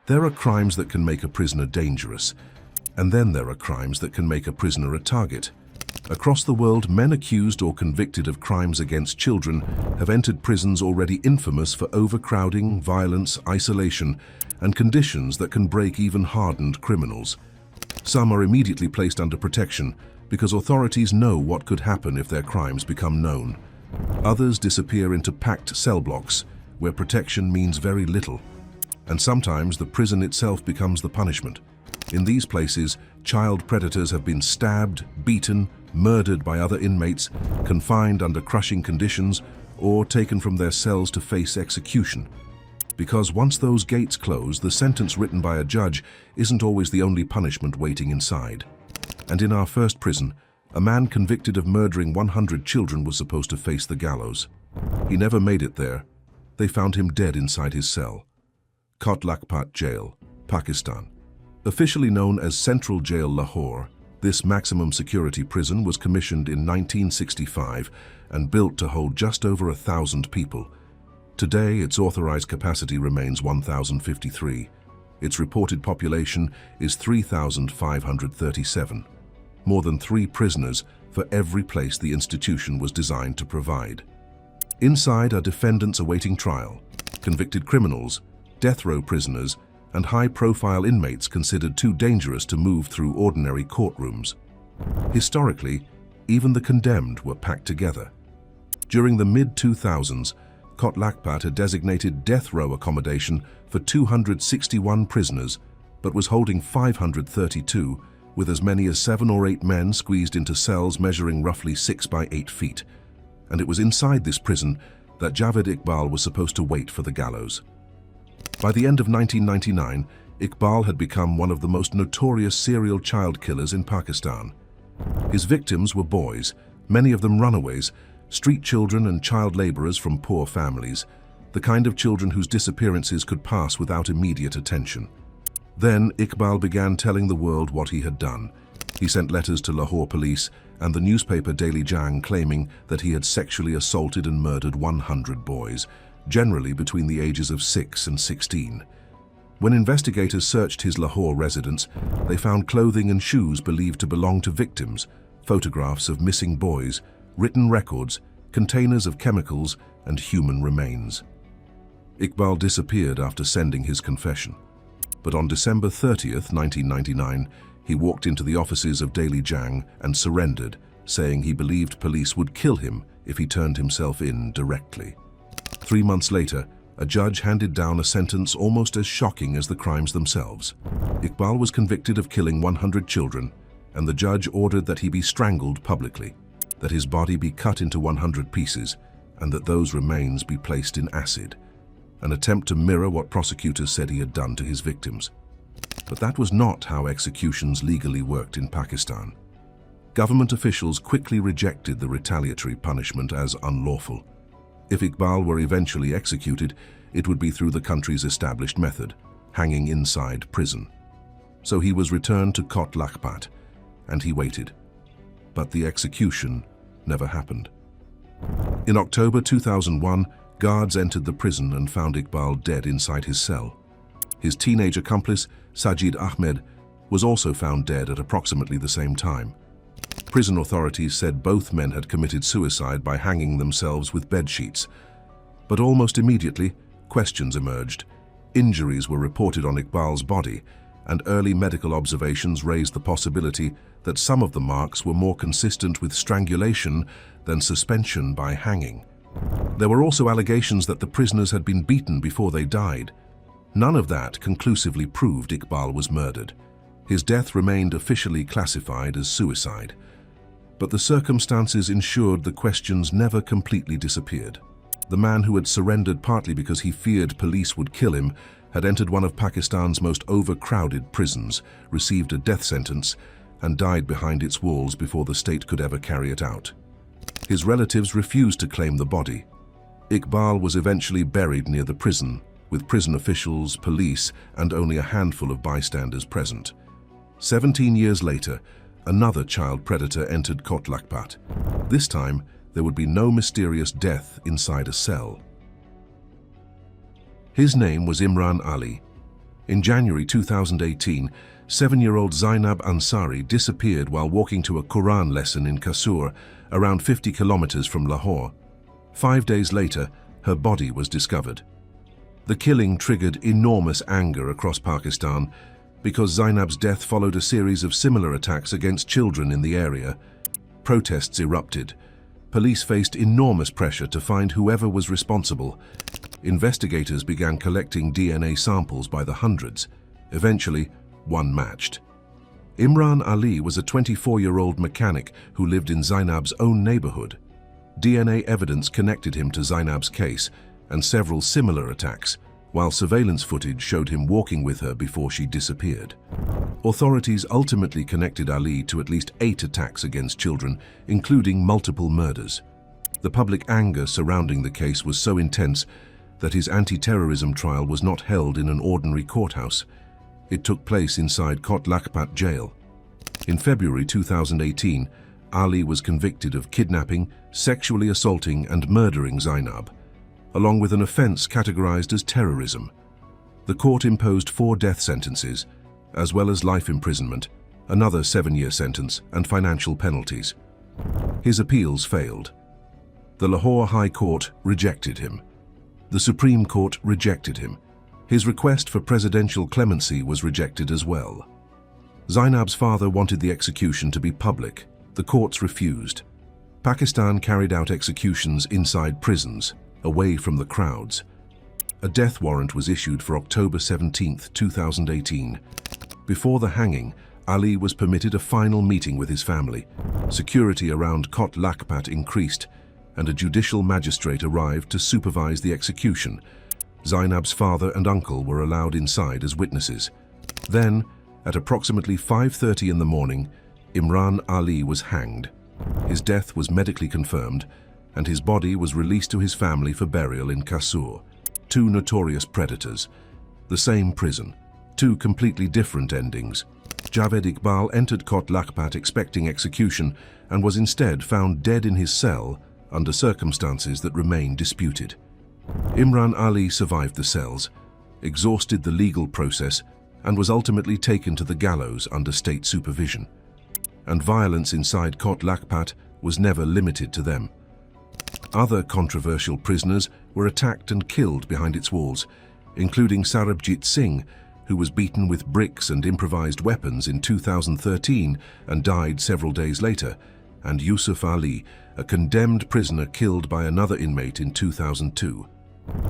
There are crimes that can make a prisoner dangerous, and then there are crimes that can make a prisoner a target. Across the world, men accused or convicted of crimes against children have entered prisons already infamous for overcrowding, violence, isolation, and conditions that can break even hardened criminals. Some are immediately placed under protection because authorities know what could happen if their crimes become known. Others disappear into packed cell blocks where protection means very little. And sometimes the prison itself becomes the punishment. In these places, child predators have been stabbed, beaten, murdered by other inmates, confined under crushing conditions, or taken from their cells to face execution. Because once those gates close, the sentence written by a judge isn't always the only punishment waiting inside. And in our first prison, a man convicted of murdering 100 children was supposed to face the gallows. He never made it there. They found him dead inside his cell. Kot Lakhpat Jail, Pakistan. Officially known as Central Jail Lahore, this maximum security prison was commissioned in 1965 and built to hold just over 1,000 people. Today, its authorized capacity remains 1,053. Its reported population is 3,537. More than 3 prisoners for every place the institution was designed to provide. Inside are defendants awaiting trial, convicted criminals, death row prisoners, and high-profile inmates considered too dangerous to move through ordinary courtrooms. Historically, even the condemned were packed together. During the mid-2000s, Kot Lakhpat had designated death row accommodation for 261 prisoners, but was holding 532, with as many as 7 or 8 men squeezed into cells measuring roughly 6 by 8 feet. And it was inside this prison that Javed Iqbal was supposed to wait for the gallows. By the end of 1999, Iqbal had become one of the most notorious serial child killers in Pakistan. His victims were boys, many of them runaways, street children and child laborers from poor families, the kind of children whose disappearances could pass without immediate attention. Then Iqbal began telling the world what he had done. He sent letters to Lahore police and the newspaper Daily Jang claiming that he had sexually assaulted and murdered 100 boys, generally between the ages of 6 and 16. When investigators searched his Lahore residence, they found clothing and shoes believed to belong to victims, photographs of missing boys, written records, containers of chemicals, and human remains. Iqbal disappeared after sending his confession. But on December 30th, 1999, he walked into the offices of Daily Jang and surrendered, saying he believed police would kill him if he turned himself in directly. 3 months later, a judge handed down a sentence almost as shocking as the crimes themselves. Iqbal was convicted of killing 100 children, and the judge ordered that he be strangled publicly, that his body be cut into 100 pieces, and that those remains be placed in acid, an attempt to mirror what prosecutors said he had done to his victims. But that was not how executions legally worked in Pakistan. Government officials quickly rejected the retaliatory punishment as unlawful. If Iqbal were eventually executed, it would be through the country's established method, hanging inside prison. So he was returned to Kot Lakhpat, and he waited. But the execution never happened. In October 2001, guards entered the prison and found Iqbal dead inside his cell. His teenage accomplice, Sajid Ahmed, was also found dead at approximately the same time. Prison authorities said both men had committed suicide by hanging themselves with bedsheets. But almost immediately, questions emerged. Injuries were reported on Iqbal's body, and early medical observations raised the possibility that some of the marks were more consistent with strangulation than suspension by hanging. There were also allegations that the prisoners had been beaten before they died. None of that conclusively proved Iqbal was murdered. His death remained officially classified as suicide. But the circumstances ensured the questions never completely disappeared. The man who had surrendered partly because he feared police would kill him had entered one of Pakistan's most overcrowded prisons, received a death sentence, and died behind its walls before the state could ever carry it out. His relatives refused to claim the body. Iqbal was eventually buried near the prison, with prison officials, police, and only a handful of bystanders present. 17 years later, another child predator entered Kot Lakhpat. This time, there would be no mysterious death inside a cell. His name was Imran Ali. In January 2018, 7-year-old Zainab Ansari disappeared while walking to a Quran lesson in Kasur, around 50 kilometers from Lahore. 5 days later, her body was discovered. The killing triggered enormous anger across Pakistan because Zainab's death followed a series of similar attacks against children in the area. Protests erupted. Police faced enormous pressure to find whoever was responsible. Investigators began collecting DNA samples by the hundreds. Eventually, one matched. Imran Ali was a 24-year-old mechanic who lived in Zainab's own neighborhood. DNA evidence connected him to Zainab's case and several similar attacks, while surveillance footage showed him walking with her before she disappeared. Authorities ultimately connected Ali to at least 8 attacks against children, including multiple murders. The public anger surrounding the case was so intense that his anti-terrorism trial was not held in an ordinary courthouse. It took place inside Kot Lakhpat jail. In February 2018, Ali was convicted of kidnapping, sexually assaulting and murdering Zainab, along with an offense categorized as terrorism. The court imposed 4 death sentences, as well as life imprisonment, another 7-year sentence, and financial penalties. His appeals failed. The Lahore High Court rejected him. The Supreme Court rejected him. His request for presidential clemency was rejected as well. Zainab's father wanted the execution to be public. The courts refused. Pakistan carried out executions inside prisons, away from the crowds. A death warrant was issued for October 17, 2018. Before the hanging, Ali was permitted a final meeting with his family. Security around Kot Lakhpat increased, and a judicial magistrate arrived to supervise the execution. Zainab's father and uncle were allowed inside as witnesses. Then, at approximately 5:30 in the morning, Imran Ali was hanged. His death was medically confirmed, and his body was released to his family for burial in Kasur. 2 notorious predators. The same prison. 2 completely different endings. Javed Iqbal entered Kot Lakhpat expecting execution and was instead found dead in his cell under circumstances that remain disputed. Imran Ali survived the cells, exhausted the legal process, and was ultimately taken to the gallows under state supervision. And violence inside Kot Lakhpat was never limited to them. Other controversial prisoners were attacked and killed behind its walls, including Sarabjit Singh, who was beaten with bricks and improvised weapons in 2013 and died several days later, and Yusuf Ali, a condemned prisoner killed by another inmate in 2002.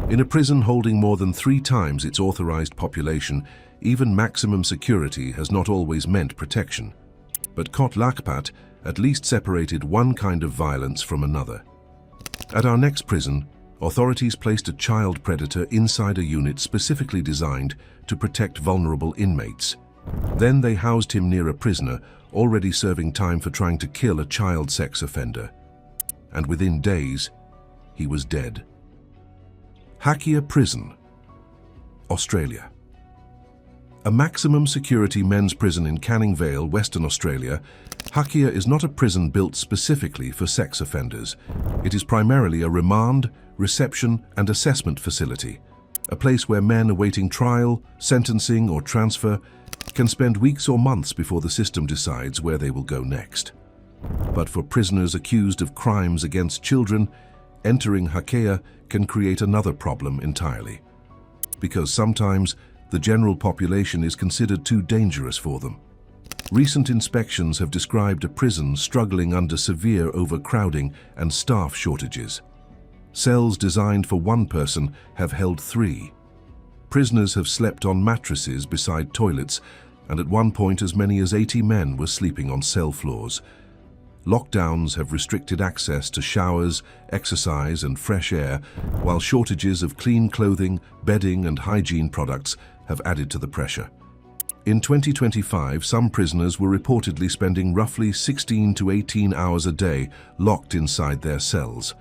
In a prison holding more than 3 times its authorized population, even maximum security has not always meant protection. But Kot Lakhpat at least separated one kind of violence from another. At our next prison, authorities placed a child predator inside a unit specifically designed to protect vulnerable inmates. Then they housed him near a prisoner already serving time for trying to kill a child sex offender. And within days, he was dead. Hakea Prison, Australia. A maximum security men's prison in Canning Vale, Western Australia, Hakea is not a prison built specifically for sex offenders. It is primarily a remand, reception and assessment facility, a place where men awaiting trial, sentencing or transfer can spend weeks or months before the system decides where they will go next. But for prisoners accused of crimes against children, entering Hakea can create another problem entirely. Because sometimes the general population is considered too dangerous for them. Recent inspections have described a prison struggling under severe overcrowding and staff shortages. Cells designed for 1 person have held 3. Prisoners have slept on mattresses beside toilets, and at one point as many as 80 men were sleeping on cell floors. Lockdowns have restricted access to showers, exercise and fresh air, while shortages of clean clothing, bedding and hygiene products have added to the pressure. In 2025, some prisoners were reportedly spending roughly 16 to 18 hours a day locked inside their cells.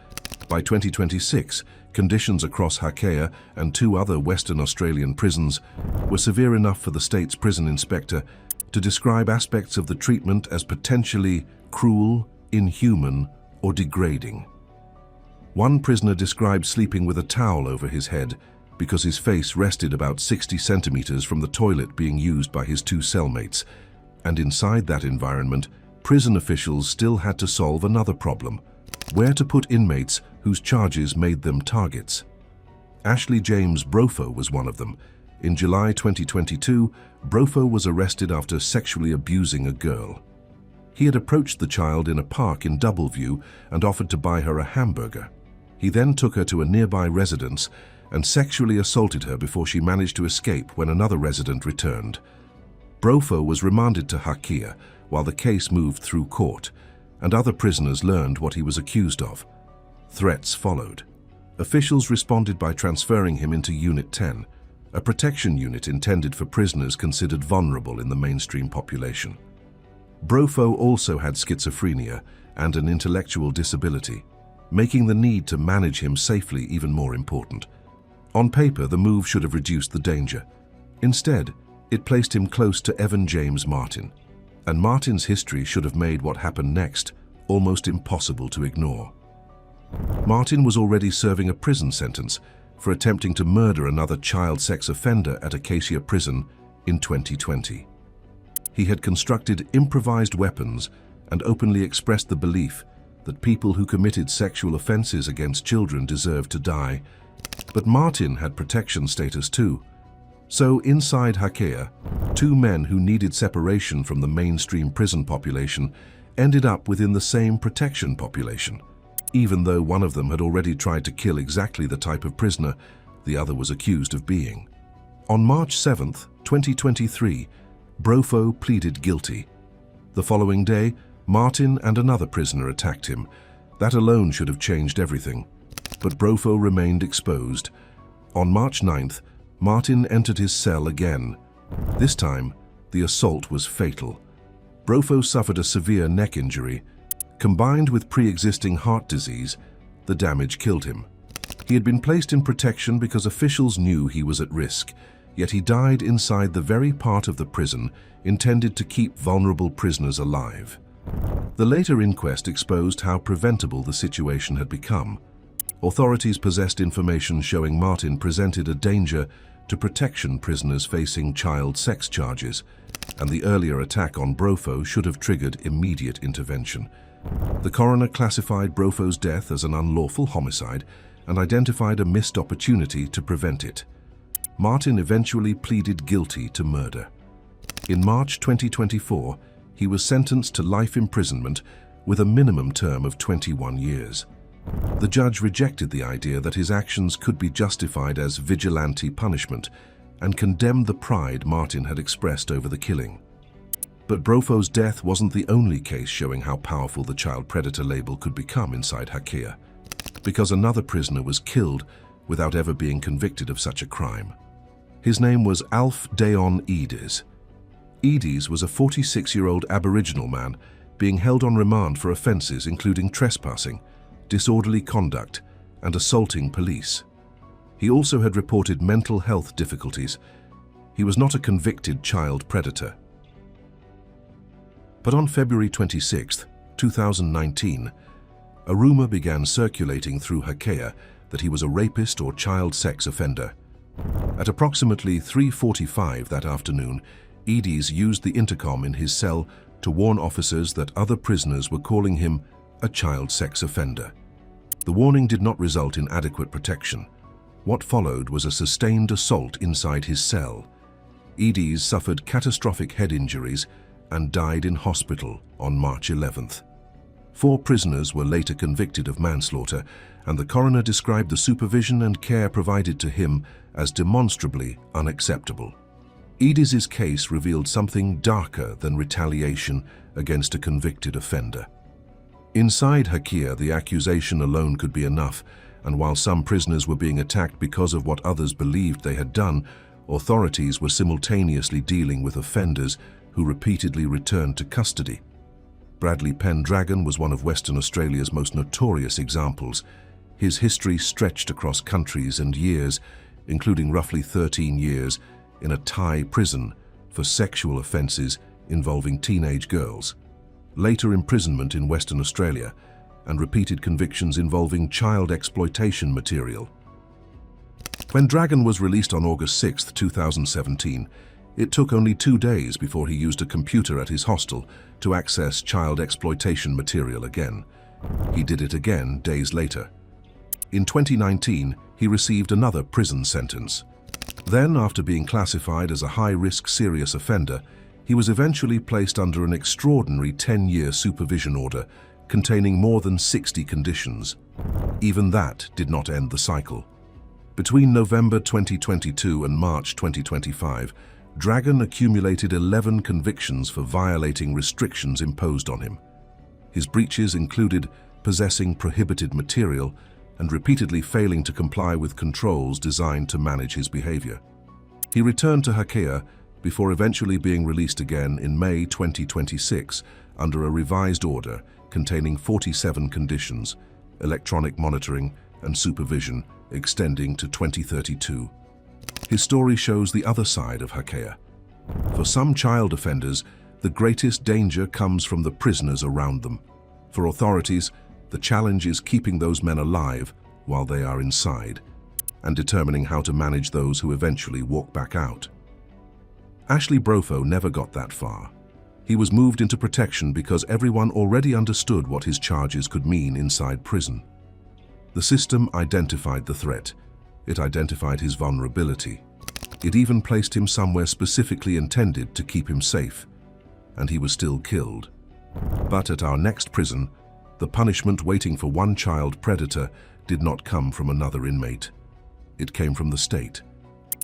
By 2026, conditions across Hakea and 2 other Western Australian prisons were severe enough for the state's prison inspector to describe aspects of the treatment as potentially cruel, inhuman, or degrading. One prisoner described sleeping with a towel over his head because his face rested about 60 centimeters from the toilet being used by his two cellmates, and inside that environment, prison officials still had to solve another problem: where to put inmates whose charges made them targets. Ashley James Brofo was one of them. In July 2022, Brofo was arrested after sexually abusing a girl. He had approached the child in a park in Doubleview and offered to buy her a hamburger. He then took her to a nearby residence and sexually assaulted her before she managed to escape when another resident returned. Brofo was remanded to Hakia while the case moved through court, and other prisoners learned what he was accused of. Threats followed. Officials responded by transferring him into Unit 10, a protection unit intended for prisoners considered vulnerable in the mainstream population. Brofo also had schizophrenia and an intellectual disability, making the need to manage him safely even more important. On paper, the move should have reduced the danger. Instead, it placed him close to Evan James Martin, and Martin's history should have made what happened next almost impossible to ignore. Martin was already serving a prison sentence for attempting to murder another child sex offender at Acacia Prison in 2020. He had constructed improvised weapons and openly expressed the belief that people who committed sexual offenses against children deserved to die. But Martin had protection status too. So inside Hakia, two men who needed separation from the mainstream prison population ended up within the same protection population. Even though one of them had already tried to kill exactly the type of prisoner the other was accused of being. On March 7, 2023, Brofo pleaded guilty. The following day, Martin and another prisoner attacked him. That alone should have changed everything. But Brofo remained exposed. On March 9th, Martin entered his cell again. This time, the assault was fatal. Brofo suffered a severe neck injury. Combined with pre-existing heart disease, the damage killed him. He had been placed in protection because officials knew he was at risk, yet he died inside the very part of the prison intended to keep vulnerable prisoners alive. The later inquest exposed how preventable the situation had become. Authorities possessed information showing Martin presented a danger to protection prisoners facing child sex charges, and the earlier attack on Brofo should have triggered immediate intervention. The coroner classified Brofo's death as an unlawful homicide and identified a missed opportunity to prevent it. Martin eventually pleaded guilty to murder. In March 2024, he was sentenced to life imprisonment with a minimum term of 21 years. The judge rejected the idea that his actions could be justified as vigilante punishment and condemned the pride Martin had expressed over the killing. But Brofo's death wasn't the only case showing how powerful the child predator label could become inside Hakia, because another prisoner was killed without ever being convicted of such a crime. His name was Alf Dayon Edis. Edis was a 46-year-old Aboriginal man being held on remand for offences including trespassing, disorderly conduct, and assaulting police. He also had reported mental health difficulties. He was not a convicted child predator. But on February 26, 2019, a rumor began circulating through Hakia that he was a rapist or child sex offender. At approximately 3:45 that afternoon, Edis used the intercom in his cell to warn officers that other prisoners were calling him a child sex offender. The warning did not result in adequate protection. What followed was a sustained assault inside his cell. Edis suffered catastrophic head injuries and died in hospital on March 11th. 4 prisoners were later convicted of manslaughter, and the coroner described the supervision and care provided to him as demonstrably unacceptable. Edis's case revealed something darker than retaliation against a convicted offender. Inside Hakia, the accusation alone could be enough, and while some prisoners were being attacked because of what others believed they had done, authorities were simultaneously dealing with offenders who repeatedly returned to custody. Bradley Pendragon was one of Western Australia's most notorious examples. His history stretched across countries and years, including roughly 13 years in a Thai prison for sexual offences involving teenage girls, later imprisonment in Western Australia, and repeated convictions involving child exploitation material. When Dragan was released on August 6, 2017, it took only 2 days before he used a computer at his hostel to access child exploitation material again. He did it again days later. In 2019, he received another prison sentence. Then, after being classified as a high-risk serious offender, he was eventually placed under an extraordinary 10-year supervision order containing more than 60 conditions. Even that did not end the cycle. Between November 2022 and March 2025, Dragan accumulated 11 convictions for violating restrictions imposed on him. His breaches included possessing prohibited material and repeatedly failing to comply with controls designed to manage his behavior. He returned to Hakea before eventually being released again in May 2026 under a revised order containing 47 conditions, electronic monitoring and supervision extending to 2032. His story shows the other side of Hakea. For some child offenders, the greatest danger comes from the prisoners around them. For authorities, the challenge is keeping those men alive while they are inside and determining how to manage those who eventually walk back out. Ashley Brofo never got that far. He was moved into protection because everyone already understood what his charges could mean inside prison. The system identified the threat. It identified his vulnerability. It even placed him somewhere specifically intended to keep him safe. And he was still killed. But at our next prison, the punishment waiting for one child predator did not come from another inmate. It came from the state.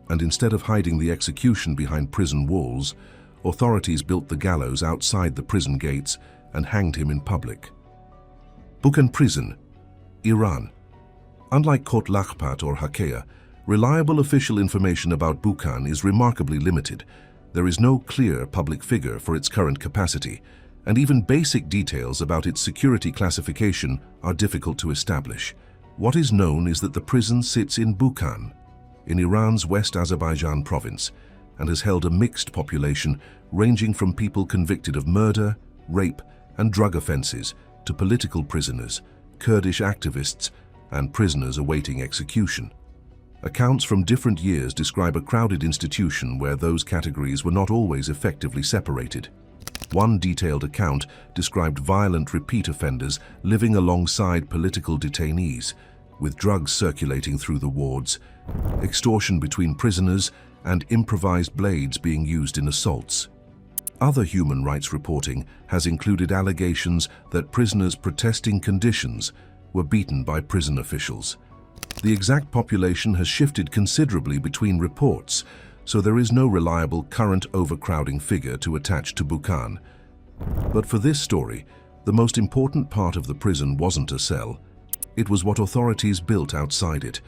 And instead of hiding the execution behind prison walls, authorities built the gallows outside the prison gates and hanged him in public. Buchan Prison, Iran. Unlike Kot Lakhpat or Hakea, reliable official information about Buchan is remarkably limited. There is no clear public figure for its current capacity, and even basic details about its security classification are difficult to establish. What is known is that the prison sits in Buchan, in Iran's West Azerbaijan province, and has held a mixed population ranging from people convicted of murder, rape, and drug offenses to political prisoners, Kurdish activists, and prisoners awaiting execution. Accounts from different years describe a crowded institution where those categories were not always effectively separated. One detailed account described violent repeat offenders living alongside political detainees, with drugs circulating through the wards, extortion between prisoners, and improvised blades being used in assaults. Other human rights reporting has included allegations that prisoners protesting conditions were beaten by prison officials. The exact population has shifted considerably between reports, so there is no reliable current overcrowding figure to attach to Buchan. But for this story, the most important part of the prison wasn't a cell. It was what authorities built outside it,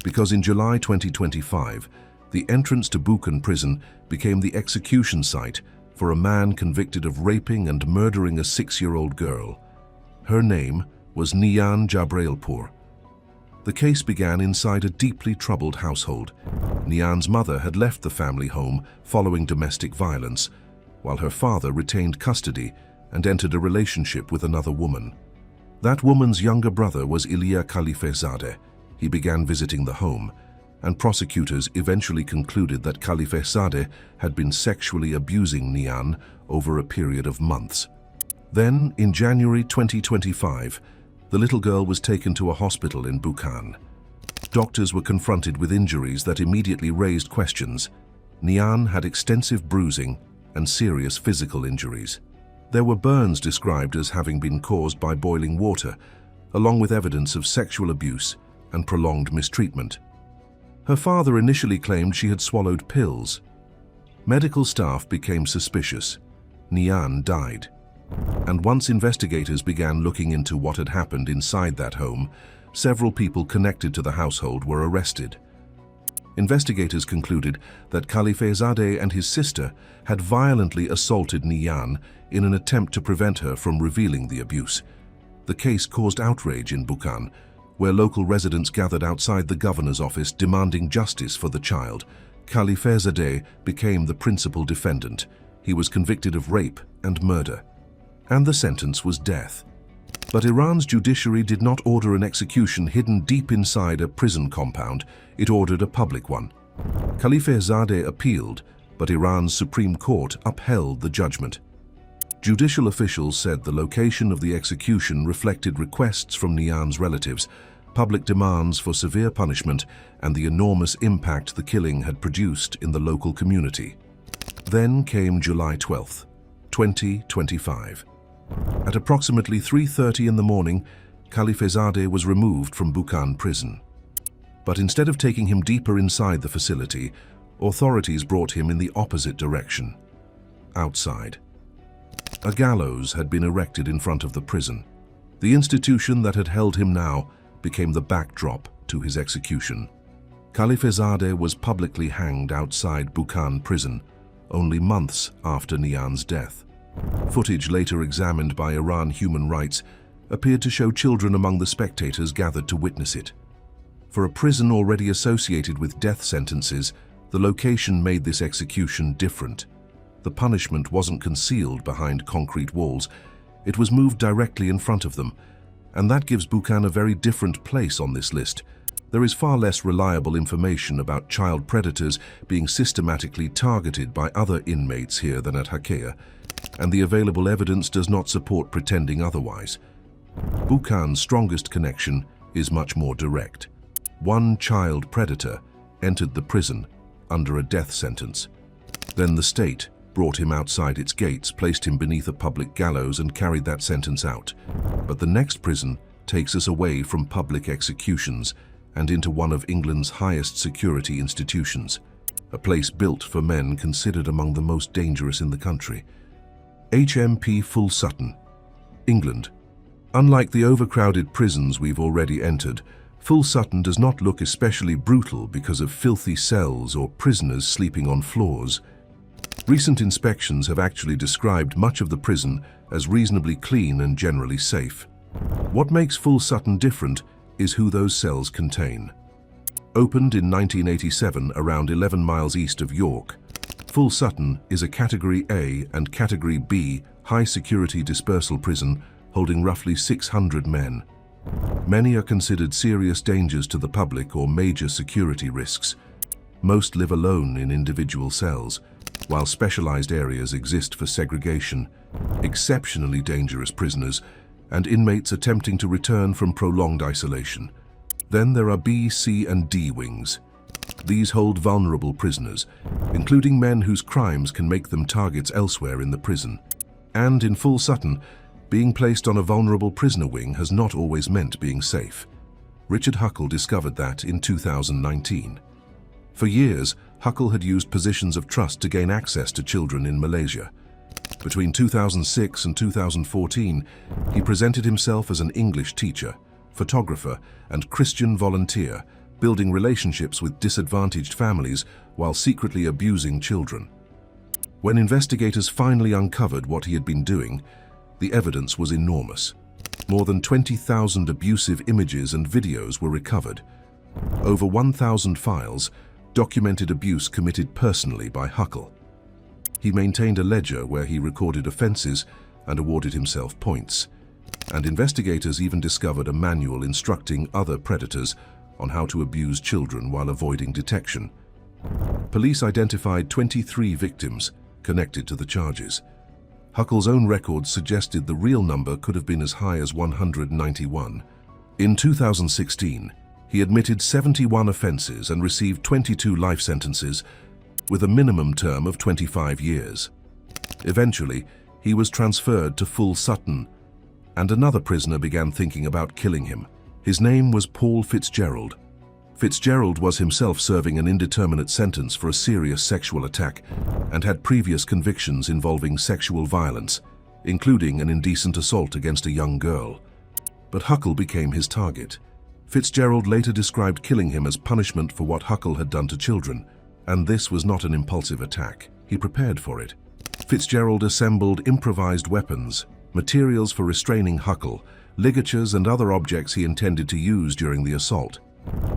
because in July 2025, the entrance to Buchan Prison became the execution site for a man convicted of raping and murdering a 6-year-old girl. Her name was Nihan Jabrailpour. The case began inside a deeply troubled household. Nihan's mother had left the family home following domestic violence, while her father retained custody and entered a relationship with another woman. That woman's younger brother was Ilia Khalifehzadeh. He began visiting the home, and prosecutors eventually concluded that Khalifehzadeh had been sexually abusing Nihan over a period of months. Then, in January 2025, the little girl was taken to a hospital in Buchan. Doctors were confronted with injuries that immediately raised questions. Nihan had extensive bruising and serious physical injuries. There were burns described as having been caused by boiling water, along with evidence of sexual abuse and prolonged mistreatment. Her father initially claimed she had swallowed pills. Medical staff became suspicious. Nihan died. And once investigators began looking into what had happened inside that home, several people connected to the household were arrested. Investigators concluded that Khalifehzadeh and his sister had violently assaulted Nihan in an attempt to prevent her from revealing the abuse. The case caused outrage in Buchan, where local residents gathered outside the governor's office demanding justice for the child. Khalifehzadeh became the principal defendant. He was convicted of rape and murder, and the sentence was death. But Iran's judiciary did not order an execution hidden deep inside a prison compound. It ordered a public one. Khalifehzadeh appealed, but Iran's Supreme Court upheld the judgment. Judicial officials said the location of the execution reflected requests from Nihan's relatives, public demands for severe punishment, and the enormous impact the killing had produced in the local community. Then came July 12, 2025. At approximately 3:30 in the morning, Khalifehzadeh was removed from Buchan prison. But instead of taking him deeper inside the facility, authorities brought him in the opposite direction, outside. A gallows had been erected in front of the prison. The institution that had held him now became the backdrop to his execution. Khalifehzadeh was publicly hanged outside Buchan prison, only months after Nihan's death. Footage later examined by Iran Human Rights appeared to show children among the spectators gathered to witness it. For a prison already associated with death sentences, the location made this execution different. The punishment wasn't concealed behind concrete walls, it was moved directly in front of them, and that gives Buchan a very different place on this list. There is far less reliable information about child predators being systematically targeted by other inmates here than at Hakeya, and the available evidence does not support pretending otherwise. Buchan's strongest connection is much more direct. One child predator entered the prison under a death sentence. Then the state brought him outside its gates, placed him beneath a public gallows and carried that sentence out. But the next prison takes us away from public executions and into one of England's highest security institutions, a place built for men considered among the most dangerous in the country. HMP Full Sutton, England. Unlike the overcrowded prisons we've already entered, Full Sutton does not look especially brutal because of filthy cells or prisoners sleeping on floors. Recent inspections have actually described much of the prison as reasonably clean and generally safe. What makes Full Sutton different is who those cells contain. Opened in 1987 around 11 miles east of York, Full Sutton is a Category A and Category B high-security dispersal prison holding roughly 600 men. Many are considered serious dangers to the public or major security risks. Most live alone in individual cells, while specialized areas exist for segregation, exceptionally dangerous prisoners, and inmates attempting to return from prolonged isolation. Then there are B, C, and D wings. These hold vulnerable prisoners, including men whose crimes can make them targets elsewhere in the prison. And in Full Sutton, being placed on a vulnerable prisoner wing has not always meant being safe. Richard Huckle discovered that in 2019. For years, Huckle had used positions of trust to gain access to children in Malaysia. Between 2006 and 2014, he presented himself as an English teacher, photographer, and Christian volunteer, building relationships with disadvantaged families while secretly abusing children. When investigators finally uncovered what he had been doing, the evidence was enormous. More than 20,000 abusive images and videos were recovered. Over 1,000 files documented abuse committed personally by Huckle. He maintained a ledger where he recorded offenses and awarded himself points. And investigators even discovered a manual instructing other predators on how to abuse children while avoiding detection. Police identified 23 victims connected to the charges. Huckle's own records suggested the real number could have been as high as 191. In 2016, he admitted 71 offenses and received 22 life sentences, with a minimum term of 25 years. Eventually, he was transferred to Full Sutton, and another prisoner began thinking about killing him. His name was Paul Fitzgerald. Fitzgerald was himself serving an indeterminate sentence for a serious sexual attack and had previous convictions involving sexual violence, including an indecent assault against a young girl. But Huckle became his target. Fitzgerald later described killing him as punishment for what Huckle had done to children, and this was not an impulsive attack. He prepared for it. Fitzgerald assembled improvised weapons, materials for restraining Huckle, ligatures and other objects he intended to use during the assault.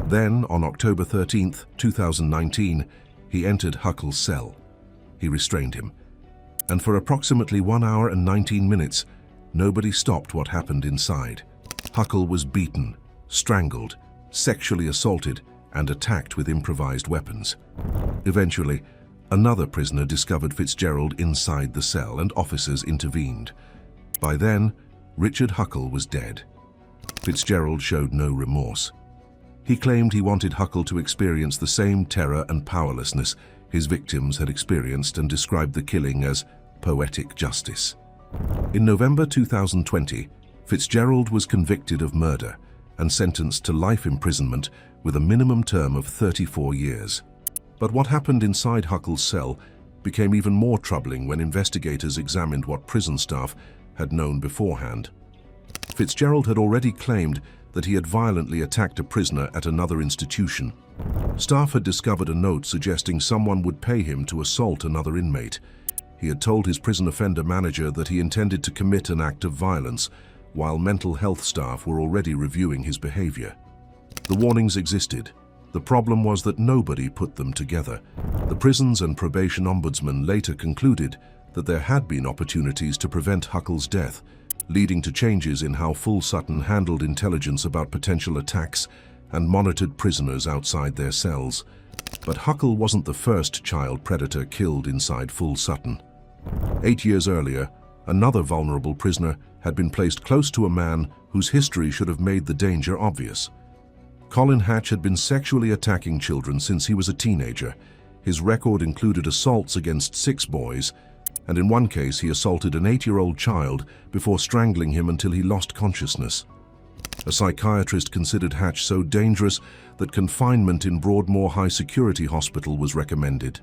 Then, on October 13, 2019, he entered Huckle's cell. He restrained him, and for approximately 1 hour and 19 minutes, nobody stopped what happened inside. Huckle was beaten, strangled, sexually assaulted, and attacked with improvised weapons. Eventually, another prisoner discovered Fitzgerald inside the cell and officers intervened. By then, Richard Huckle was dead. Fitzgerald showed no remorse. He claimed he wanted Huckle to experience the same terror and powerlessness his victims had experienced and described the killing as poetic justice. In November 2020, Fitzgerald was convicted of murder and sentenced to life imprisonment with a minimum term of 34 years. But what happened inside Huckle's cell became even more troubling when investigators examined what prison staff had known beforehand. Fitzgerald had already claimed that he had violently attacked a prisoner at another institution. Staff had discovered a note suggesting someone would pay him to assault another inmate. He had told his prison offender manager that he intended to commit an act of violence, while mental health staff were already reviewing his behavior. The warnings existed. The problem was that nobody put them together. The Prisons and Probation Ombudsman later concluded that there had been opportunities to prevent Huckle's death, leading to changes in how Full Sutton handled intelligence about potential attacks and monitored prisoners outside their cells. But Huckle wasn't the first child predator killed inside Full Sutton. 8 years earlier, another vulnerable prisoner had been placed close to a man whose history should have made the danger obvious. Colin Hatch had been sexually attacking children since he was a teenager. His record included assaults against 6 boys, and in one case he assaulted an 8-year-old child before strangling him until he lost consciousness. A psychiatrist considered Hatch so dangerous that confinement in Broadmoor High Security Hospital was recommended.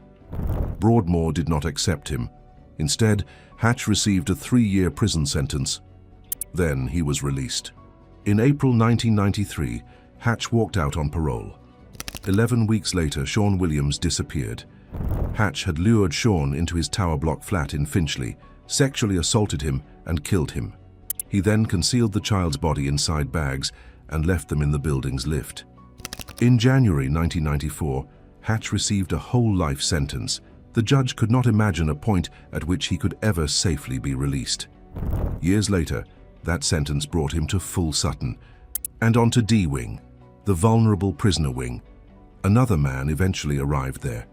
Broadmoor did not accept him. Instead, Hatch received a 3-year prison sentence. Then he was released. In April 1993, Hatch walked out on parole. 11 weeks later, Sean Williams disappeared. Hatch had lured Sean into his tower block flat in Finchley, sexually assaulted him, and killed him. He then concealed the child's body inside bags and left them in the building's lift. In January 1994, Hatch received a whole life sentence. The judge could not imagine a point at which he could ever safely be released. Years later, that sentence brought him to Full Sutton, and on to D Wing, the vulnerable prisoner wing. Another man eventually arrived there,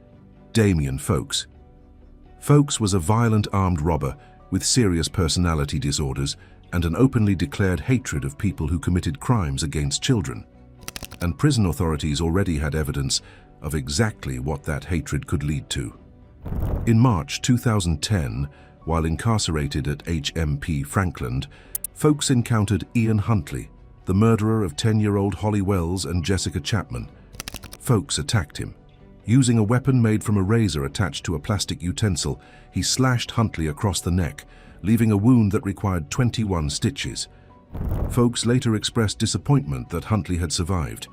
Damien Folkes. Folkes was a violent armed robber with serious personality disorders and an openly declared hatred of people who committed crimes against children. And prison authorities already had evidence of exactly what that hatred could lead to. In March 2010, while incarcerated at HMP Frankland, Folkes encountered Ian Huntley, the murderer of 10-year-old Holly Wells and Jessica Chapman. Folkes attacked him. Using a weapon made from a razor attached to a plastic utensil, he slashed Huntley across the neck, leaving a wound that required 21 stitches. Folkes later expressed disappointment that Huntley had survived.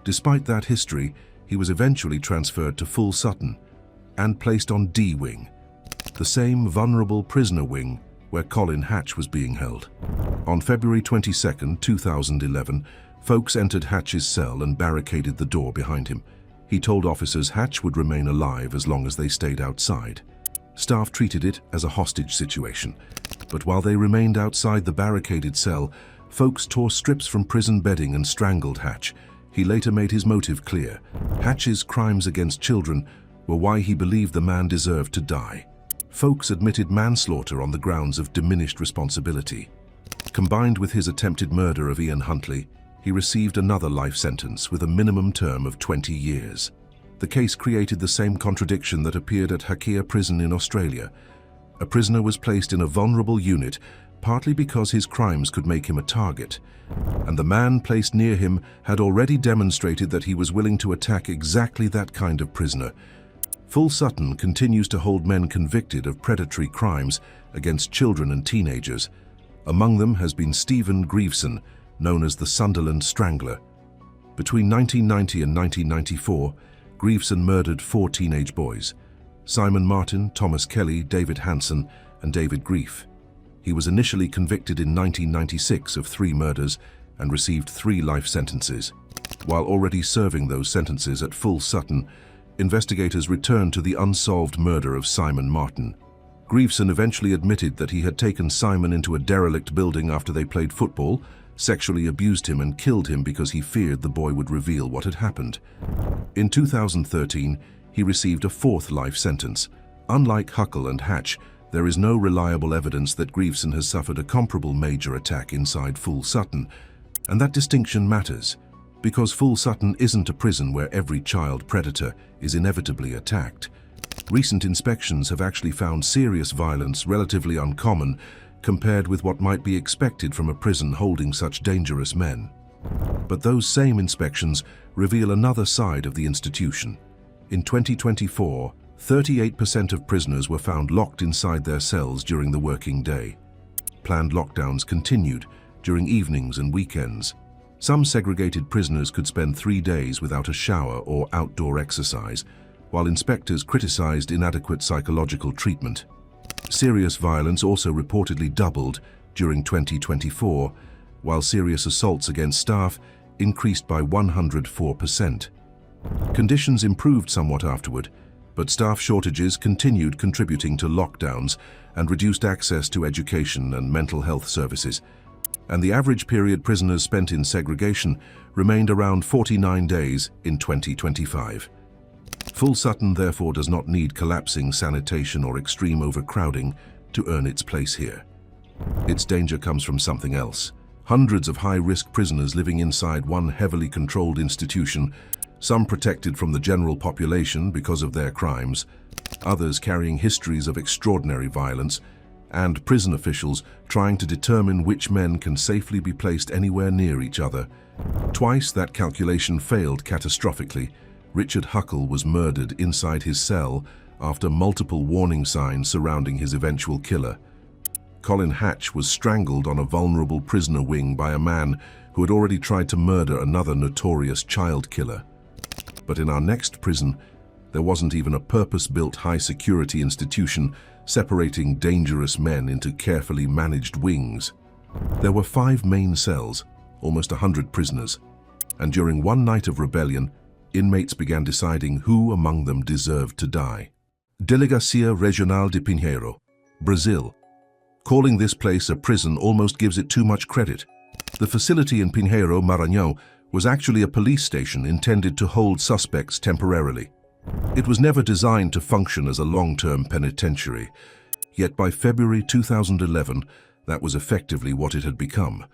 Despite that history, he was eventually transferred to Full Sutton and placed on D Wing, the same vulnerable prisoner wing where Colin Hatch was being held. On February 22, 2011, Folkes entered Hatch's cell and barricaded the door behind him. He told officers Hatch would remain alive as long as they stayed outside. Staff treated it as a hostage situation, but while they remained outside the barricaded cell, Folkes tore strips from prison bedding and strangled Hatch. He later made his motive clear. Hatch's crimes against children were why he believed the man deserved to die. Folkes admitted manslaughter on the grounds of diminished responsibility. Combined with his attempted murder of Ian Huntley, he received another life sentence with a minimum term of 20 years. The case created the same contradiction that appeared at Hakea Prison in Australia. A prisoner was placed in a vulnerable unit partly because his crimes could make him a target, and the man placed near him had already demonstrated that he was willing to attack exactly that kind of prisoner. Full Sutton continues to hold men convicted of predatory crimes against children and teenagers. Among them has been Stephen Grieveson, known as the Sunderland Strangler. Between 1990 and 1994, Grieveson murdered 4 teenage boys: Simon Martin, Thomas Kelly, David Hanson, and David Grief. He was initially convicted in 1996 of 3 murders and received 3 life sentences. While already serving those sentences at Full Sutton, investigators returned to the unsolved murder of Simon Martin. Grieveson eventually admitted that he had taken Simon into a derelict building after they played football, sexually abused him and killed him because he feared the boy would reveal what had happened. In 2013, he received a fourth life sentence. Unlike Huckle and Hatch, there is no reliable evidence that Grieveson has suffered a comparable major attack inside Full Sutton, and that distinction matters, because Full Sutton isn't a prison where every child predator is inevitably attacked. Recent inspections have actually found serious violence relatively uncommon compared with what might be expected from a prison holding such dangerous men. But those same inspections reveal another side of the institution. In 2024, 38% of prisoners were found locked inside their cells during the working day. Planned lockdowns continued during evenings and weekends. Some segregated prisoners could spend 3 days without a shower or outdoor exercise, while inspectors criticized inadequate psychological treatment. Serious violence also reportedly doubled during 2024, while serious assaults against staff increased by 104%. Conditions improved somewhat afterward, but staff shortages continued contributing to lockdowns and reduced access to education and mental health services. And the average period prisoners spent in segregation remained around 49 days in 2025. Full Sutton therefore does not need collapsing sanitation or extreme overcrowding to earn its place here. Its danger comes from something else. Hundreds of high-risk prisoners living inside one heavily controlled institution, some protected from the general population because of their crimes, others carrying histories of extraordinary violence, and prison officials trying to determine which men can safely be placed anywhere near each other. Twice that calculation failed catastrophically. Richard Huckle was murdered inside his cell after multiple warning signs surrounding his eventual killer. Colin Hatch was strangled on a vulnerable prisoner wing by a man who had already tried to murder another notorious child killer. But in our next prison, there wasn't even a purpose-built high-security institution separating dangerous men into carefully managed wings. There were 5 main cells, almost 100 prisoners, and during one night of rebellion, inmates began deciding who among them deserved to die. Delegacia Regional de Pinheiro, Brazil. Calling this place a prison almost gives it too much credit. The facility in Pinheiro, Maranhão, was actually a police station intended to hold suspects temporarily. It was never designed to function as a long-term penitentiary, yet by February 2011, that was effectively what it had become.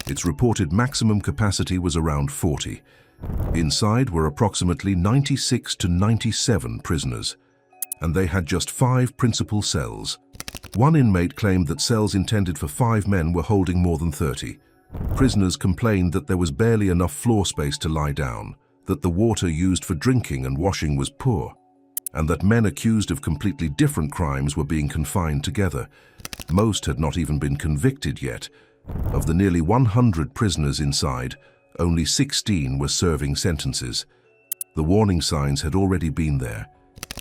Its reported maximum capacity was around 40. Inside were approximately 96 to 97 prisoners, and they had just 5 principal cells. One inmate claimed that cells intended for 5 men were holding more than 30. Prisoners complained that there was barely enough floor space to lie down, that the water used for drinking and washing was poor, and that men accused of completely different crimes were being confined together. Most had not even been convicted yet. Of the nearly 100 prisoners inside, only 16 were serving sentences. The warning signs had already been there.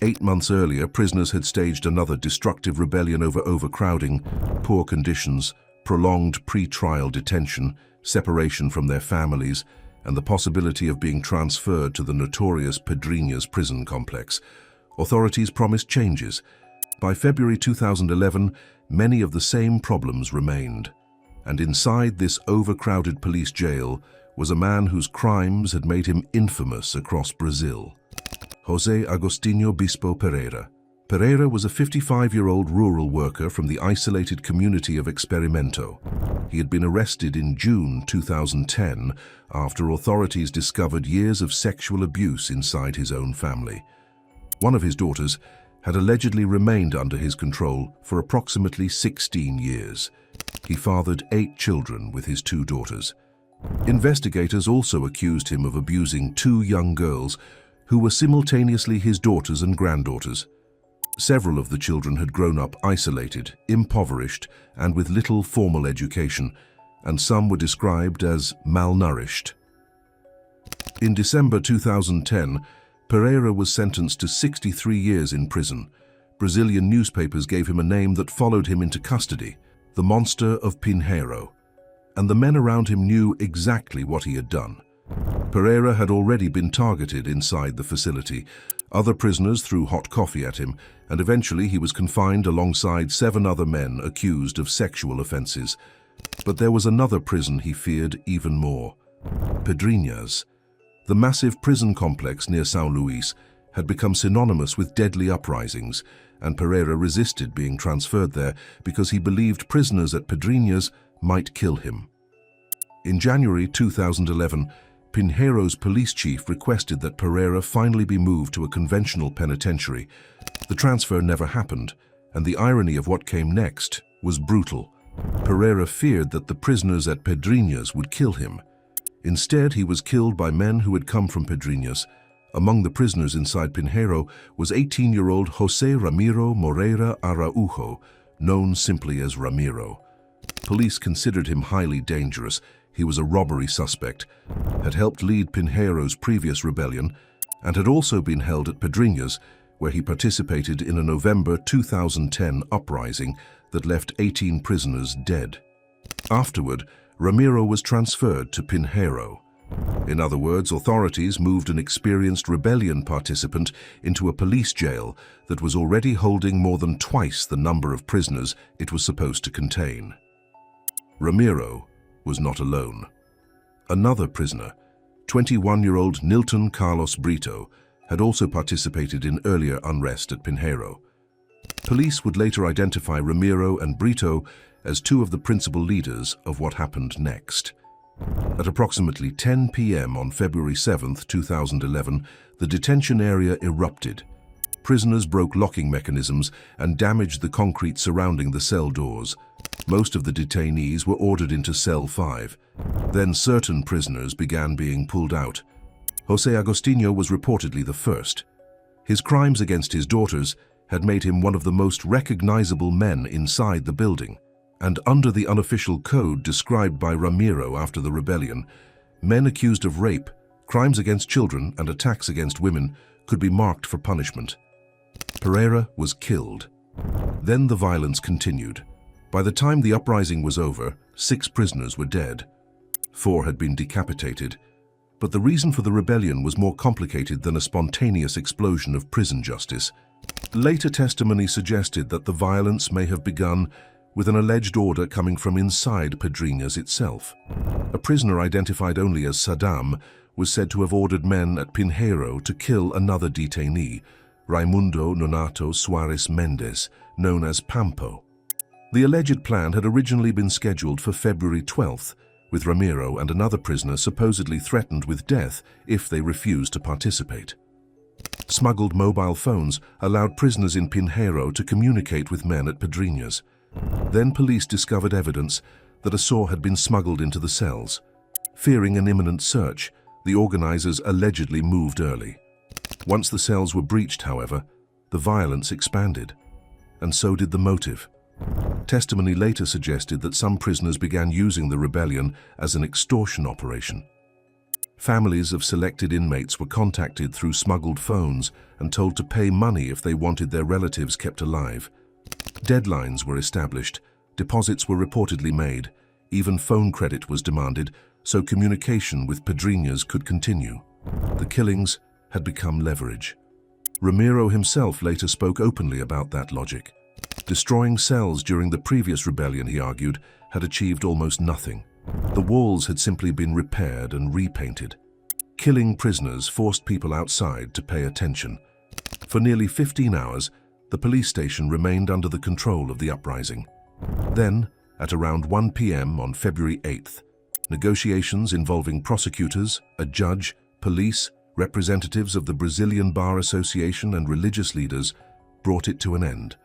8 months earlier, prisoners had staged another destructive rebellion over overcrowding, poor conditions, prolonged pre-trial detention, separation from their families, and the possibility of being transferred to the notorious Pedrinhas prison complex. Authorities promised changes. By February 2011, many of the same problems remained. And inside this overcrowded police jail was a man whose crimes had made him infamous across Brazil. José Agostinho Bispo Pereira. Pereira was a 55-year-old rural worker from the isolated community of Experimento. He had been arrested in June 2010 after authorities discovered years of sexual abuse inside his own family. One of his daughters had allegedly remained under his control for approximately 16 years. He fathered 8 children with his 2 daughters. Investigators also accused him of abusing 2 young girls who were simultaneously his daughters and granddaughters. Several of the children had grown up isolated, impoverished, and with little formal education, and some were described as malnourished. In December 2010, Pereira was sentenced to 63 years in prison. Brazilian newspapers gave him a name that followed him into custody, the Monster of Pinheiro, and the men around him knew exactly what he had done. Pereira had already been targeted inside the facility. Other prisoners threw hot coffee at him, and eventually he was confined alongside 7 other men accused of sexual offenses. But there was another prison he feared even more: Pedrinhas. The massive prison complex near São Luís had become synonymous with deadly uprisings, and Pereira resisted being transferred there because he believed prisoners at Pedrinhas might kill him. In January 2011, Pinheiro's police chief requested that Pereira finally be moved to a conventional penitentiary. The transfer never happened, and the irony of what came next was brutal. Pereira feared that the prisoners at Pedrinhas would kill him. Instead, he was killed by men who had come from Pedrinhas. Among the prisoners inside Pinheiro was 18-year-old José Ramiro Moreira Araújo, known simply as Ramiro. Police considered him highly dangerous. He was a robbery suspect, had helped lead Pinheiro's previous rebellion, and had also been held at Pedrinhas, where he participated in a November 2010 uprising that left 18 prisoners dead. Afterward, Ramiro was transferred to Pinheiro. In other words, authorities moved an experienced rebellion participant into a police jail that was already holding more than twice the number of prisoners it was supposed to contain. Ramiro was not alone. Another prisoner, 21-year-old Nilton Carlos Brito, had also participated in earlier unrest at Pinheiro. Police would later identify Ramiro and Brito as 2 of the principal leaders of what happened next. At approximately 10 p.m. on February 7, 2011, the detention area erupted. Prisoners broke locking mechanisms and damaged the concrete surrounding the cell doors. Most of the detainees were ordered into Cell 5. Then certain prisoners began being pulled out. José Agostinho was reportedly the first. His crimes against his daughters had made him one of the most recognizable men inside the building. And under the unofficial code described by Ramiro after the rebellion, men accused of rape, crimes against children, and attacks against women could be marked for punishment. Pereira was killed. Then the violence continued. By the time the uprising was over, 6 prisoners were dead. 4 had been decapitated. But the reason for the rebellion was more complicated than a spontaneous explosion of prison justice. Later testimony suggested that the violence may have begun with an alleged order coming from inside Pedrinhas itself. A prisoner identified only as Saddam was said to have ordered men at Pinheiro to kill another detainee, Raimundo Nonato Soares Mendes, known as Pampo. The alleged plan had originally been scheduled for February 12th, with Ramiro and another prisoner supposedly threatened with death if they refused to participate. Smuggled mobile phones allowed prisoners in Pinheiro to communicate with men at Pedrinhas. Then police discovered evidence that a saw had been smuggled into the cells. Fearing an imminent search, the organizers allegedly moved early. Once the cells were breached, however, the violence expanded, and so did the motive. Testimony later suggested that some prisoners began using the rebellion as an extortion operation. Families of selected inmates were contacted through smuggled phones and told to pay money if they wanted their relatives kept alive. Deadlines were established, deposits were reportedly made, even phone credit was demanded so communication with Pedrinhas could continue. The killings had become leverage. Ramiro himself later spoke openly about that logic. Destroying cells during the previous rebellion, he argued, had achieved almost nothing. The walls had simply been repaired and repainted. Killing prisoners forced people outside to pay attention. For nearly 15 hours, the police station remained under the control of the uprising. Then, at around 1 p.m. on February 8th, negotiations involving prosecutors, a judge, police, representatives of the Brazilian Bar Association and religious leaders brought it to an end.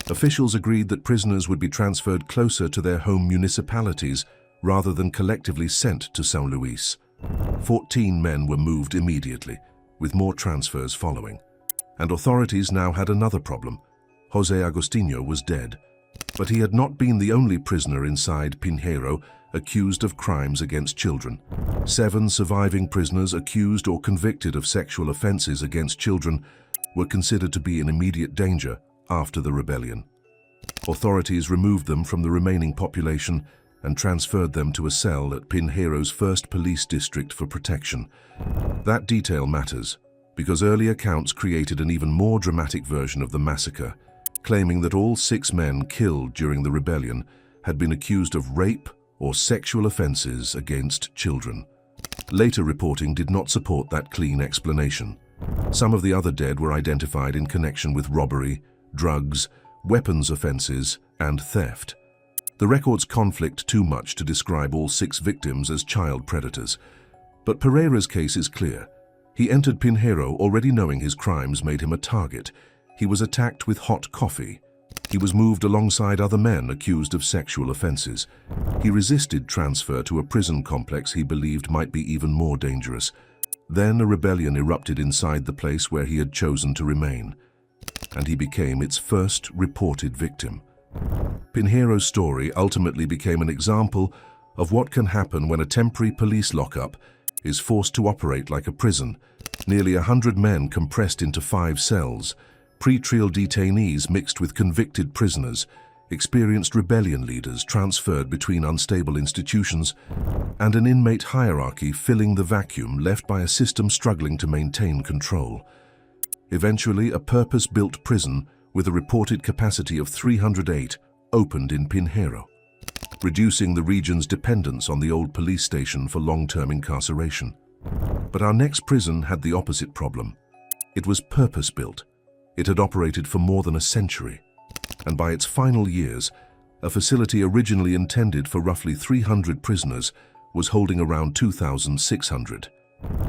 Officials agreed that prisoners would be transferred closer to their home municipalities rather than collectively sent to São Luís. 14 men were moved immediately, with more transfers following. And authorities now had another problem. José Agostinho was dead. But he had not been the only prisoner inside Pinheiro accused of crimes against children. 7 surviving prisoners accused or convicted of sexual offenses against children were considered to be in immediate danger after the rebellion. Authorities removed them from the remaining population and transferred them to a cell at Pinheiro's 1st Police District for protection. That detail matters. because early accounts created an even more dramatic version of the massacre, claiming that all 6 men killed during the rebellion had been accused of rape or sexual offenses against children. Later reporting did not support that clean explanation. Some of the other dead were identified in connection with robbery, drugs, weapons offenses, and theft. The records conflict too much to describe all 6 victims as child predators. But Pereira's case is clear. He entered Pinheiro already knowing his crimes made him a target. He was attacked with hot coffee. He was moved alongside other men accused of sexual offenses. He resisted transfer to a prison complex he believed might be even more dangerous. Then a rebellion erupted inside the place where he had chosen to remain, and he became its first reported victim. Pinheiro's story ultimately became an example of what can happen when a temporary police lockup is forced to operate like a prison. Nearly 100 men compressed into 5 cells, pre-trial detainees mixed with convicted prisoners, experienced rebellion leaders transferred between unstable institutions, and an inmate hierarchy filling the vacuum left by a system struggling to maintain control. Eventually, a purpose-built prison with a reported capacity of 308 opened in Pinheiro, reducing the region's dependence on the old police station for long-term incarceration. But our next prison had the opposite problem. It was purpose-built. It had operated for more than a century, and by its final years, a facility originally intended for roughly 300 prisoners was holding around 2,600.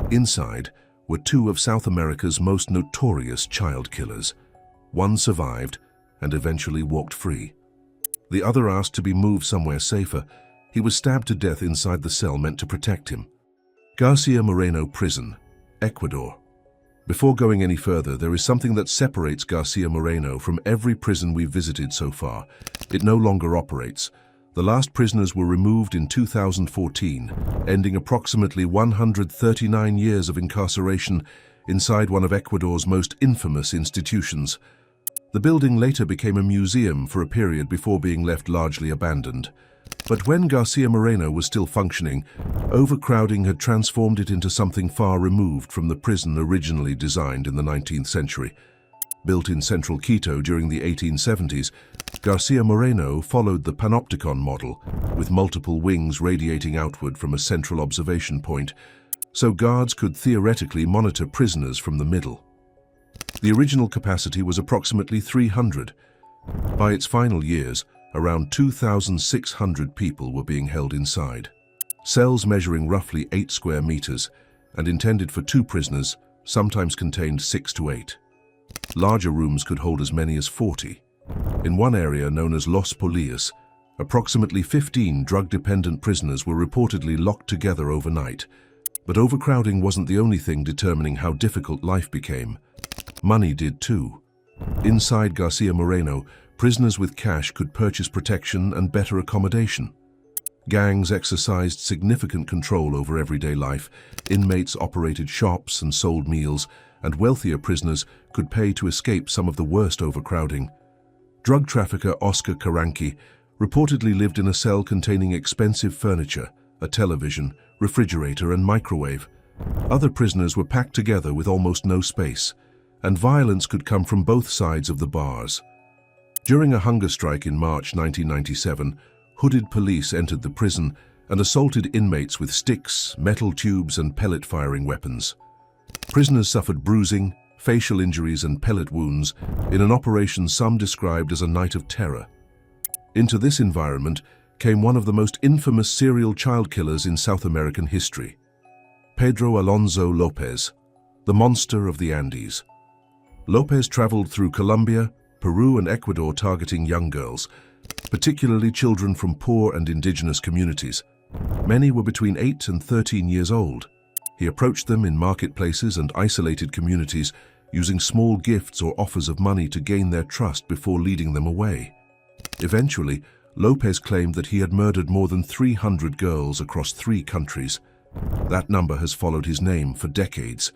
Inside were 2 of South America's most notorious child killers. One survived and eventually walked free. The other asked to be moved somewhere safer. He was stabbed to death inside the cell meant to protect him. Garcia Moreno Prison, Ecuador. Before going any further, there is something that separates Garcia Moreno from every prison we've visited so far. It no longer operates. The last prisoners were removed in 2014, ending approximately 139 years of incarceration inside one of Ecuador's most infamous institutions. The building later became a museum for a period before being left largely abandoned. But when Garcia Moreno was still functioning, overcrowding had transformed it into something far removed from the prison originally designed in the 19th century. Built in central Quito during the 1870s, Garcia Moreno followed the panopticon model, with multiple wings radiating outward from a central observation point, so guards could theoretically monitor prisoners from the middle. The original capacity was approximately 300. By its final years, around 2,600 people were being held inside. Cells measuring roughly 8 square meters and intended for 2 prisoners sometimes contained 6 to 8. Larger rooms could hold as many as 40. In one area known as Los Polias, approximately 15 drug-dependent prisoners were reportedly locked together overnight. But overcrowding wasn't the only thing determining how difficult life became. Money did too. Inside Garcia Moreno, prisoners with cash could purchase protection and better accommodation. Gangs exercised significant control over everyday life. Inmates operated shops and sold meals, and wealthier prisoners could pay to escape some of the worst overcrowding. Drug trafficker Oscar Caranqui reportedly lived in a cell containing expensive furniture, a television, refrigerator, and microwave. Other prisoners were packed together with almost no space, and violence could come from both sides of the bars. During a hunger strike in March 1997, hooded police entered the prison and assaulted inmates with sticks, metal tubes, and pellet-firing weapons. Prisoners suffered bruising, facial injuries, and pellet wounds in an operation some described as a night of terror. Into this environment came one of the most infamous serial child killers in South American history, Pedro Alonso Lopez, the monster of the Andes. Lopez traveled through Colombia, Peru, and Ecuador targeting young girls, particularly children from poor and indigenous communities. Many were between 8 and 13 years old. He approached them in marketplaces and isolated communities, using small gifts or offers of money to gain their trust before leading them away. Eventually, Lopez claimed that he had murdered more than 300 girls across 3 countries. That number has followed his name for decades,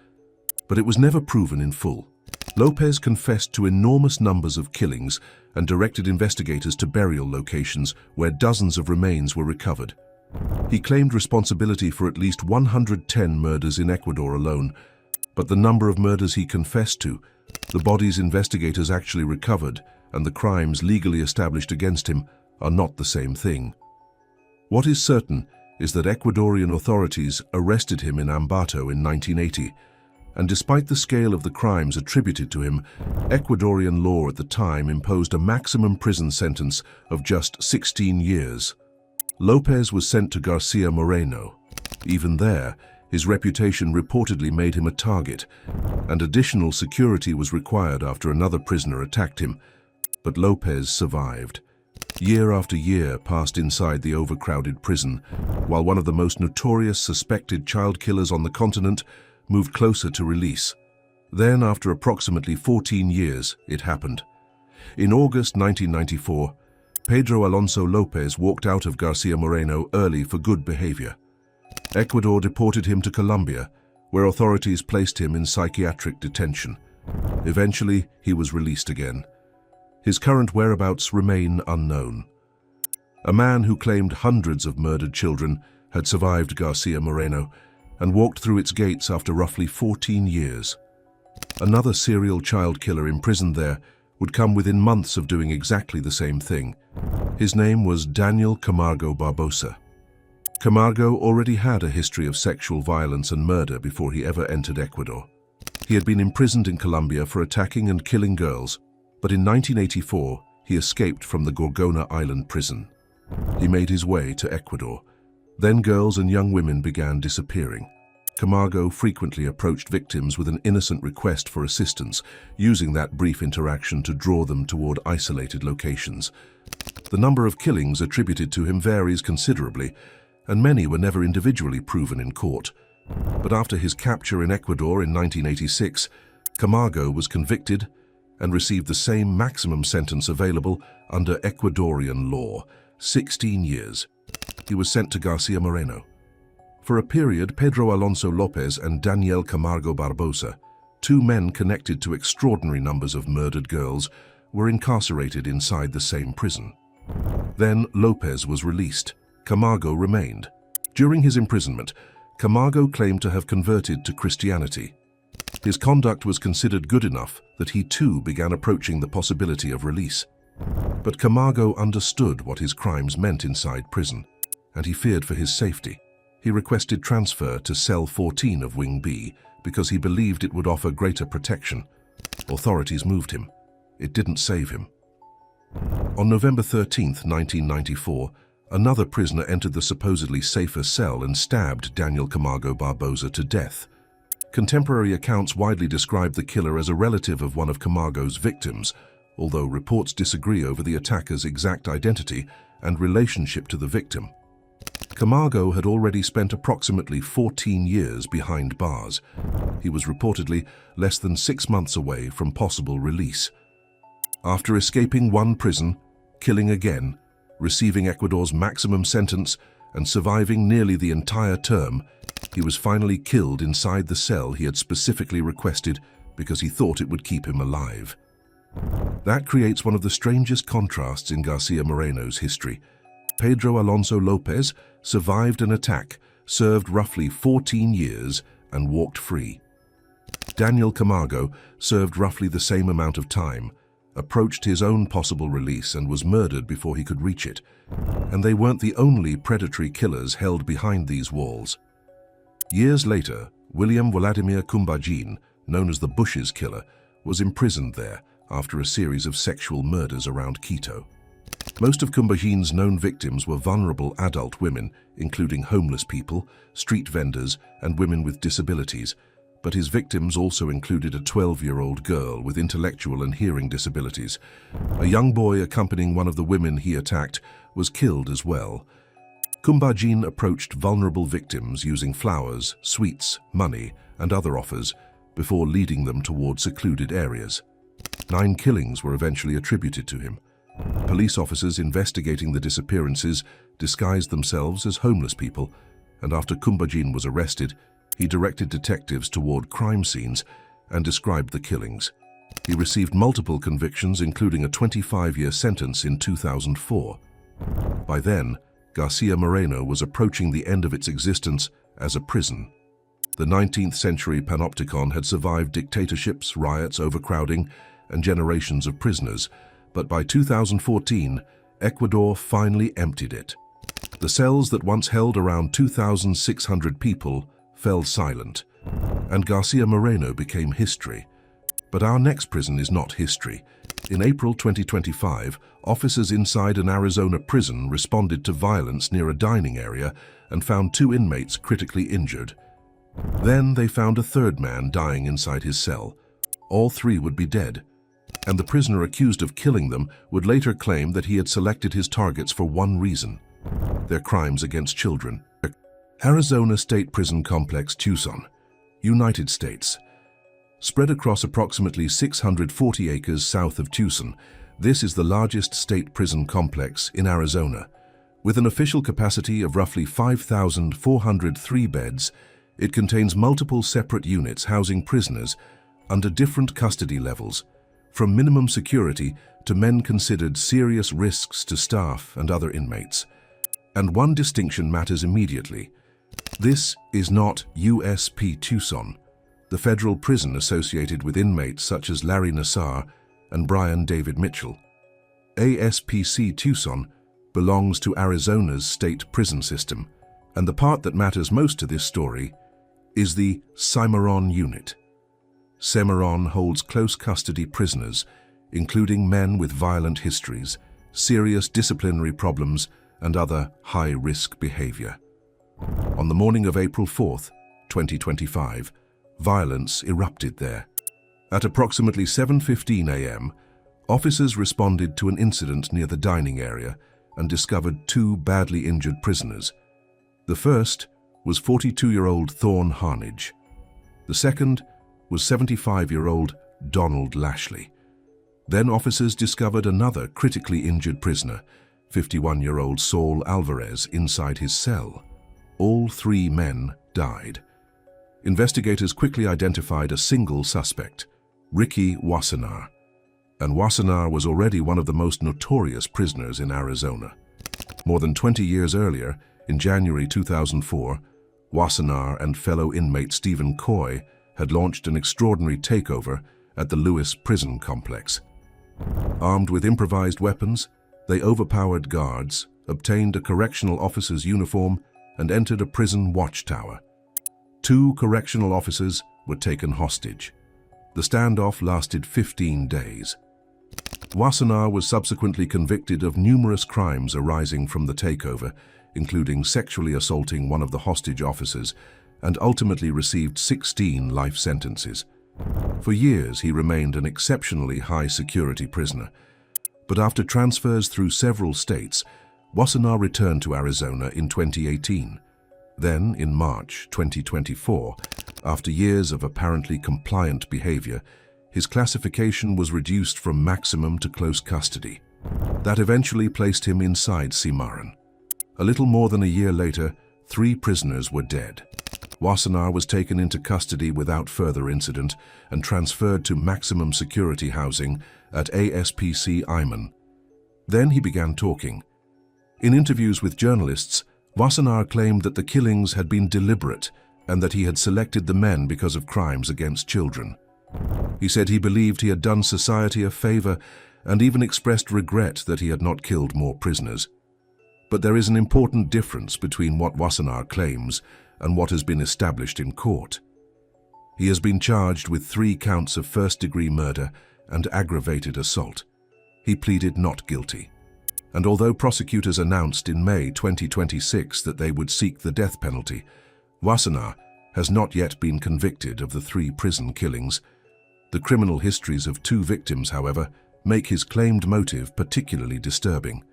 but it was never proven in full. Lopez confessed to enormous numbers of killings and directed investigators to burial locations where dozens of remains were recovered. He claimed responsibility for at least 110 murders in Ecuador alone. But the number of murders he confessed to, the bodies investigators actually recovered, and the crimes legally established against him are not the same thing. What is certain is that Ecuadorian authorities arrested him in Ambato in 1980, and despite the scale of the crimes attributed to him, Ecuadorian law at the time imposed a maximum prison sentence of just 16 years. Lopez was sent to Garcia Moreno. Even there, his reputation reportedly made him a target, and additional security was required after another prisoner attacked him. But Lopez survived. Year after year passed inside the overcrowded prison, while one of the most notorious suspected child killers on the continent moved closer to release. Then, after approximately 14 years, it happened. In August 1994, Pedro Alonso Lopez walked out of Garcia Moreno early for good behavior. Ecuador deported him to Colombia, where authorities placed him in psychiatric detention. Eventually, he was released again. His current whereabouts remain unknown. A man who claimed hundreds of murdered children had survived Garcia Moreno and walked through its gates after roughly 14 years. Another serial child killer imprisoned there would come within months of doing exactly the same thing. His name was Daniel Camargo Barbosa. Camargo already had a history of sexual violence and murder before he ever entered Ecuador. He had been imprisoned in Colombia for attacking and killing girls, but in 1984 he escaped from the Gorgona Island prison. He made his way to Ecuador. Then girls and young women began disappearing. Camargo frequently approached victims with an innocent request for assistance, using that brief interaction to draw them toward isolated locations. The number of killings attributed to him varies considerably, and many were never individually proven in court. But after his capture in Ecuador in 1986, Camargo was convicted and received the same maximum sentence available under Ecuadorian law, 16 years. He was sent to Garcia Moreno. For a period, Pedro Alonso Lopez and Daniel Camargo Barbosa, two men connected to extraordinary numbers of murdered girls, were incarcerated inside the same prison. Then Lopez was released. Camargo remained. During his imprisonment, Camargo claimed to have converted to Christianity. His conduct was considered good enough that he too began approaching the possibility of release. But Camargo understood what his crimes meant inside prison, and he feared for his safety. He requested transfer to Cell 14 of Wing B because he believed it would offer greater protection. Authorities moved him. It didn't save him. On November 13, 1994, another prisoner entered the supposedly safer cell and stabbed Daniel Camargo Barbosa to death. Contemporary accounts widely describe the killer as a relative of one of Camargo's victims, although reports disagree over the attacker's exact identity and relationship to the victim. Camargo had already spent approximately 14 years behind bars. He was reportedly less than 6 months away from possible release. After escaping one prison, killing again, receiving Ecuador's maximum sentence, and surviving nearly the entire term, he was finally killed inside the cell he had specifically requested because he thought it would keep him alive. That creates one of the strangest contrasts in Garcia Moreno's history. Pedro Alonso Lopez survived an attack, served roughly 14 years, and walked free. Daniel Camargo served roughly the same amount of time, approached his own possible release, and was murdered before he could reach it. And they weren't the only predatory killers held behind these walls. Years later, William Vladimir Kumbajin, known as the Bushes Killer, was imprisoned there after a series of sexual murders around Quito. Most of Kumbajin's known victims were vulnerable adult women, including homeless people, street vendors, and women with disabilities, but his victims also included a 12-year-old girl with intellectual and hearing disabilities. A young boy accompanying one of the women he attacked was killed as well. Kumbajin approached vulnerable victims using flowers, sweets, money, and other offers before leading them toward secluded areas. 9 killings were eventually attributed to him. Police officers investigating the disappearances disguised themselves as homeless people, and after Kumbajin was arrested, he directed detectives toward crime scenes and described the killings. He received multiple convictions, including a 25-year sentence in 2004. By then, Garcia Moreno was approaching the end of its existence as a prison. The 19th century panopticon had survived dictatorships, riots, overcrowding, and generations of prisoners, but by 2014, Ecuador finally emptied it. The cells that once held around 2,600 people fell silent, and Garcia Moreno became history. But our next prison is not history. In April 2025, officers inside an Arizona prison responded to violence near a dining area and found 2 inmates critically injured. Then they found a third man dying inside his cell. All 3 would be dead, and the prisoner accused of killing them would later claim that he had selected his targets for one reason: their crimes against children. Arizona State Prison Complex, Tucson, United States. Spread across approximately 640 acres south of Tucson, this is the largest state prison complex in Arizona. With an official capacity of roughly 5,403 beds, it contains multiple separate units housing prisoners under different custody levels, from minimum security to men considered serious risks to staff and other inmates. And one distinction matters immediately. This is not USP Tucson, the federal prison associated with inmates such as Larry Nassar and Brian David Mitchell. ASPC Tucson belongs to Arizona's state prison system, and the part that matters most to this story is the Cimarron unit. Cimarron holds close custody prisoners, including men with violent histories, serious disciplinary problems, and other high-risk behavior. On the morning of April 4th, 2025, violence erupted there. At approximately 7:15 a.m., officers responded to an incident near the dining area and discovered 2 badly injured prisoners. The first was 42-year-old Thorn Harnage. The second was 75-year-old Donald Lashley. Then officers discovered another critically injured prisoner, 51-year-old Saul Alvarez, inside his cell. All 3 men died. Investigators quickly identified a single suspect, Ricky Wassenaar. And Wassenaar was already one of the most notorious prisoners in Arizona. More than 20 years earlier, in January 2004, Wassenaar and fellow inmate Stephen Coy had launched an extraordinary takeover at the Lewis Prison Complex. Armed with improvised weapons, they overpowered guards, obtained a correctional officer's uniform, and entered a prison watchtower. 2 correctional officers were taken hostage. The standoff lasted 15 days. Wassenaar was subsequently convicted of numerous crimes arising from the takeover, including sexually assaulting one of the hostage officers, and ultimately received 16 life sentences. For years, he remained an exceptionally high-security prisoner. But after transfers through several states, Wassenaar returned to Arizona in 2018. Then, in March 2024, after years of apparently compliant behavior, his classification was reduced from maximum to close custody. That eventually placed him inside Cimarron. A little more than a year later, 3 prisoners were dead. Wassenaar was taken into custody without further incident and transferred to maximum security housing at ASPC Iman. Then he began talking. In interviews with journalists, Wassenaar claimed that the killings had been deliberate and that he had selected the men because of crimes against children. He said he believed he had done society a favor and even expressed regret that he had not killed more prisoners. But there is an important difference between what Wassenaar claims and what has been established in court. He has been charged with 3 counts of first-degree murder and aggravated assault. He pleaded not guilty. And although prosecutors announced in May 2026 that they would seek the death penalty, Wassenaar has not yet been convicted of the 3 prison killings. The criminal histories of 2 victims, however, make his claimed motive particularly disturbing.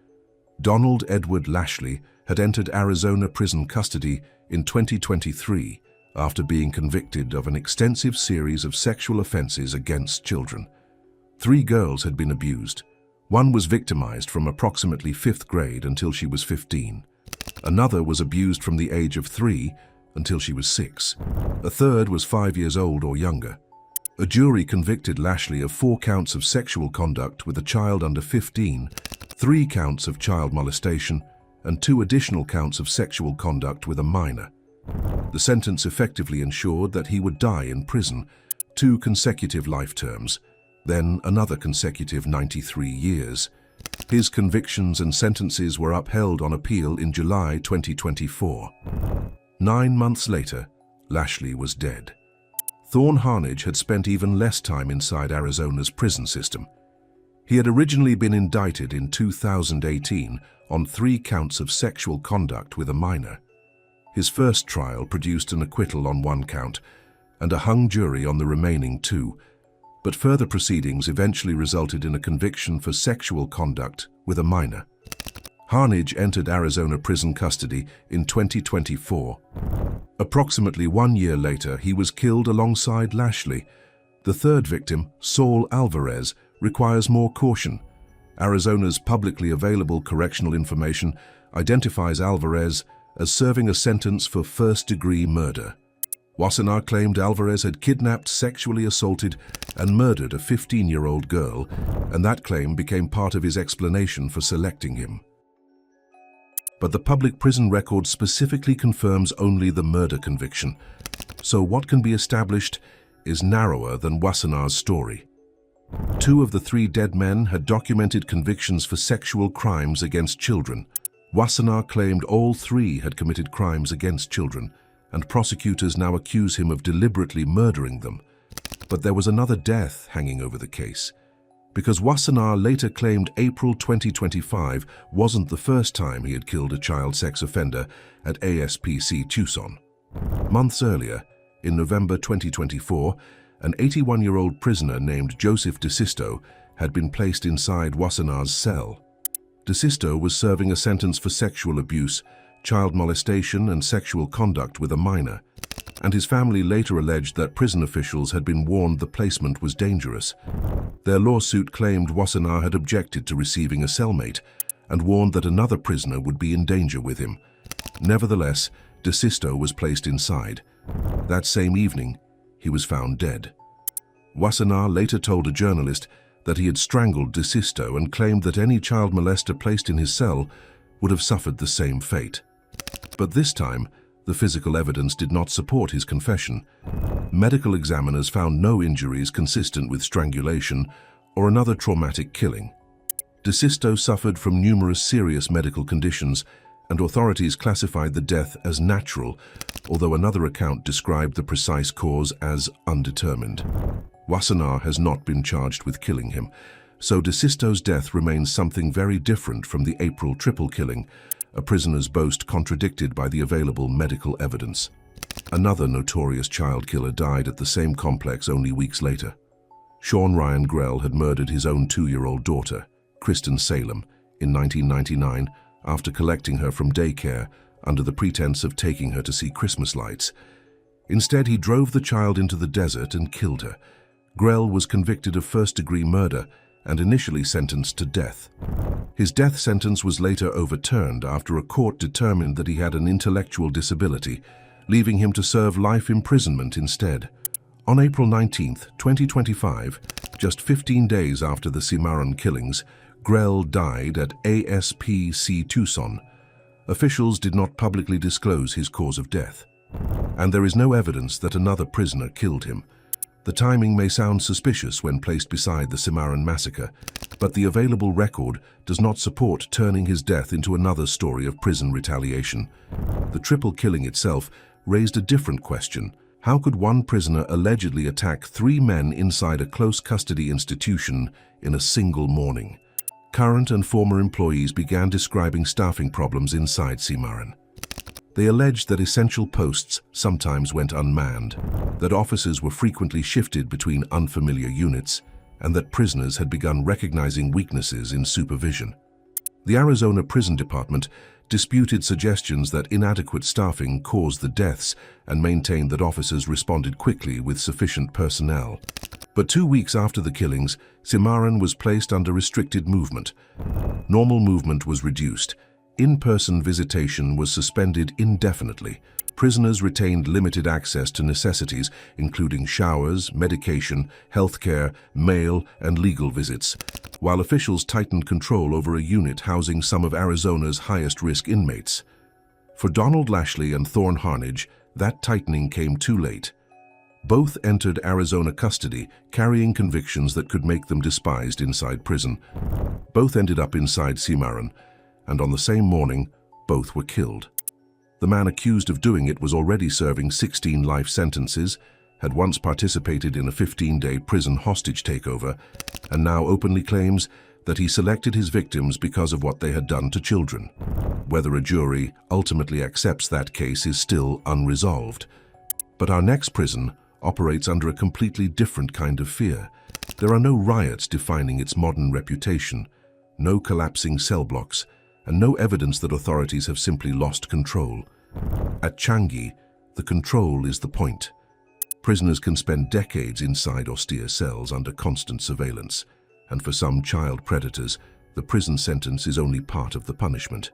Donald Edward Lashley had entered Arizona prison custody in 2023 after being convicted of an extensive series of sexual offenses against children. 3 girls had been abused. One was victimized from approximately 5th grade until she was 15. Another was abused from the age of 3 until she was 6. A third was 5 years old or younger. A jury convicted Lashley of 4 counts of sexual conduct with a child under 15, 3 counts of child molestation, and 2 additional counts of sexual conduct with a minor. The sentence effectively ensured that he would die in prison, 2 consecutive life terms, then another consecutive 93 years. His convictions and sentences were upheld on appeal in July 2024. 9 months later, Lashley was dead. Thorn Harnage had spent even less time inside Arizona's prison system. He had originally been indicted in 2018 on 3 counts of sexual conduct with a minor. His first trial produced an acquittal on 1 count and a hung jury on the remaining 2, but further proceedings eventually resulted in a conviction for sexual conduct with a minor. Harnage entered Arizona prison custody in 2024. Approximately 1 year later, he was killed alongside Lashley. The third victim, Saul Alvarez, requires more caution. Arizona's publicly available correctional information identifies Alvarez as serving a sentence for first-degree murder. Wassenaar claimed Alvarez had kidnapped, sexually assaulted, and murdered a 15-year-old girl, and that claim became part of his explanation for selecting him. But the public prison record specifically confirms only the murder conviction, so what can be established is narrower than Wassenaar's story. 2 of the 3 dead men had documented convictions for sexual crimes against children. Wassenaar claimed all 3 had committed crimes against children, and prosecutors now accuse him of deliberately murdering them. But there was another death hanging over the case, because Wassenaar later claimed April 2025 wasn't the first time he had killed a child sex offender at ASPC Tucson. Months earlier, in November 2024, an 81-year-old prisoner named Joseph DeSisto had been placed inside Wassenaar's cell. DeSisto was serving a sentence for sexual abuse, child molestation, and sexual conduct with a minor, and his family later alleged that prison officials had been warned the placement was dangerous. Their lawsuit claimed Wassenaar had objected to receiving a cellmate and warned that another prisoner would be in danger with him. Nevertheless, DeSisto was placed inside. That same evening, he was found dead. Wassenaar later told a journalist that he had strangled DeSisto and claimed that any child molester placed in his cell would have suffered the same fate. But this time, the physical evidence did not support his confession. Medical examiners found no injuries consistent with strangulation or another traumatic killing. DeSisto suffered from numerous serious medical conditions, and authorities classified the death as natural, although another account described the precise cause as undetermined. Wassenaar has not been charged with killing him, so DeSisto's death remains something very different from the April triple killing, a prisoner's boast contradicted by the available medical evidence. Another notorious child killer died at the same complex only weeks later. Sean Ryan Grell had murdered his own 2-year-old daughter, Kristen Salem, in 1999 after collecting her from daycare under the pretense of taking her to see Christmas lights. Instead, he drove the child into the desert and killed her. Grell was convicted of first-degree murder and initially sentenced to death. His death sentence was later overturned after a court determined that he had an intellectual disability, leaving him to serve life imprisonment instead. On April 19, 2025, just 15 days after the Cimarron killings, Grell died at ASPC Tucson. Officials did not publicly disclose his cause of death, and there is no evidence that another prisoner killed him. The timing may sound suspicious when placed beside the Cimarron massacre, but the available record does not support turning his death into another story of prison retaliation. The triple killing itself raised a different question. How could one prisoner allegedly attack 3 men inside a close custody institution in a single morning? Current and former employees began describing staffing problems inside Cimarron. They alleged that essential posts sometimes went unmanned, that officers were frequently shifted between unfamiliar units, and that prisoners had begun recognizing weaknesses in supervision. The Arizona Prison Department disputed suggestions that inadequate staffing caused the deaths and maintained that officers responded quickly with sufficient personnel. But 2 weeks after the killings, Cimarron was placed under restricted movement. Normal movement was reduced. In-person visitation was suspended indefinitely. Prisoners retained limited access to necessities, including showers, medication, healthcare, mail, and legal visits, while officials tightened control over a unit housing some of Arizona's highest-risk inmates. For Donald Lashley and Thorn Harnage, That tightening came too late. Both entered Arizona custody, carrying convictions that could make them despised inside prison. Both ended up inside Cimarron, and on the same morning, both were killed. The man accused of doing it was already serving 16 life sentences, had once participated in a 15-day prison hostage takeover, and now openly claims that he selected his victims because of what they had done to children. Whether a jury ultimately accepts that case is still unresolved. But our next prison operates under a completely different kind of fear. There are no riots defining its modern reputation, no collapsing cell blocks, and no evidence that authorities have simply lost control. At Changi, the control is the point. Prisoners can spend decades inside austere cells under constant surveillance, and for some child predators, the prison sentence is only part of the punishment.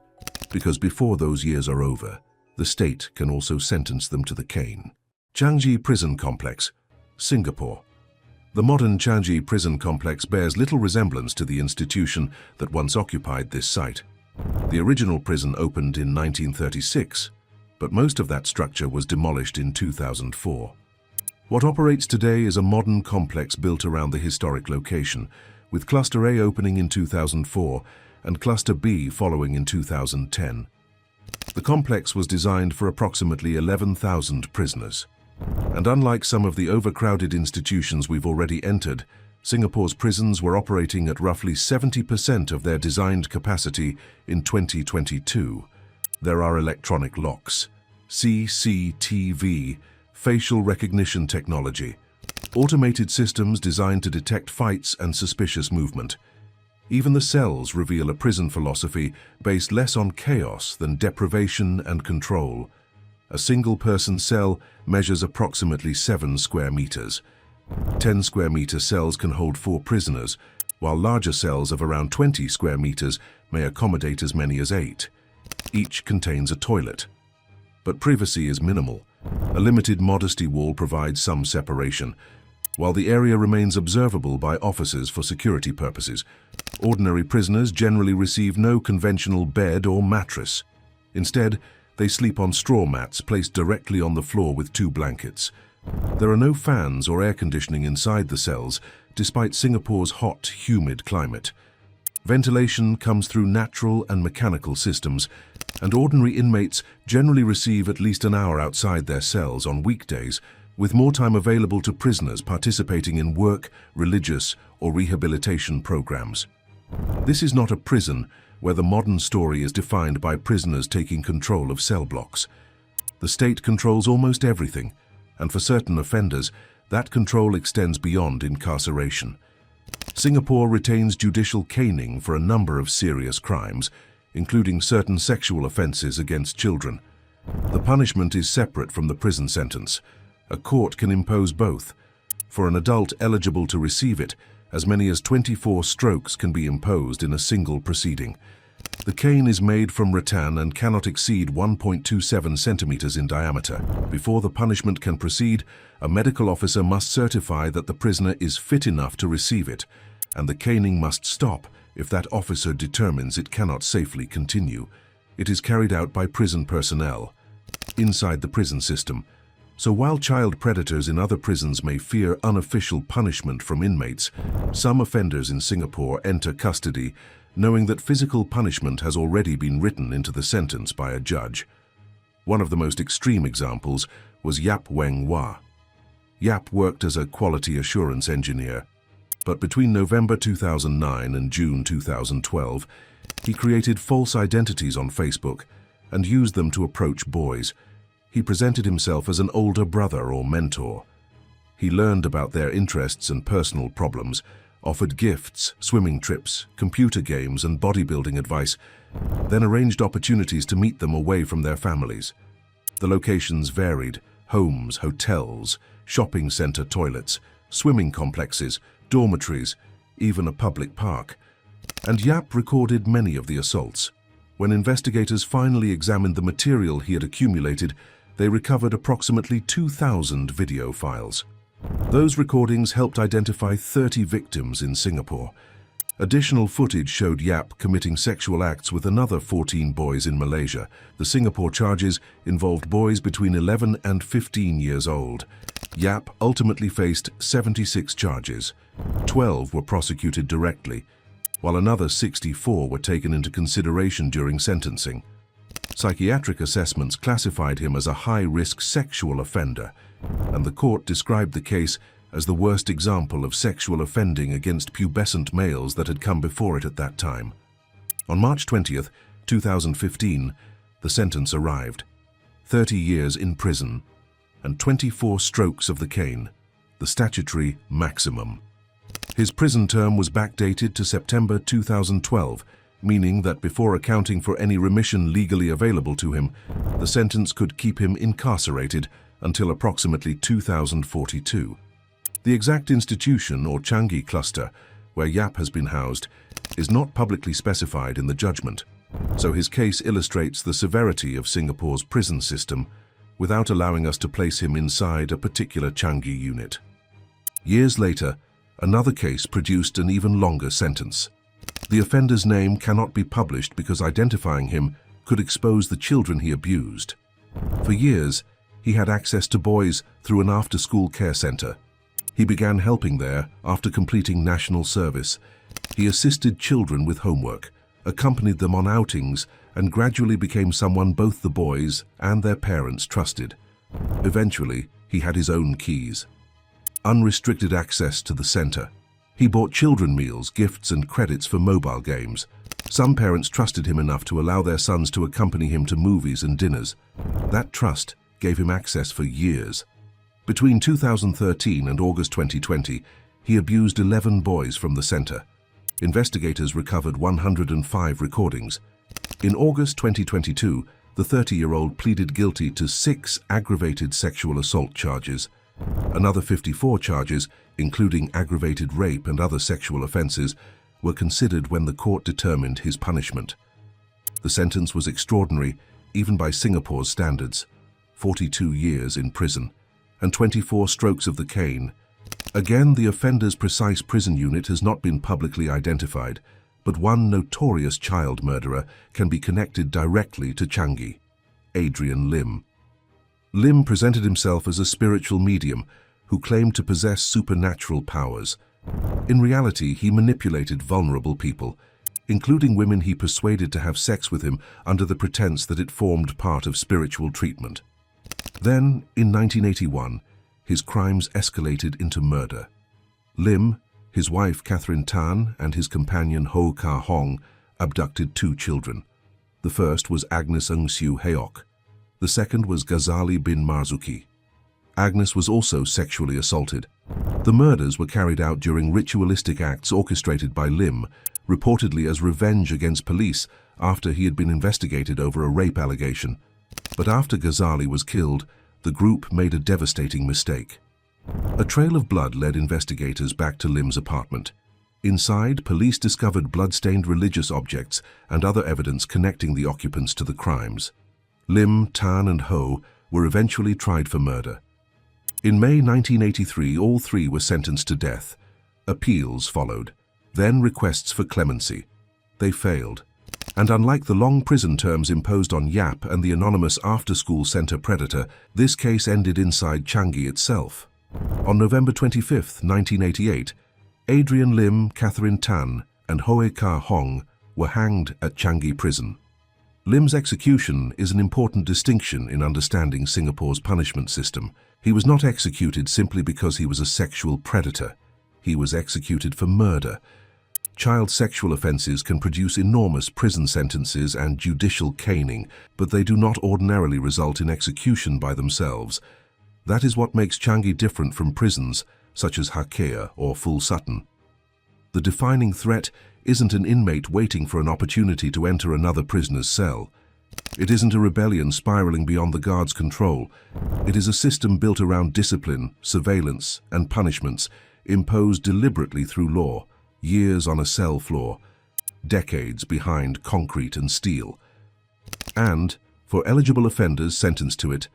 Because before those years are over, the state can also sentence them to the cane. Changi Prison Complex, Singapore. The modern Changi prison complex bears little resemblance to the institution that once occupied this site. The original prison opened in 1936, but most of that structure was demolished in 2004. What operates today is a modern complex built around the historic location, with Cluster A opening in 2004 and Cluster B following in 2010. The complex was designed for approximately 11,000 prisoners. And unlike some of the overcrowded institutions we've already entered, Singapore's prisons were operating at roughly 70% of their designed capacity in 2022. There are electronic locks, CCTV, facial recognition technology, automated systems designed to detect fights and suspicious movement. Even the cells reveal a prison philosophy based less on chaos than deprivation and control. A single-person cell measures approximately 7 square meters. 10 square meter cells can hold 4 prisoners, while larger cells of around 20 square meters may accommodate as many as 8. Each contains a toilet. But privacy is minimal. A limited modesty wall provides some separation, while the area remains observable by officers for security purposes. Ordinary prisoners generally receive no conventional bed or mattress. Instead, they sleep on straw mats placed directly on the floor with 2 blankets. There are no fans or air conditioning inside the cells, despite Singapore's hot, humid climate. Ventilation comes through natural and mechanical systems, and ordinary inmates generally receive at least an hour outside their cells on weekdays, with more time available to prisoners participating in work, religious, or rehabilitation programs. This is not a prison where the modern story is defined by prisoners taking control of cell blocks. The state controls almost everything, and for certain offenders, that control extends beyond incarceration. Singapore retains judicial caning for a number of serious crimes, including certain sexual offenses against children. The punishment is separate from the prison sentence. A court can impose both. For an adult eligible to receive it, as many as 24 strokes can be imposed in a single proceeding. The cane is made from rattan and cannot exceed 1.27 centimeters in diameter. Before the punishment can proceed, a medical officer must certify that the prisoner is fit enough to receive it, and the caning must stop if that officer determines it cannot safely continue. It is carried out by prison personnel inside the prison system. So while child predators in other prisons may fear unofficial punishment from inmates, some offenders in Singapore enter custody knowing that physical punishment has already been written into the sentence by a judge. One of the most extreme examples was Yap Weng Wah. Yap worked as a quality assurance engineer, but between November 2009 and June 2012, he created false identities on Facebook and used them to approach boys. He presented himself as an older brother or mentor. He learned about their interests and personal problems, offered gifts, swimming trips, computer games, and bodybuilding advice, then arranged opportunities to meet them away from their families. The locations varied: homes, hotels, shopping center toilets, swimming complexes, dormitories, even a public park. And Yap recorded many of the assaults. When investigators finally examined the material he had accumulated, they recovered approximately 2,000 video files. Those recordings helped identify 30 victims in Singapore, Additional footage showed Yap committing sexual acts with another 14 boys in Malaysia. The Singapore charges involved boys between 11 and 15 years old. Yap ultimately faced 76 charges. 12 were prosecuted directly, while another 64 were taken into consideration during sentencing. Psychiatric assessments classified him as a high-risk sexual offender, and the court described the case as the worst example of sexual offending against pubescent males that had come before it at that time. On March 20th, 2015, the sentence arrived. 30 years in prison and 24 strokes of the cane, the statutory maximum. His prison term was backdated to September 2012, meaning that before accounting for any remission legally available to him, the sentence could keep him incarcerated until approximately 2042. The exact institution or Changi cluster where Yap has been housed is not publicly specified in the judgment, so his case illustrates the severity of Singapore's prison system without allowing us to place him inside a particular Changi unit. Years later, another case produced an even longer sentence. The offender's name cannot be published because identifying him could expose the children he abused. For years, he had access to boys through an after-school care center. He began helping there after completing national service. He assisted children with homework, accompanied them on outings, and gradually became someone both the boys and their parents trusted. Eventually, he had his own keys. Unrestricted access to the center. He bought children meals, gifts, and credits for mobile games. Some parents trusted him enough to allow their sons to accompany him to movies and dinners. That trust gave him access for years. Between 2013 and August 2020, he abused 11 boys from the center. Investigators recovered 105 recordings. In August 2022, the 30-year-old pleaded guilty to 6 aggravated sexual assault charges. Another 54 charges, including aggravated rape and other sexual offenses, were considered when the court determined his punishment. The sentence was extraordinary, even by Singapore's standards: 42 years in prison and 24 strokes of the cane. Again, the offender's precise prison unit has not been publicly identified, but one notorious child murderer can be connected directly to Changi: Adrian Lim. Lim presented himself as a spiritual medium who claimed to possess supernatural powers. In reality, he manipulated vulnerable people, including women he persuaded to have sex with him under the pretense that it formed part of spiritual treatment. Then, in 1981, his crimes escalated into murder. Lim, his wife Catherine Tan, and his companion Ho Kah Hong abducted 2 children. The first was Agnes Ng Siu Heok. The second was Ghazali bin Marzuki. Agnes was also sexually assaulted. The murders were carried out during ritualistic acts orchestrated by Lim, reportedly as revenge against police after he had been investigated over a rape allegation. But after Ghazali was killed, the group made a devastating mistake. A trail of blood led investigators back to Lim's apartment. Inside, police discovered blood-stained religious objects and other evidence connecting the occupants to the crimes. Lim, Tan, and Ho were eventually tried for murder. In May 1983, all 3 were sentenced to death. Appeals followed, then requests for clemency. They failed. And unlike the long prison terms imposed on Yap and the anonymous after-school center predator, this case ended inside Changi itself. On November 25, 1988, Adrian Lim, Catherine Tan, and Ho Kah Hong were hanged at Changi Prison. Lim's execution is an important distinction in understanding Singapore's punishment system. He was not executed simply because he was a sexual predator. He was executed for murder. Child sexual offenses can produce enormous prison sentences and judicial caning, but they do not ordinarily result in execution by themselves. That is what makes Changi different from prisons such as Hakea or Full Sutton. The defining threat isn't an inmate waiting for an opportunity to enter another prisoner's cell. It isn't a rebellion spiraling beyond the guard's control. It is a system built around discipline, surveillance, and punishments, imposed deliberately through law, years on a cell floor, decades behind concrete and steel. And, for eligible offenders sentenced to it,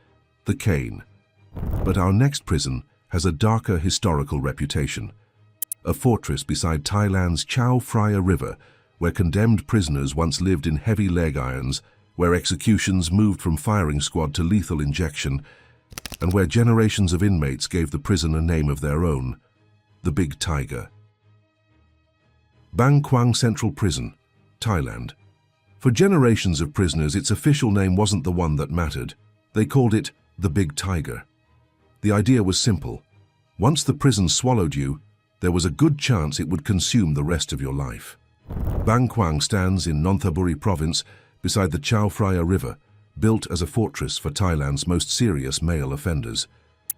the cane. But our next prison has a darker historical reputation. a fortress beside Thailand's Chao Phraya River, where condemned prisoners once lived in heavy leg irons, where executions moved from firing squad to lethal injection, and where generations of inmates gave the prison a name of their own, the Big Tiger. Bang Kwang Central Prison, Thailand. For generations of prisoners, its official name wasn't the one that mattered. They called it the Big Tiger. The idea was simple. Once the prison swallowed you, there was a good chance it would consume the rest of your life. Bang Kwang stands in Nonthaburi province beside the Chao Phraya River, built as a fortress for Thailand's most serious male offenders.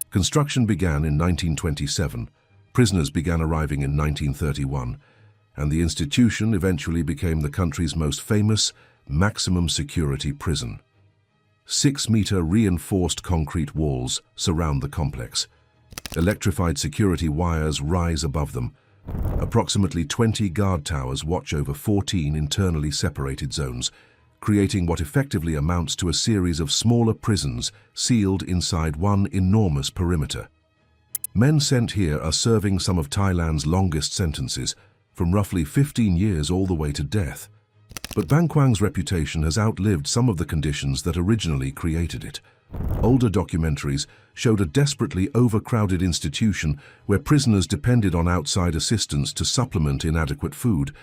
Construction began in 1927, prisoners began arriving in 1931, and the institution eventually became the country's most famous maximum security prison. 6-meter reinforced concrete walls surround the complex. Electrified security wires rise above them. Approximately 20 guard towers watch over 14 internally separated zones, creating what effectively amounts to a series of smaller prisons sealed inside one enormous perimeter. Men sent here are serving some of Thailand's longest sentences, from roughly 15 years all the way to death. But Bang Kwang's reputation has outlived some of the conditions that originally created it. Older documentaries showed a desperately overcrowded institution where prisoners depended on outside assistance to supplement inadequate food,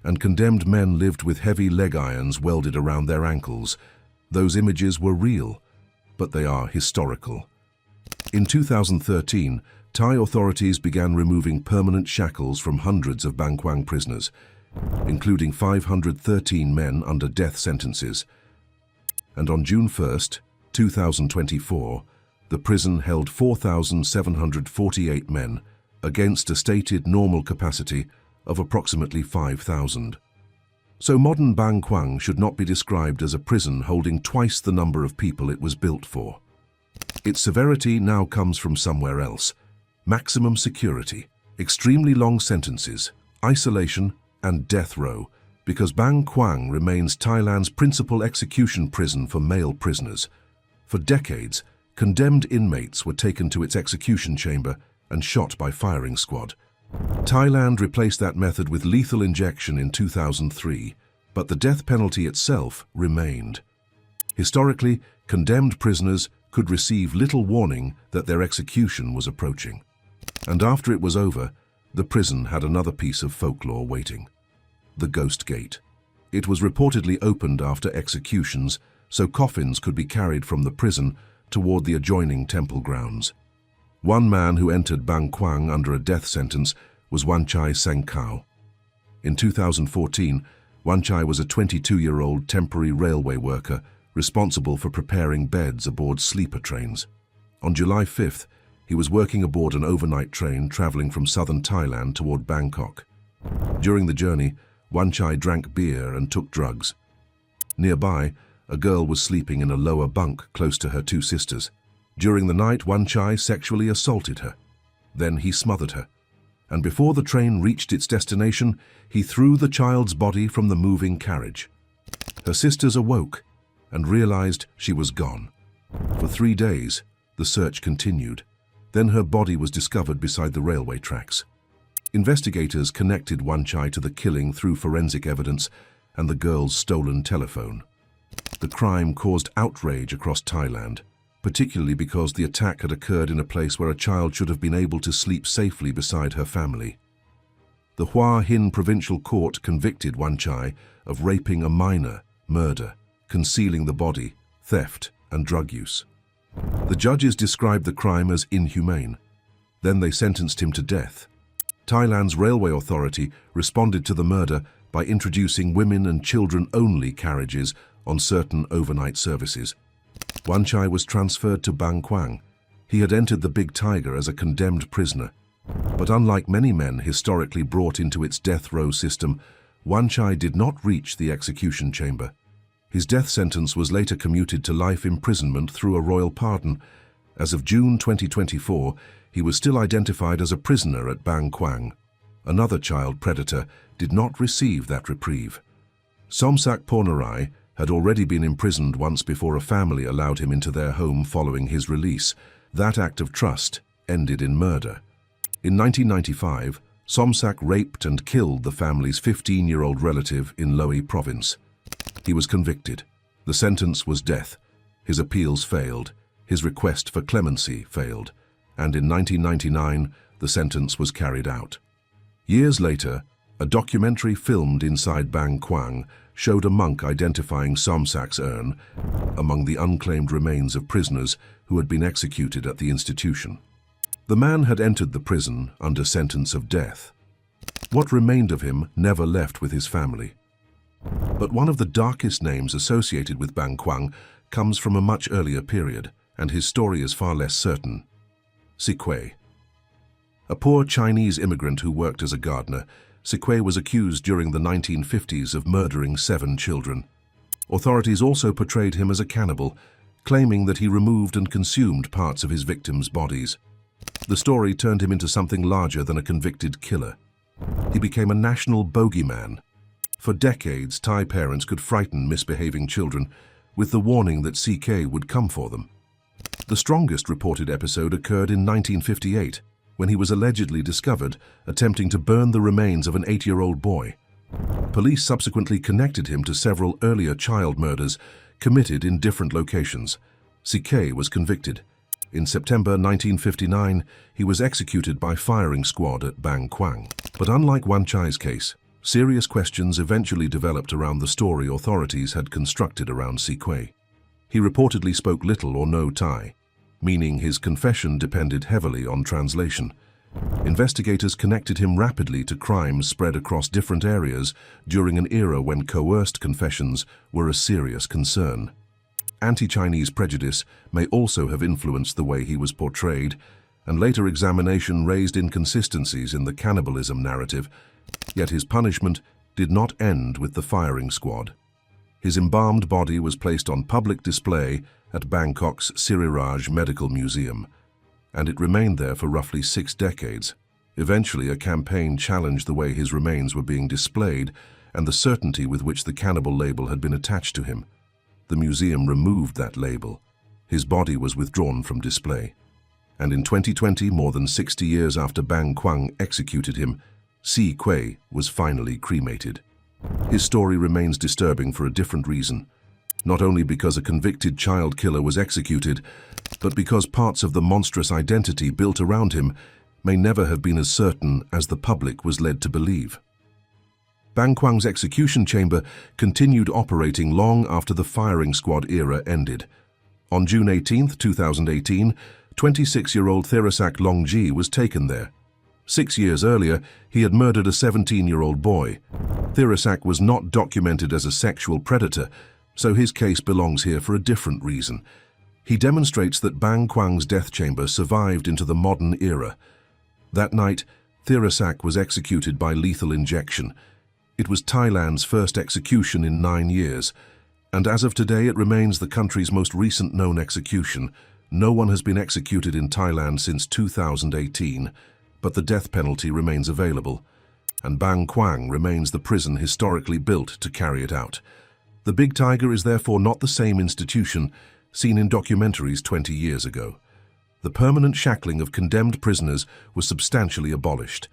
and condemned men lived with heavy leg irons welded around their ankles. Those images were real, but they are historical. In 2013, Thai authorities began removing permanent shackles from hundreds of Bang Kwang prisoners, including 513 men under death sentences. And on June 1, 2024, the prison held 4,748 men against a stated normal capacity of approximately 5,000. So modern Bang Kwang should not be described as a prison holding twice the number of people it was built for. Its severity now comes from somewhere else: maximum security, extremely long sentences, isolation, and death row, because Bang Kwang remains Thailand's principal execution prison for male prisoners. For decades, condemned inmates were taken to its execution chamber and shot by firing squad. Thailand replaced that method with lethal injection in 2003, but the death penalty itself remained. Historically, condemned prisoners could receive little warning that their execution was approaching. And after it was over, the prison had another piece of folklore waiting: the Ghost Gate. It was reportedly opened after executions, so coffins could be carried from the prison toward the adjoining temple grounds. One man who entered Bang Kwang under a death sentence was Wanchai Sengkao. In 2014, Wanchai was a 22-year-old temporary railway worker responsible for preparing beds aboard sleeper trains. On July 5th, he was working aboard an overnight train traveling from southern Thailand toward Bangkok. During the journey, Wanchai drank beer and took drugs. Nearby, a girl was sleeping in a lower bunk close to her two sisters. During the night, Wanchai sexually assaulted her. Then he smothered her, and before the train reached its destination, he threw the child's body from the moving carriage. Her sisters awoke and realized she was gone. For 3 days, the search continued. Then her body was discovered beside the railway tracks. Investigators connected Wanchai to the killing through forensic evidence and the girl's stolen telephone. The crime caused outrage across Thailand, particularly because the attack had occurred in a place where a child should have been able to sleep safely beside her family. The Hua Hin Provincial Court convicted Wanchai of raping a minor, murder, concealing the body, theft, and drug use. The judges described the crime as inhumane. Then they sentenced him to death. Thailand's railway authority responded to the murder by introducing women and children-only carriages on certain overnight services. Wanchai was transferred to Bang Kwang. He had entered the Big Tiger as a condemned prisoner. But unlike many men historically brought into its death row system, Wanchai did not reach the execution chamber. His death sentence was later commuted to life imprisonment through a royal pardon. As of June 2024, he was still identified as a prisoner at Bang Kwang. Another child predator did not receive that reprieve. Somsak Pornarai had already been imprisoned once before a family allowed him into their home following his release. That act of trust ended in murder. In 1995, Somsak raped and killed the family's 15-year-old relative in Loei province. He was convicted. The sentence was death. His appeals failed. His request for clemency failed. And in 1999, the sentence was carried out. Years later, a documentary filmed inside Bang Kwang showed a monk identifying Somsak's urn among the unclaimed remains of prisoners who had been executed at the institution. The man had entered the prison under sentence of death. What remained of him never left with his family. But one of the darkest names associated with Bang Kwang comes from a much earlier period, and his story is far less certain. Sikwe. A poor Chinese immigrant who worked as a gardener, Sikwe was accused during the 1950s of murdering 7 children. Authorities also portrayed him as a cannibal, claiming that he removed and consumed parts of his victims' bodies. The story turned him into something larger than a convicted killer. He became a national bogeyman. For decades, Thai parents could frighten misbehaving children with the warning that CK would come for them. The strongest reported episode occurred in 1958, when he was allegedly discovered attempting to burn the remains of an 8-year-old boy. Police subsequently connected him to several earlier child murders committed in different locations. CK was convicted. In September 1959, he was executed by firing squad at Bang Kwang. But unlike Wan Chai's case, serious questions eventually developed around the story authorities had constructed around Sikwe. He reportedly spoke little or no Thai, meaning his confession depended heavily on translation. Investigators connected him rapidly to crimes spread across different areas during an era when coerced confessions were a serious concern. Anti-Chinese prejudice may also have influenced the way he was portrayed, and later examination raised inconsistencies in the cannibalism narrative, yet his punishment did not end with the firing squad. His embalmed body was placed on public display at Bangkok's Siriraj Medical Museum, and it remained there for roughly 6 decades. Eventually, a campaign challenged the way his remains were being displayed and the certainty with which the cannibal label had been attached to him. The museum removed that label. His body was withdrawn from display. And in 2020, more than 60 years after Bang Kwang executed him, Si Kwei was finally cremated. His story remains disturbing for a different reason. Not only because a convicted child killer was executed, but because parts of the monstrous identity built around him may never have been as certain as the public was led to believe. Bang Kwang's execution chamber continued operating long after the firing squad era ended. On June 18, 2018, 26-year-old Thirasak Longji was taken there. 6 years earlier, he had murdered a 17-year-old boy. Thirasak was not documented as a sexual predator, so his case belongs here for a different reason. He demonstrates that Bang Kwang's death chamber survived into the modern era. That night, Thirasak was executed by lethal injection. It was Thailand's first execution in 9 years, and as of today it remains the country's most recent known execution. No one has been executed in Thailand since 2018, but the death penalty remains available, and Bang Kwang remains the prison historically built to carry it out. The Big Tiger is therefore not the same institution seen in documentaries 20 years ago. The permanent shackling of condemned prisoners was substantially abolished.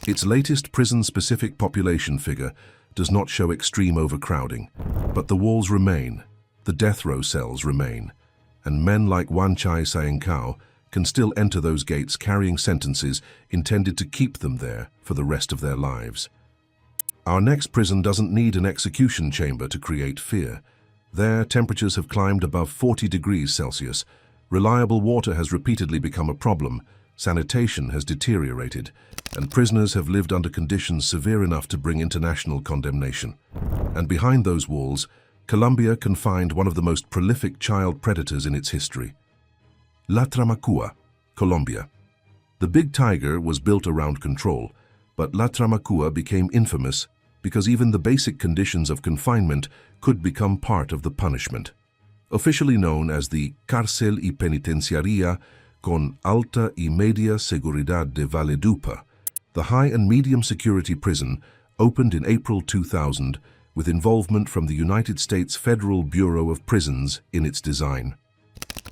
Its latest prison-specific population figure does not show extreme overcrowding, but the walls remain, the death row cells remain, and men like Wan Chai Saeng Kao can still enter those gates carrying sentences intended to keep them there for the rest of their lives. Our next prison doesn't need an execution chamber to create fear. There, temperatures have climbed above 40 degrees Celsius. Reliable water has repeatedly become a problem. Sanitation has deteriorated, and prisoners have lived under conditions severe enough to bring international condemnation. And behind those walls, Colombia confined one of the most prolific child predators in its history. La Tramacua, Colombia. The Big Tiger was built around control, but La Tramacua became infamous because even the basic conditions of confinement could become part of the punishment. Officially known as the Cárcel y Penitenciaría con Alta y Media Seguridad de Valledupar, the high and medium security prison opened in April 2000 with involvement from the United States Federal Bureau of Prisons in its design.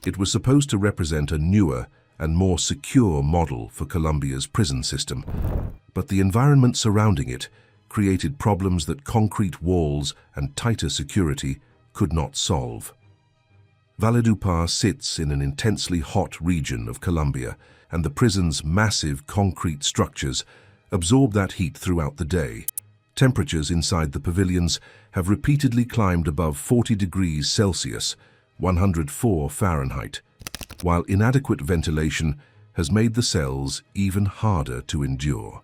It was supposed to represent a newer, and more secure model for Colombia's prison system, but the environment surrounding it created problems that concrete walls and tighter security could not solve. Valledupar sits in an intensely hot region of Colombia, and the prison's massive concrete structures absorb that heat throughout the day. Temperatures inside the pavilions have repeatedly climbed above 40 degrees Celsius, 104 Fahrenheit, while inadequate ventilation has made the cells even harder to endure.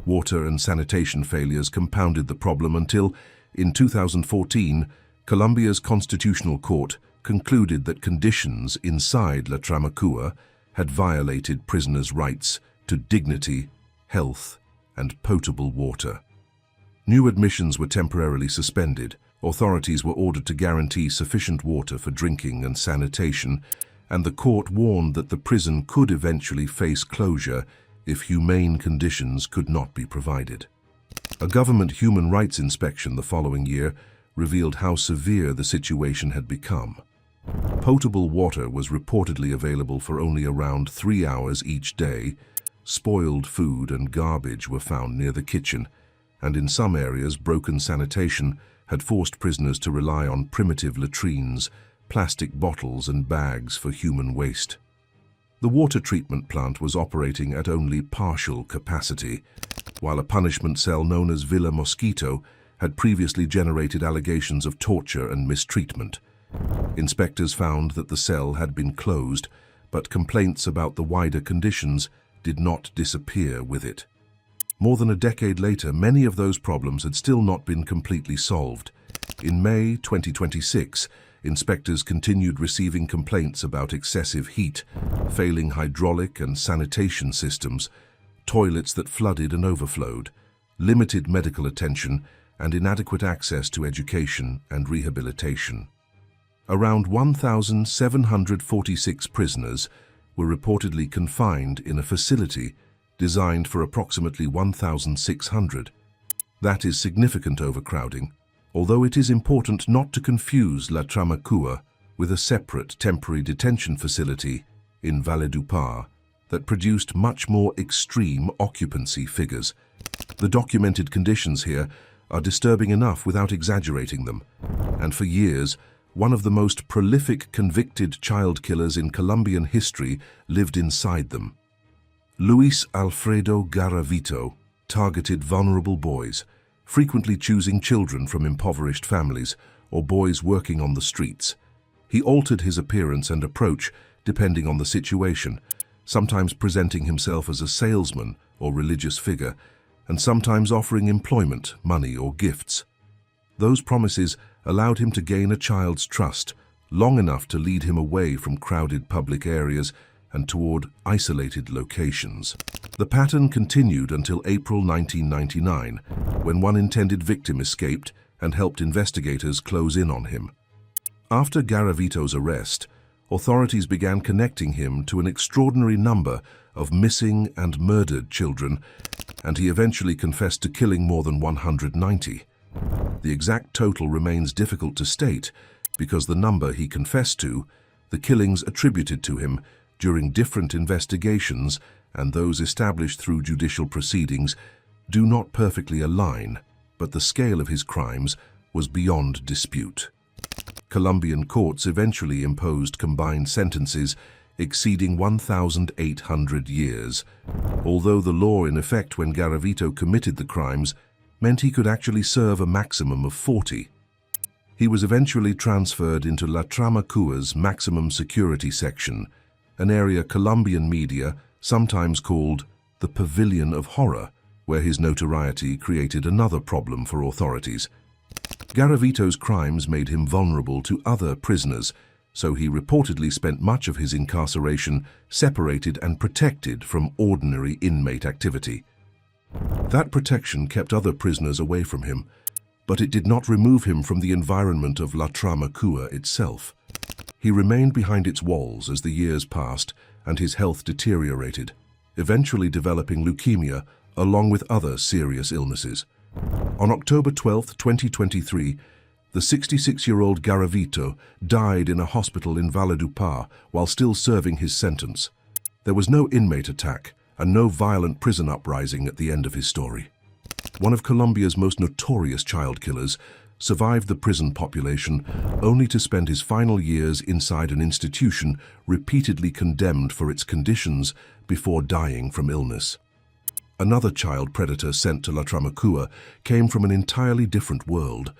Water and sanitation failures compounded the problem until, in 2014, Colombia's Constitutional Court concluded that conditions inside La Tramacua had violated prisoners' rights to dignity, health, and potable water. New admissions were temporarily suspended, authorities were ordered to guarantee sufficient water for drinking and sanitation, and the court warned that the prison could eventually face closure if humane conditions could not be provided. A government human rights inspection the following year revealed how severe the situation had become. Potable water was reportedly available for only around 3 hours each day, spoiled food and garbage were found near the kitchen, and in some areas broken sanitation had forced prisoners to rely on primitive latrines, plastic bottles and bags for human waste. The water treatment plant was operating at only partial capacity, while a punishment cell known as Villa Mosquito had previously generated allegations of torture and mistreatment. Inspectors found that the cell had been closed, but complaints about the wider conditions did not disappear with it. More than a decade later, many of those problems had still not been completely solved. In May 2026, inspectors continued receiving complaints about excessive heat, failing hydraulic and sanitation systems, toilets that flooded and overflowed, limited medical attention, and inadequate access to education and rehabilitation. Around 1,746 prisoners were reportedly confined in a facility designed for approximately 1,600. That is significant overcrowding, although it is important not to confuse La Tramacua with a separate temporary detention facility in Valledupar that produced much more extreme occupancy figures. The documented conditions here are disturbing enough without exaggerating them, and for years, one of the most prolific convicted child killers in Colombian history lived inside them. Luis Alfredo Garavito targeted vulnerable boys, frequently choosing children from impoverished families or boys working on the streets. He altered his appearance and approach depending on the situation, sometimes presenting himself as a salesman or religious figure, and sometimes offering employment, money, or gifts. Those promises allowed him to gain a child's trust long enough to lead him away from crowded public areas and toward isolated locations. The pattern continued until April 1999, when one intended victim escaped and helped investigators close in on him. After Garavito's arrest, authorities began connecting him to an extraordinary number of missing and murdered children, and he eventually confessed to killing more than 190. The exact total remains difficult to state because the number he confessed to, the killings attributed to him during different investigations, and those established through judicial proceedings do not perfectly align, but the scale of his crimes was beyond dispute. Colombian courts eventually imposed combined sentences exceeding 1,800 years, although the law in effect when Garavito committed the crimes meant he could actually serve a maximum of 40. He was eventually transferred into La Tramacua's maximum security section, an area Colombian media sometimes called the Pavilion of Horror, where his notoriety created another problem for authorities. Garavito's crimes made him vulnerable to other prisoners, so he reportedly spent much of his incarceration separated and protected from ordinary inmate activity. That protection kept other prisoners away from him, but it did not remove him from the environment of La Tramacua itself. He remained behind its walls as the years passed and his health deteriorated, eventually developing leukemia along with other serious illnesses. On October 12, 2023, the 66-year-old Garavito died in a hospital in Valledupar while still serving his sentence. There was no inmate attack and no violent prison uprising at the end of his story. One of Colombia's most notorious child killers survived the prison population only to spend his final years inside an institution repeatedly condemned for its conditions before dying from illness. Another child predator sent to La Tramacua came from an entirely different world.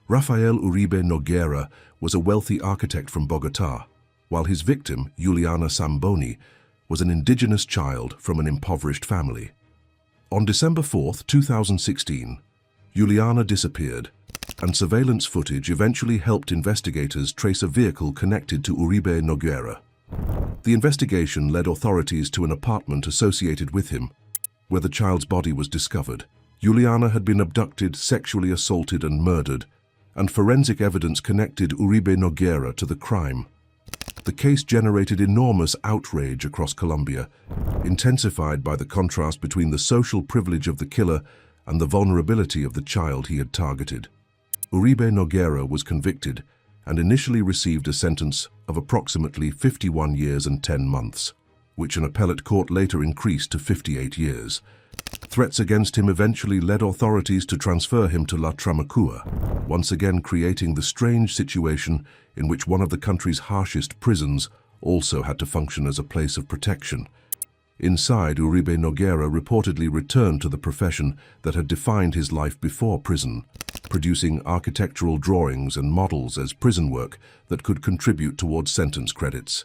Rafael Uribe Nogueira was a wealthy architect from Bogotá, while his victim, Juliana Samboni, was an indigenous child from an impoverished family. On December 4, 2016, Juliana disappeared, and surveillance footage eventually helped investigators trace a vehicle connected to Uribe Nogueira. The investigation led authorities to an apartment associated with him, where the child's body was discovered. Juliana had been abducted, sexually assaulted and murdered, and forensic evidence connected Uribe Nogueira to the crime. The case generated enormous outrage across Colombia, intensified by the contrast between the social privilege of the killer and the vulnerability of the child he had targeted. Uribe Nogueira was convicted and initially received a sentence of approximately 51 years and 10 months, which an appellate court later increased to 58 years. Threats against him eventually led authorities to transfer him to La Tramacua, once again creating the strange situation in which one of the country's harshest prisons also had to function as a place of protection. Inside, Uribe Nogueira reportedly returned to the profession that had defined his life before prison, producing architectural drawings and models as prison work that could contribute towards sentence credits.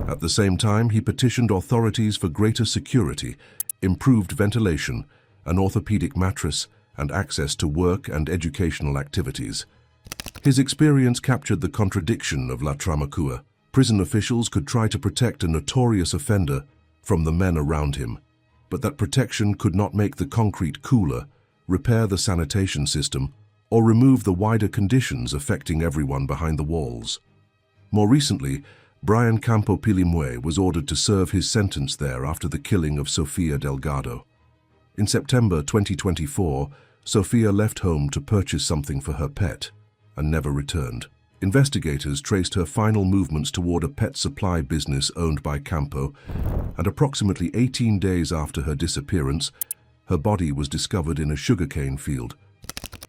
At the same time, he petitioned authorities for greater security, improved ventilation, an orthopedic mattress, and access to work and educational activities. His experience captured the contradiction of La Tramacua. Prison officials could try to protect a notorious offender from the men around him, but that protection could not make the concrete cooler, repair the sanitation system, or remove the wider conditions affecting everyone behind the walls. More recently, Brian Campo Pilimue was ordered to serve his sentence there after the killing of Sofia Delgado. In September 2024, Sofia left home to purchase something for her pet and never returned. Investigators traced her final movements toward a pet supply business owned by Campo, and approximately 18 days after her disappearance, her body was discovered in a sugarcane field.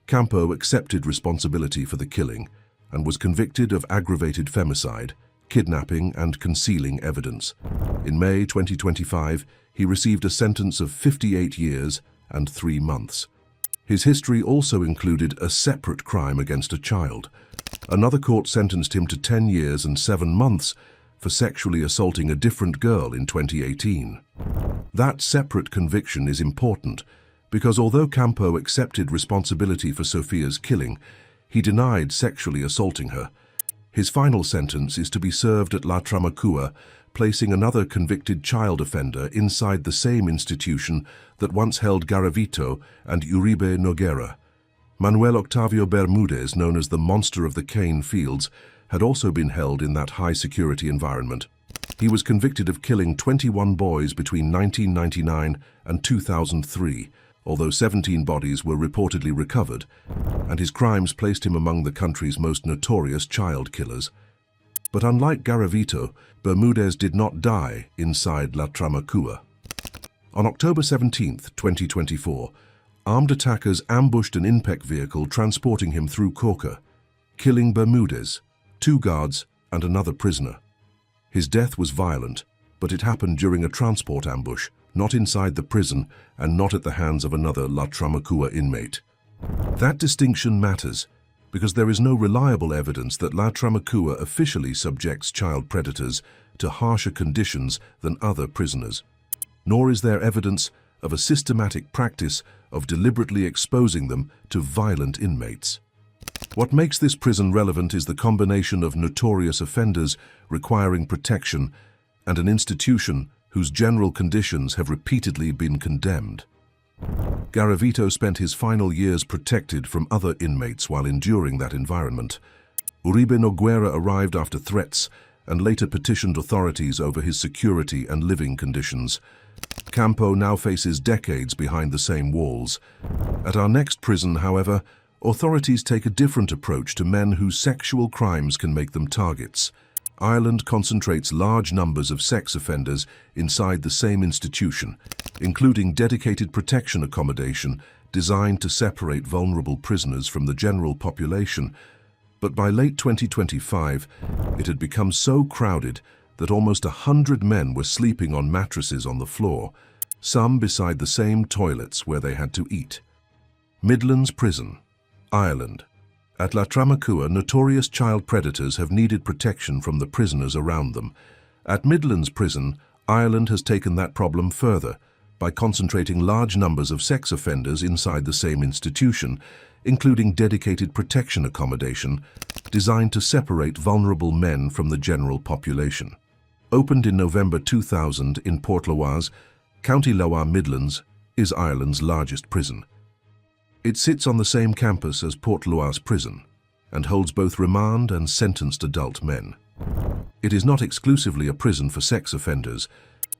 Campo accepted responsibility for the killing and was convicted of aggravated femicide, kidnapping and concealing evidence. In May 2025, he received a sentence of 58 years and 3 months. His history also included a separate crime against a child. Another court sentenced him to 10 years and 7 months for sexually assaulting a different girl in 2018. That separate conviction is important because although Campo accepted responsibility for Sofia's killing, he denied sexually assaulting her. His final sentence is to be served at La Tramacua, placing another convicted child offender inside the same institution that once held Garavito and Uribe Nogueira. Manuel Octavio Bermudez, known as the Monster of the Cane Fields, had also been held in that high-security environment. He was convicted of killing 21 boys between 1999 and 2003, although 17 bodies were reportedly recovered, and his crimes placed him among the country's most notorious child killers. But unlike Garavito, Bermudez did not die inside La Tramacua. On October 17, 2024, armed attackers ambushed an INPEC vehicle transporting him through Cauca, killing Bermudez, 2 guards, and another prisoner. His death was violent, but it happened during a transport ambush, not inside the prison and not at the hands of another La Tramacua inmate. That distinction matters because there is no reliable evidence that La Tramacua officially subjects child predators to harsher conditions than other prisoners, nor is there evidence of a systematic practice of deliberately exposing them to violent inmates. What makes this prison relevant is the combination of notorious offenders requiring protection and an institution whose general conditions have repeatedly been condemned. Garavito spent his final years protected from other inmates while enduring that environment. Uribe Nogueira arrived after threats and later petitioned authorities over his security and living conditions. Campo now faces decades behind the same walls. At our next prison, however, authorities take a different approach to men whose sexual crimes can make them targets. Ireland concentrates large numbers of sex offenders inside the same institution, including dedicated protection accommodation designed to separate vulnerable prisoners from the general population. But by late 2025, it had become so crowded that almost 100 men were sleeping on mattresses on the floor, some beside the same toilets where they had to eat. Midlands Prison, Ireland. At La Tramacua, notorious child predators have needed protection from the prisoners around them. At Midlands Prison, Ireland has taken that problem further by concentrating large numbers of sex offenders inside the same institution, including dedicated protection accommodation designed to separate vulnerable men from the general population. Opened in November 2000 in Portlaoise, County Loire, Midlands, is Ireland's largest prison. It sits on the same campus as Portlaoise Prison and holds both remand and sentenced adult men. It is not exclusively a prison for sex offenders,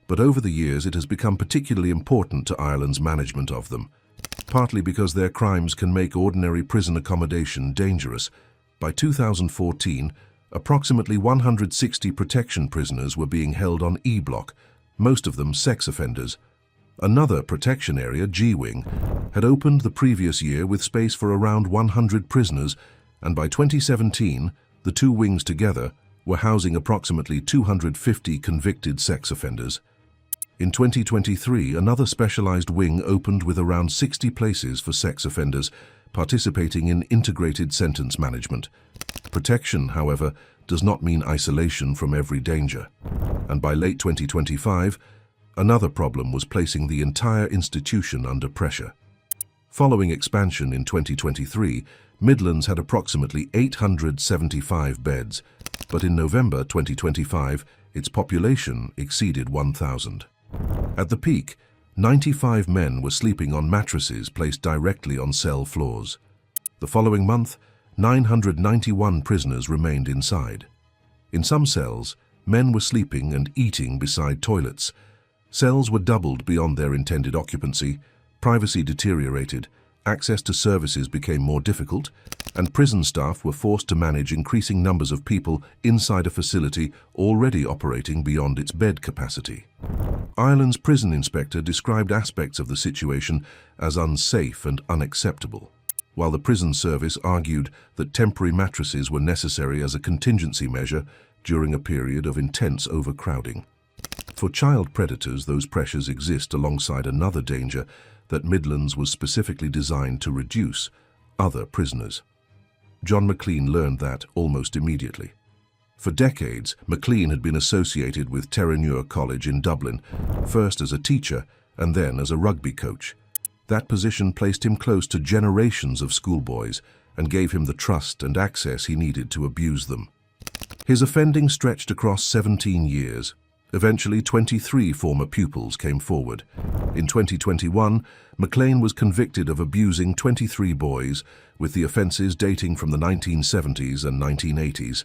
but over the years it has become particularly important to Ireland's management of them, partly because their crimes can make ordinary prison accommodation dangerous. By 2014, approximately 160 protection prisoners were being held on E-Block, most of them sex offenders. Another protection area, G-Wing, had opened the previous year with space for around 100 prisoners, and by 2017, the two wings together were housing approximately 250 convicted sex offenders. In 2023, another specialized wing opened with around 60 places for sex offenders participating in integrated sentence management. Protection, however, does not mean isolation from every danger, and by late 2025, another problem was placing the entire institution under pressure. Following expansion in 2023, Midlands had approximately 875 beds, but in November 2025, its population exceeded 1,000. At the peak, 95 men were sleeping on mattresses placed directly on cell floors. The following month, 991 prisoners remained inside. In some cells, men were sleeping and eating beside toilets. Cells were doubled beyond their intended occupancy, privacy deteriorated, access to services became more difficult, and prison staff were forced to manage increasing numbers of people inside a facility already operating beyond its bed capacity. Ireland's prison inspector described aspects of the situation as unsafe and unacceptable, while the prison service argued that temporary mattresses were necessary as a contingency measure during a period of intense overcrowding. For child predators, those pressures exist alongside another danger that Midlands was specifically designed to reduce: other prisoners. John McLean learned that almost immediately. For decades, McLean had been associated with Terenure College in Dublin, first as a teacher and then as a rugby coach. That position placed him close to generations of schoolboys and gave him the trust and access he needed to abuse them. His offending stretched across 17 years. Eventually, 23 former pupils came forward. In 2021, McLean was convicted of abusing 23 boys, with the offences dating from the 1970s and 1980s.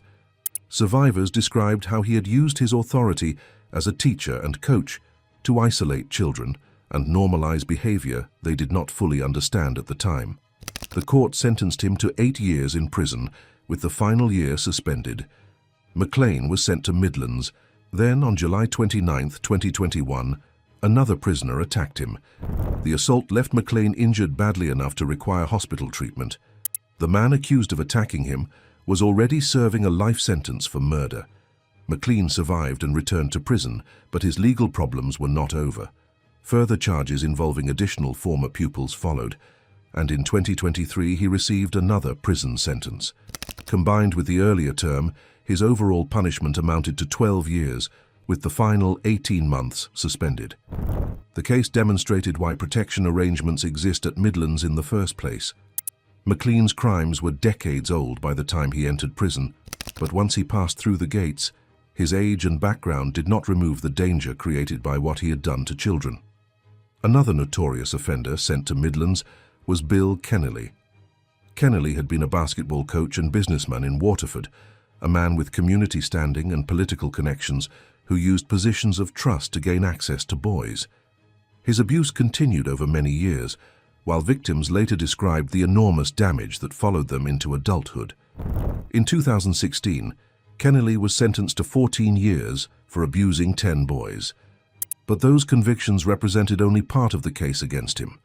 Survivors described how he had used his authority as a teacher and coach to isolate children and normalize behavior they did not fully understand at the time. The court sentenced him to 8 years in prison, with the final year suspended. McLean was sent to Midlands. Then, on July 29, 2021, another prisoner attacked him. The assault left McLean injured badly enough to require hospital treatment. The man accused of attacking him was already serving a life sentence for murder. McLean survived and returned to prison, but his legal problems were not over. Further charges involving additional former pupils followed, and in 2023 he received another prison sentence. Combined with the earlier term, his overall punishment amounted to 12 years, with the final 18 months suspended. The case demonstrated why protection arrangements exist at Midlands in the first place. McLean's crimes were decades old by the time he entered prison, but once he passed through the gates, his age and background did not remove the danger created by what he had done to children. Another notorious offender sent to Midlands was Bill Kennelly. Kennelly had been a basketball coach and businessman in Waterford, a man with community standing and political connections who used positions of trust to gain access to boys. His abuse continued over many years, while victims later described the enormous damage that followed them into adulthood. In 2016, Kennelly was sentenced to 14 years for abusing 10 boys. But those convictions represented only part of the case against him.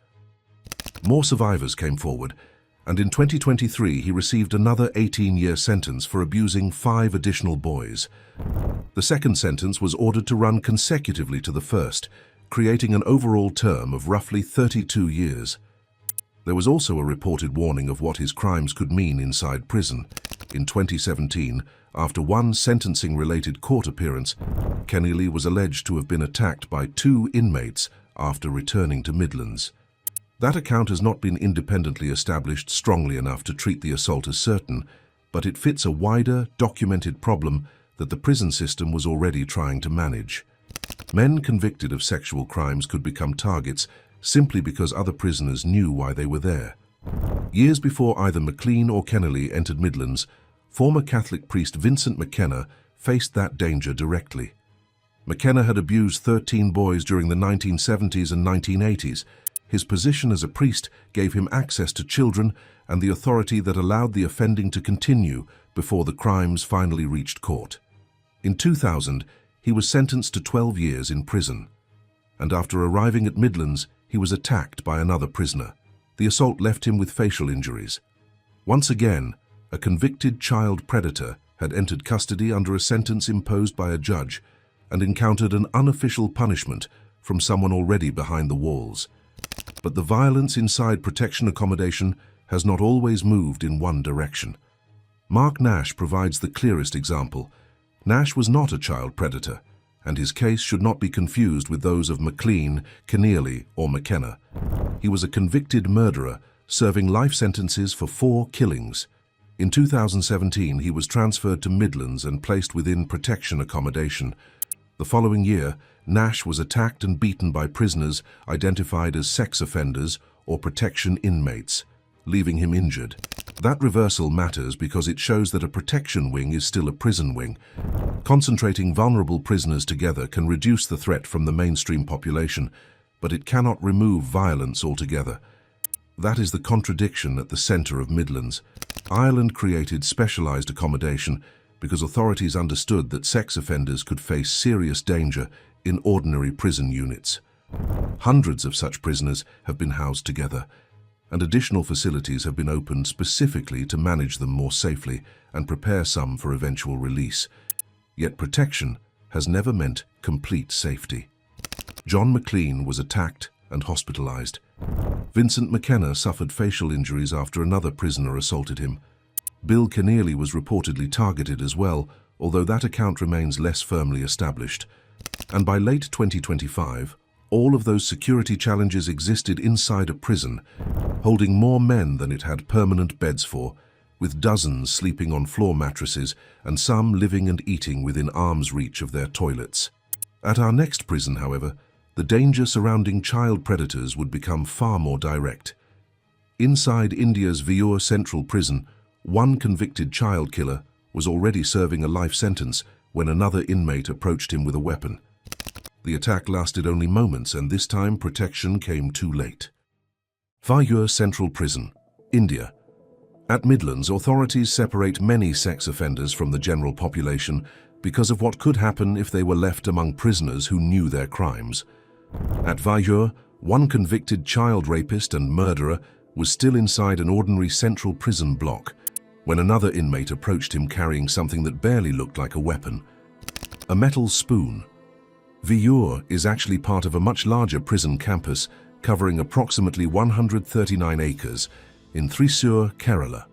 More survivors came forward, and in 2023 he received another 18-year sentence for abusing 5 additional boys. The second sentence was ordered to run consecutively to the first, creating an overall term of roughly 32 years. There was also a reported warning of what his crimes could mean inside prison. In 2017, after one sentencing-related court appearance, Kennelly was alleged to have been attacked by 2 inmates after returning to Midlands. That account has not been independently established strongly enough to treat the assault as certain, but it fits a wider, documented problem that the prison system was already trying to manage. Men convicted of sexual crimes could become targets simply because other prisoners knew why they were there. Years before either McLean or Kennelly entered Midlands, former Catholic priest Vincent McKenna faced that danger directly. McKenna had abused 13 boys during the 1970s and 1980s. His position as a priest gave him access to children and the authority that allowed the offending to continue before the crimes finally reached court. In 2000, he was sentenced to 12 years in prison. And after arriving at Midlands, he was attacked by another prisoner. The assault left him with facial injuries. Once again, a convicted child predator had entered custody under a sentence imposed by a judge and encountered an unofficial punishment from someone already behind the walls. But the violence inside protection accommodation has not always moved in one direction. Mark Nash provides the clearest example. Nash was not a child predator, and his case should not be confused with those of McLean, Kennelly, or McKenna. He was a convicted murderer, serving life sentences for 4 killings. In 2017, he was transferred to Midlands and placed within protection accommodation. The following year, Nash was attacked and beaten by prisoners identified as sex offenders or protection inmates, leaving him injured. That reversal matters because it shows that a protection wing is still a prison wing. Concentrating vulnerable prisoners together can reduce the threat from the mainstream population, but it cannot remove violence altogether. That is the contradiction at the centre of Midlands. Ireland created specialised accommodation because authorities understood that sex offenders could face serious danger in ordinary prison units. Hundreds of such prisoners have been housed together, and additional facilities have been opened specifically to manage them more safely and prepare some for eventual release. Yet protection has never meant complete safety. John McLean was attacked and hospitalized. Vincent McKenna suffered facial injuries after another prisoner assaulted him. Bill Kennelly was reportedly targeted as well, although that account remains less firmly established. And by late 2025, all of those security challenges existed inside a prison, holding more men than it had permanent beds for, with dozens sleeping on floor mattresses and some living and eating within arm's reach of their toilets. At our next prison, however, the danger surrounding child predators would become far more direct. Inside India's Vellore Central Prison, one convicted child killer was already serving a life sentence when another inmate approached him with a weapon. The attack lasted only moments, and this time protection came too late. Vellore Central Prison, India. At Midlands, authorities separate many sex offenders from the general population because of what could happen if they were left among prisoners who knew their crimes. At Vellore, one convicted child rapist and murderer was still inside an ordinary central prison block when another inmate approached him carrying something that barely looked like a weapon: a metal spoon. Vellore is actually part of a much larger prison campus covering approximately 139 acres in Thrissur, Kerala.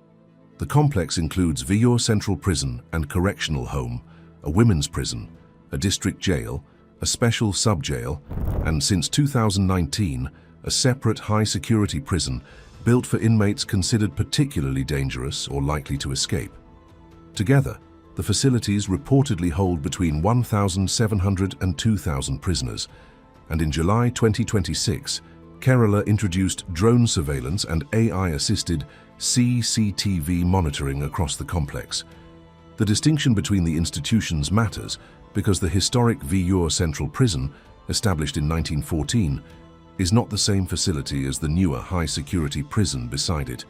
The complex includes Vellore Central Prison and Correctional Home, a women's prison, a district jail, a special sub-jail, and since 2019, a separate high-security prison built for inmates considered particularly dangerous or likely to escape. Together, the facilities reportedly hold between 1,700 and 2,000 prisoners, and in July 2026, Kerala introduced drone surveillance and AI-assisted CCTV monitoring across the complex. The distinction between the institutions matters because the historic Vellore Central Prison, established in 1914, is not the same facility as the newer high-security prison beside it.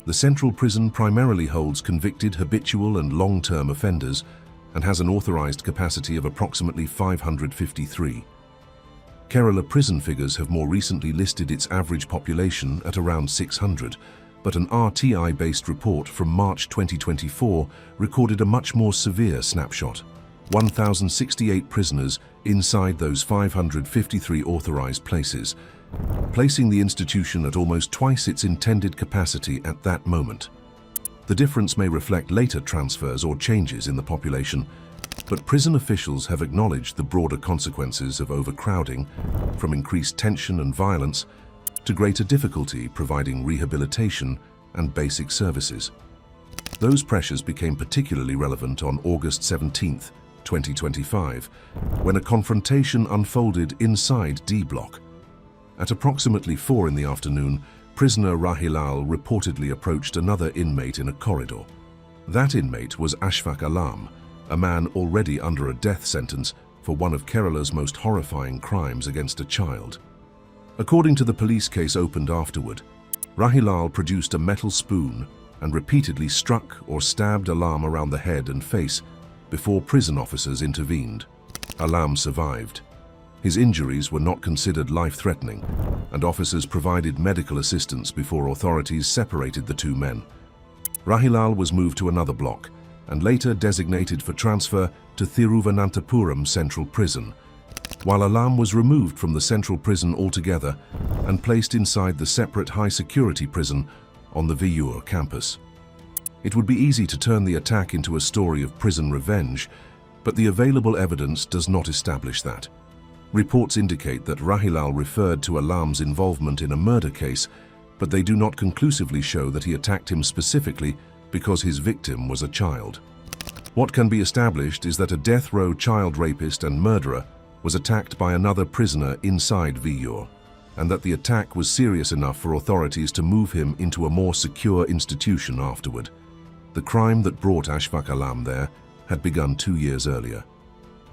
The central prison primarily holds convicted habitual and long-term offenders and has an authorized capacity of approximately 553. Kerala prison figures have more recently listed its average population at around 600, but an RTI-based report from March 2024 recorded a much more severe snapshot: 1,068 prisoners inside those 553 authorized places, placing the institution at almost twice its intended capacity at that moment. The difference may reflect later transfers or changes in the population, but prison officials have acknowledged the broader consequences of overcrowding, from increased tension and violence to greater difficulty providing rehabilitation and basic services. Those pressures became particularly relevant on August 17, 2025, when a confrontation unfolded inside D Block. At approximately 4 in the afternoon, prisoner Rahilal reportedly approached another inmate in a corridor. That inmate was Ashfaq Alam, a man already under a death sentence for one of Kerala's most horrifying crimes against a child. According to the police case opened afterward, Rahilal produced a metal spoon and repeatedly struck or stabbed Alam around the head and face before prison officers intervened. Alam survived. His injuries were not considered life-threatening, and officers provided medical assistance before authorities separated the two men. Rahilal was moved to another block and later designated for transfer to Thiruvananthapuram Central Prison, while Alam was removed from the central prison altogether and placed inside the separate high-security prison on the Viyur campus. It would be easy to turn the attack into a story of prison revenge, but the available evidence does not establish that. Reports indicate that Rahilal referred to Alam's involvement in a murder case, but they do not conclusively show that he attacked him specifically because his victim was a child. What can be established is that a death row child rapist and murderer was attacked by another prisoner inside Viyur, and that the attack was serious enough for authorities to move him into a more secure institution afterward. The crime that brought Ashfaq Alam there had begun 2 years earlier.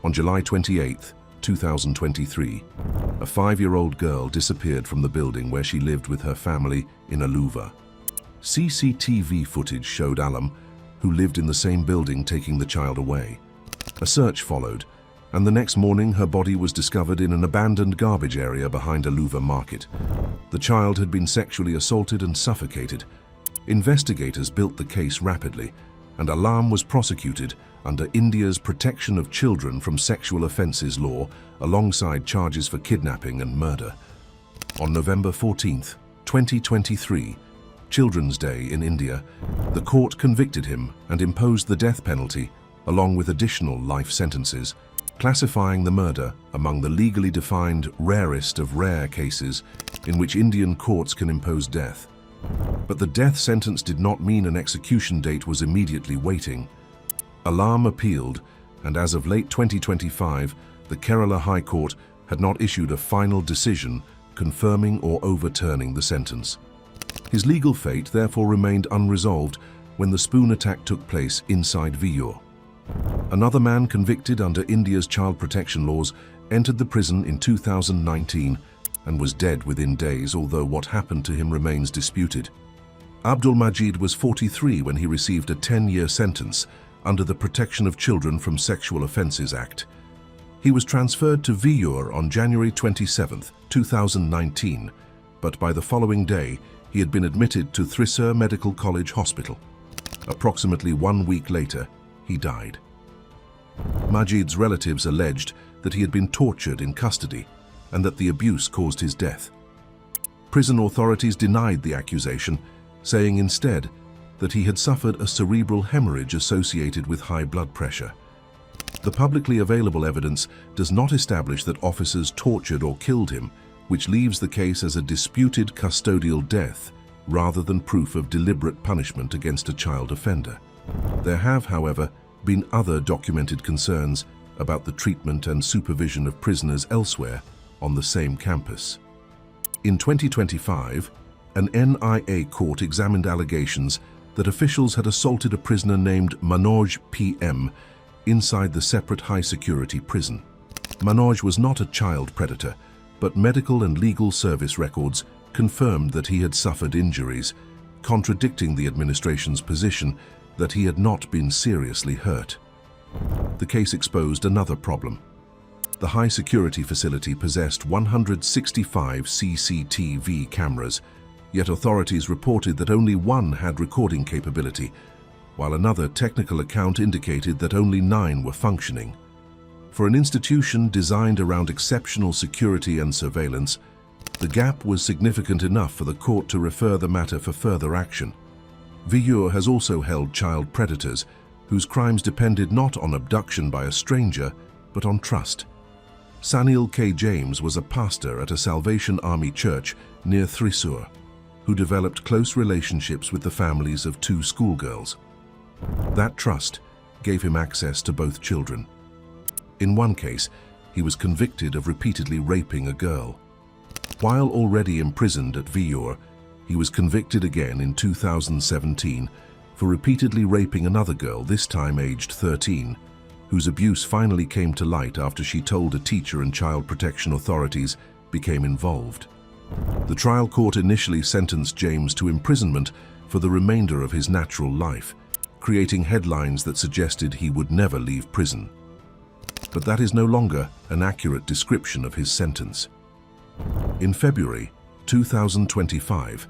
On July 28, 2023, a 5-year-old girl disappeared from the building where she lived with her family in Aluva. CCTV footage showed Alam, who lived in the same building, taking the child away. A search followed, and the next morning her body was discovered in an abandoned garbage area behind Aluva Market. The child had been sexually assaulted and suffocated. Investigators built the case rapidly, and Alam was prosecuted under India's Protection of Children from Sexual Offences law, alongside charges for kidnapping and murder. On November 14, 2023, Children's Day in India, the court convicted him and imposed the death penalty, along with additional life sentences, classifying the murder among the legally defined rarest of rare cases in which Indian courts can impose death. But the death sentence did not mean an execution date was immediately waiting. Alam appealed, and as of late 2025, the Kerala High Court had not issued a final decision confirming or overturning the sentence. His legal fate therefore remained unresolved when the spoon attack took place inside Viyur. Another man convicted under India's child protection laws entered the prison in 2019 and was dead within days, although what happened to him remains disputed. Abdul Majid was 43 when he received a 10-year sentence under the Protection of Children from Sexual Offences Act. He was transferred to Viyur on January 27, 2019, but by the following day, he had been admitted to Thrissur Medical College Hospital. Approximately 1 week later, he died. Majid's relatives alleged that he had been tortured in custody and that the abuse caused his death. Prison authorities denied the accusation, saying instead that he had suffered a cerebral hemorrhage associated with high blood pressure. The publicly available evidence does not establish that officers tortured or killed him, which leaves the case as a disputed custodial death rather than proof of deliberate punishment against a child offender. There have, however, been other documented concerns about the treatment and supervision of prisoners elsewhere on the same campus. In 2025, an NIA court examined allegations that officials had assaulted a prisoner named Manoj PM inside the separate high-security prison. Manoj was not a child predator, but medical and legal service records confirmed that he had suffered injuries, contradicting the administration's position that he had not been seriously hurt. The case exposed another problem. The high-security facility possessed 165 CCTV cameras, yet authorities reported that only one had recording capability, while another technical account indicated that only 9 were functioning. For an institution designed around exceptional security and surveillance, the gap was significant enough for the court to refer the matter for further action. Viure has also held child predators, whose crimes depended not on abduction by a stranger, but on trust. Sanil K. James was a pastor at a Salvation Army church near Thrissur, who developed close relationships with the families of 2 schoolgirls. That trust gave him access to both children. In one case, he was convicted of repeatedly raping a girl. While already imprisoned at Viure, he was convicted again in 2017 for repeatedly raping another girl, this time aged 13, whose abuse finally came to light after she told a teacher and child protection authorities became involved. The trial court initially sentenced James to imprisonment for the remainder of his natural life, creating headlines that suggested he would never leave prison. But that is no longer an accurate description of his sentence. In February 2025,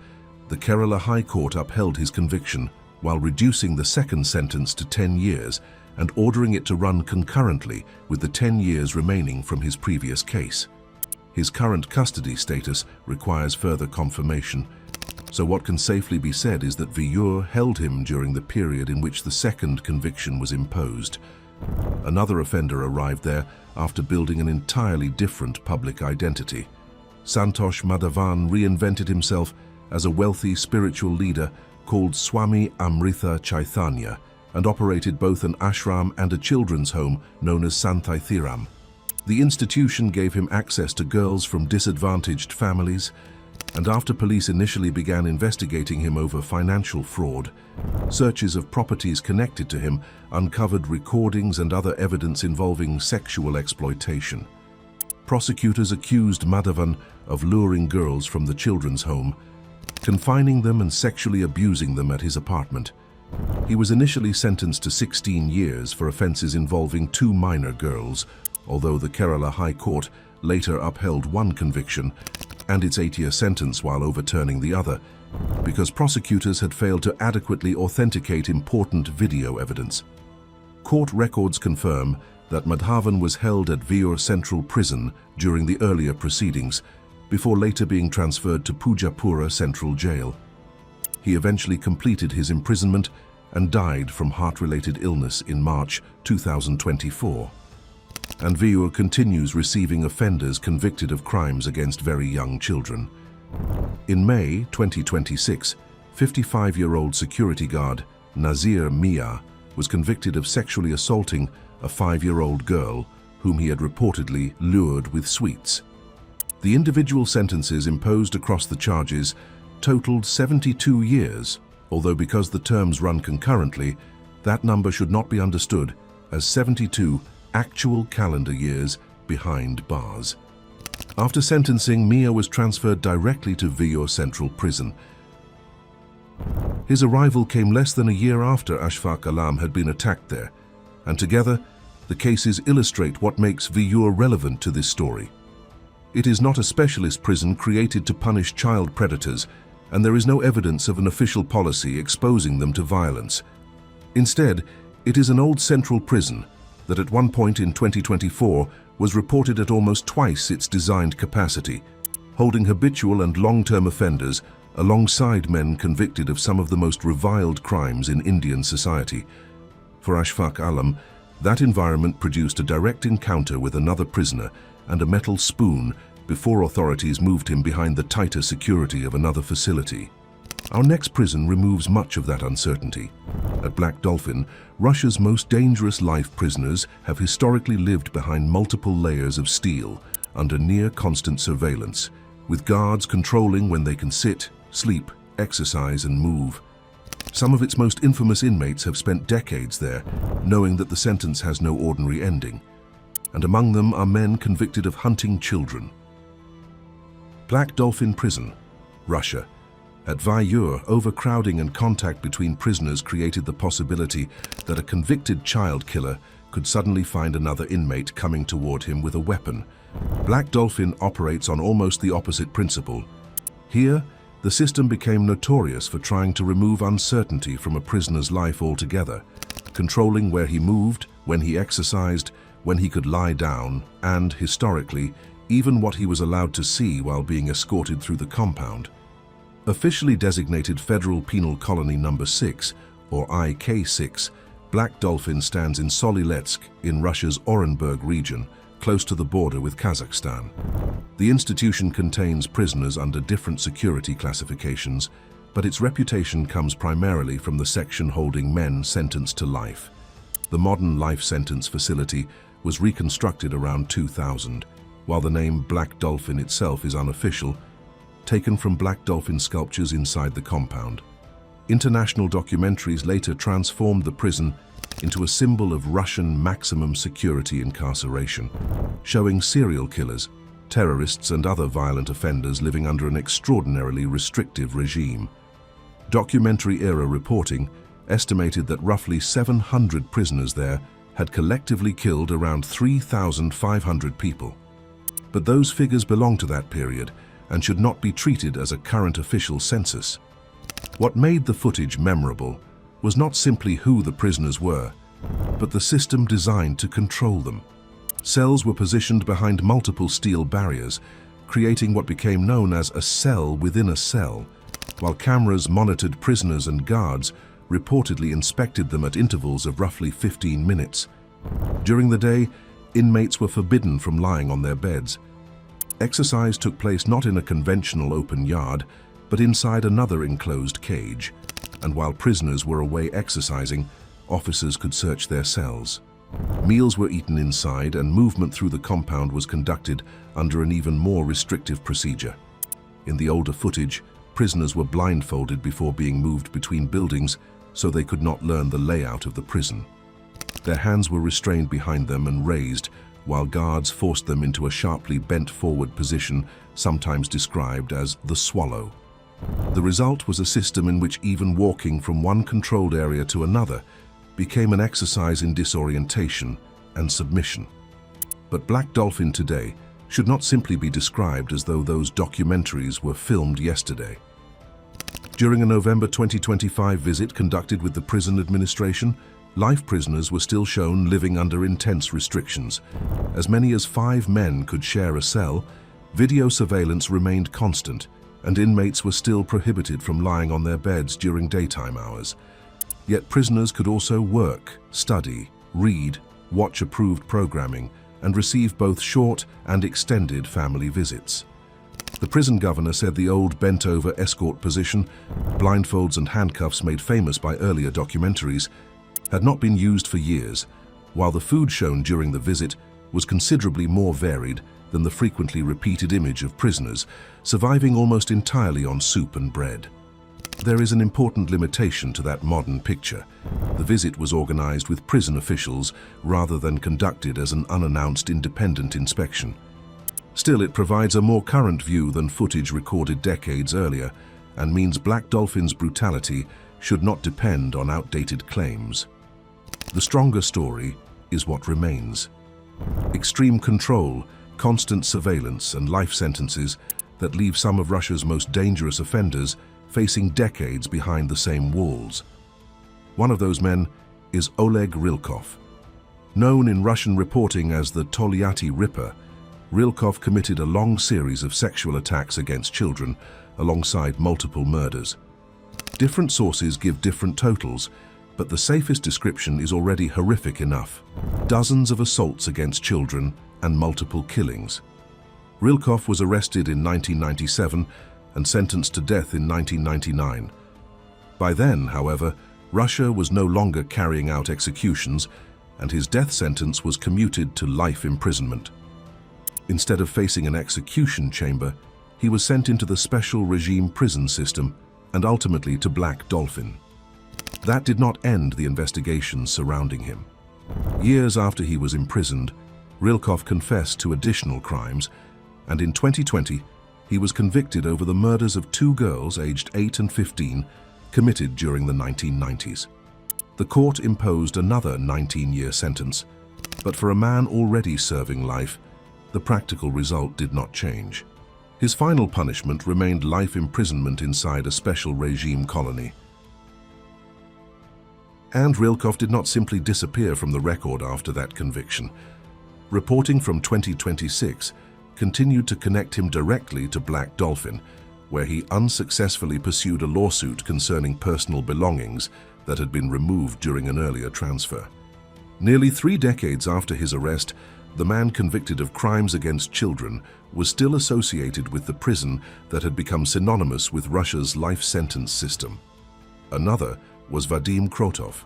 the Kerala High Court upheld his conviction while reducing the second sentence to 10 years and ordering it to run concurrently with the 10 years remaining from his previous case. His current custody status requires further confirmation, so what can safely be said is that Viure held him during the period in which the second conviction was imposed. Another offender arrived there after building an entirely different public identity. Santosh Madhavan reinvented himself as a wealthy spiritual leader called Swami Amrita Chaitanya and operated both an ashram and a children's home known as Santhai Thiram. The institution gave him access to girls from disadvantaged families, and after police initially began investigating him over financial fraud, searches of properties connected to him uncovered recordings and other evidence involving sexual exploitation. Prosecutors accused Madhavan of luring girls from the children's home, confining them and sexually abusing them at his apartment. He was initially sentenced to 16 years for offenses involving 2 minor girls, although the Kerala High Court later upheld one conviction and its 8-year sentence while overturning the other, because prosecutors had failed to adequately authenticate important video evidence. Court records confirm that Madhavan was held at Viure Central Prison during the earlier proceedings, before later being transferred to Pujapura Central Jail. He eventually completed his imprisonment and died from heart-related illness in March 2024. And Viure continues receiving offenders convicted of crimes against very young children. In May 2026, 55-year-old security guard Nazir Mia was convicted of sexually assaulting a 5-year-old girl whom he had reportedly lured with sweets. The individual sentences imposed across the charges totaled 72 years, although because the terms run concurrently, that number should not be understood as 72 actual calendar years behind bars. After sentencing, Mia was transferred directly to Viure Central Prison. His arrival came less than a year after Ashfaq Alam had been attacked there, and together, the cases illustrate what makes Viure relevant to this story. It is not a specialist prison created to punish child predators, and there is no evidence of an official policy exposing them to violence. Instead, it is an old central prison that at one point in 2024 was reported at almost twice its designed capacity, holding habitual and long-term offenders alongside men convicted of some of the most reviled crimes in Indian society. For Ashfaq Alam, that environment produced a direct encounter with another prisoner and a metal spoon before authorities moved him behind the tighter security of another facility. Our next prison removes much of that uncertainty. At Black Dolphin, Russia's most dangerous life prisoners have historically lived behind multiple layers of steel under near-constant surveillance, with guards controlling when they can sit, sleep, exercise, and move. Some of its most infamous inmates have spent decades there, knowing that the sentence has no ordinary ending, and among them are men convicted of hunting children. Black Dolphin Prison, Russia, At Vailleur, overcrowding and contact between prisoners created the possibility that a convicted child killer could suddenly find another inmate coming toward him with a weapon. Black Dolphin operates on almost the opposite principle. Here, the system became notorious for trying to remove uncertainty from a prisoner's life altogether, controlling where he moved, when he exercised, when he could lie down, and, historically, even what he was allowed to see while being escorted through the compound. Officially designated Federal Penal Colony No. 6, or IK6, Black Dolphin stands in Soliletsk in Russia's Orenburg region, close to the border with Kazakhstan. The institution contains prisoners under different security classifications, but its reputation comes primarily from the section holding men sentenced to life. The modern life sentence facility was reconstructed around 2000, while the name Black Dolphin itself is unofficial, taken from black dolphin sculptures inside the compound. International documentaries later transformed the prison into a symbol of Russian maximum security incarceration, showing serial killers, terrorists and other violent offenders living under an extraordinarily restrictive regime. Documentary-era reporting estimated that roughly 700 prisoners there had collectively killed around 3,500 people. But those figures belong to that period and should not be treated as a current official census. What made the footage memorable was not simply who the prisoners were, but the system designed to control them. Cells were positioned behind multiple steel barriers, creating what became known as a cell within a cell, while cameras monitored prisoners and guards reportedly inspected them at intervals of roughly 15 minutes. During the day, inmates were forbidden from lying on their beds. Exercise took place not in a conventional open yard, but inside another enclosed cage, and while prisoners were away exercising, officers could search their cells. Meals were eaten inside, and movement through the compound was conducted under an even more restrictive procedure. In the older footage, prisoners were blindfolded before being moved between buildings so they could not learn the layout of the prison. Their hands were restrained behind them and raised, while guards forced them into a sharply bent forward position, sometimes described as the swallow. The result was a system in which even walking from one controlled area to another became an exercise in disorientation and submission. But Black Dolphin today should not simply be described as though those documentaries were filmed yesterday. During a November 2025 visit conducted with the prison administration, life prisoners were still shown living under intense restrictions. As many as 5 men could share a cell, video surveillance remained constant, and inmates were still prohibited from lying on their beds during daytime hours. Yet prisoners could also work, study, read, watch approved programming, and receive both short and extended family visits. The prison governor said the old bent-over escort position, blindfolds and handcuffs made famous by earlier documentaries, had not been used for years, while the food shown during the visit was considerably more varied than the frequently repeated image of prisoners, surviving almost entirely on soup and bread. There is an important limitation to that modern picture. The visit was organized with prison officials rather than conducted as an unannounced independent inspection. Still, it provides a more current view than footage recorded decades earlier, and means Black Dolphin's brutality should not depend on outdated claims. The stronger story is what remains. Extreme control, constant surveillance, and life sentences that leave some of Russia's most dangerous offenders facing decades behind the same walls. One of those men is Oleg Rylkov. Known in Russian reporting as the Tolyatti Ripper, Rylkov committed a long series of sexual attacks against children alongside multiple murders. Different sources give different totals, but the safest description is already horrific enough. Dozens of assaults against children and multiple killings. Rylkov was arrested in 1997 and sentenced to death in 1999. By then, however, Russia was no longer carrying out executions, and his death sentence was commuted to life imprisonment. Instead of facing an execution chamber, he was sent into the special regime prison system and ultimately to Black Dolphin. That did not end the investigations surrounding him. Years after he was imprisoned, Rylkov confessed to additional crimes, and in 2020, he was convicted over the murders of two girls aged 8 and 15 committed during the 1990s. The court imposed another 19-year sentence, but for a man already serving life, the practical result did not change. His final punishment remained life imprisonment inside a special regime colony. And Rilkov did not simply disappear from the record after that conviction. Reporting from 2026 continued to connect him directly to Black Dolphin, where he unsuccessfully pursued a lawsuit concerning personal belongings that had been removed during an earlier transfer. Nearly 3 decades after his arrest, the man convicted of crimes against children was still associated with the prison that had become synonymous with Russia's life sentence system. Another was Vadim Krotov.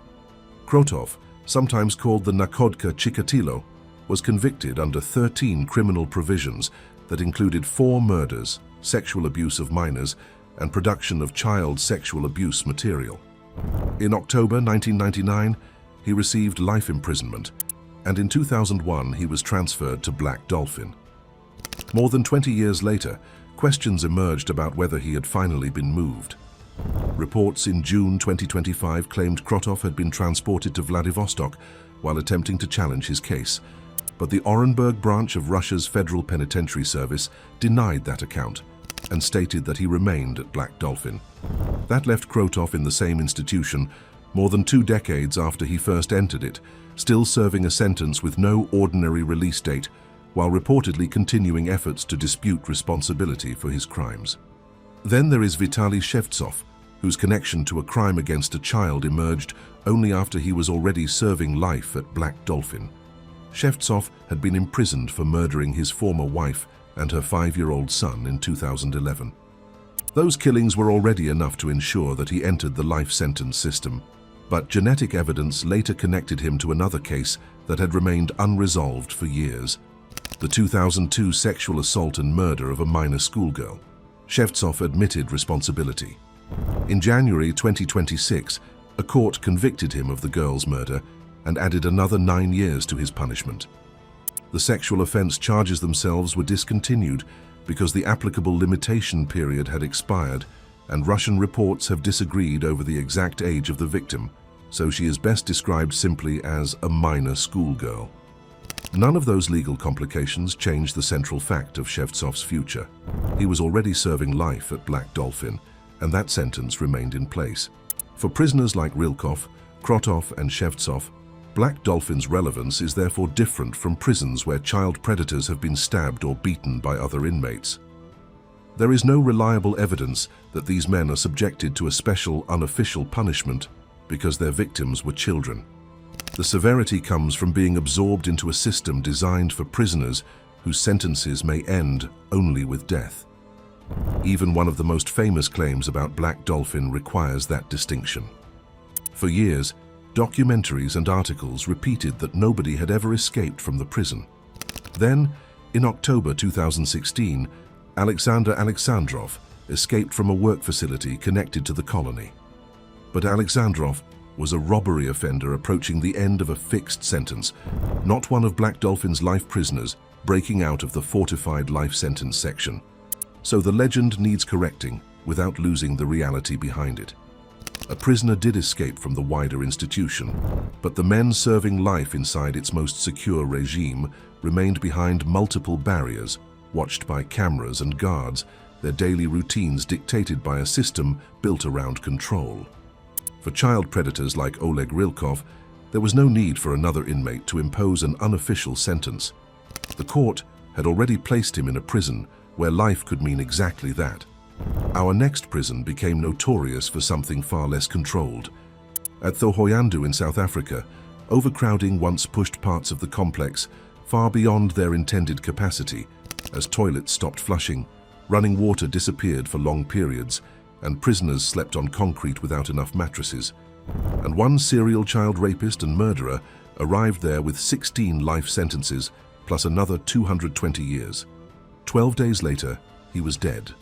Krotov, sometimes called the Nakodka Chikatilo, was convicted under 13 criminal provisions that included 4 murders, sexual abuse of minors, and production of child sexual abuse material. In October 1999, he received life imprisonment, and in 2001 he was transferred to Black Dolphin. More than 20 years later, questions emerged about whether he had finally been moved. Reports in June 2025 claimed Krotov had been transported to Vladivostok while attempting to challenge his case, but the Orenburg branch of Russia's Federal Penitentiary Service denied that account and stated that he remained at Black Dolphin. That left Krotov in the same institution more than 2 decades after he first entered it, still serving a sentence with no ordinary release date, while reportedly continuing efforts to dispute responsibility for his crimes. Then there is Vitaly Shevtsov, whose connection to a crime against a child emerged only after he was already serving life at Black Dolphin. Shevtsov had been imprisoned for murdering his former wife and her 5-year-old son in 2011. Those killings were already enough to ensure that he entered the life sentence system, but genetic evidence later connected him to another case that had remained unresolved for years: the 2002 sexual assault and murder of a minor schoolgirl. Shevtsov admitted responsibility. In January 2026, a court convicted him of the girl's murder and added another 9 years to his punishment. The sexual offense charges themselves were discontinued because the applicable limitation period had expired, and Russian reports have disagreed over the exact age of the victim, so she is best described simply as a minor schoolgirl. None of those legal complications changed the central fact of Shevtsov's future. He was already serving life at Black Dolphin, and that sentence remained in place. For prisoners like Rilkov, Krotov, and Shevtsov, Black Dolphin's relevance is therefore different from prisons where child predators have been stabbed or beaten by other inmates. There is no reliable evidence that these men are subjected to a special, unofficial punishment because their victims were children. The severity comes from being absorbed into a system designed for prisoners whose sentences may end only with death. Even one of the most famous claims about Black Dolphin requires that distinction. For years, documentaries and articles repeated that nobody had ever escaped from the prison. Then, in October 2016, Alexander Alexandrov escaped from a work facility connected to the colony. But Alexandrov was a robbery offender approaching the end of a fixed sentence, not one of Black Dolphin's life prisoners breaking out of the fortified life sentence section. So the legend needs correcting without losing the reality behind it. A prisoner did escape from the wider institution, but the men serving life inside its most secure regime remained behind multiple barriers, watched by cameras and guards, their daily routines dictated by a system built around control. For child predators like Oleg Rilkov, there was no need for another inmate to impose an unofficial sentence. The court had already placed him in a prison where life could mean exactly that. Our next prison became notorious for something far less controlled. At Thohoyandou in South Africa, overcrowding once pushed parts of the complex far beyond their intended capacity, as toilets stopped flushing, running water disappeared for long periods, and prisoners slept on concrete without enough mattresses. And one serial child rapist and murderer arrived there with 16 life sentences, plus another 220 years. 12 days later, he was dead.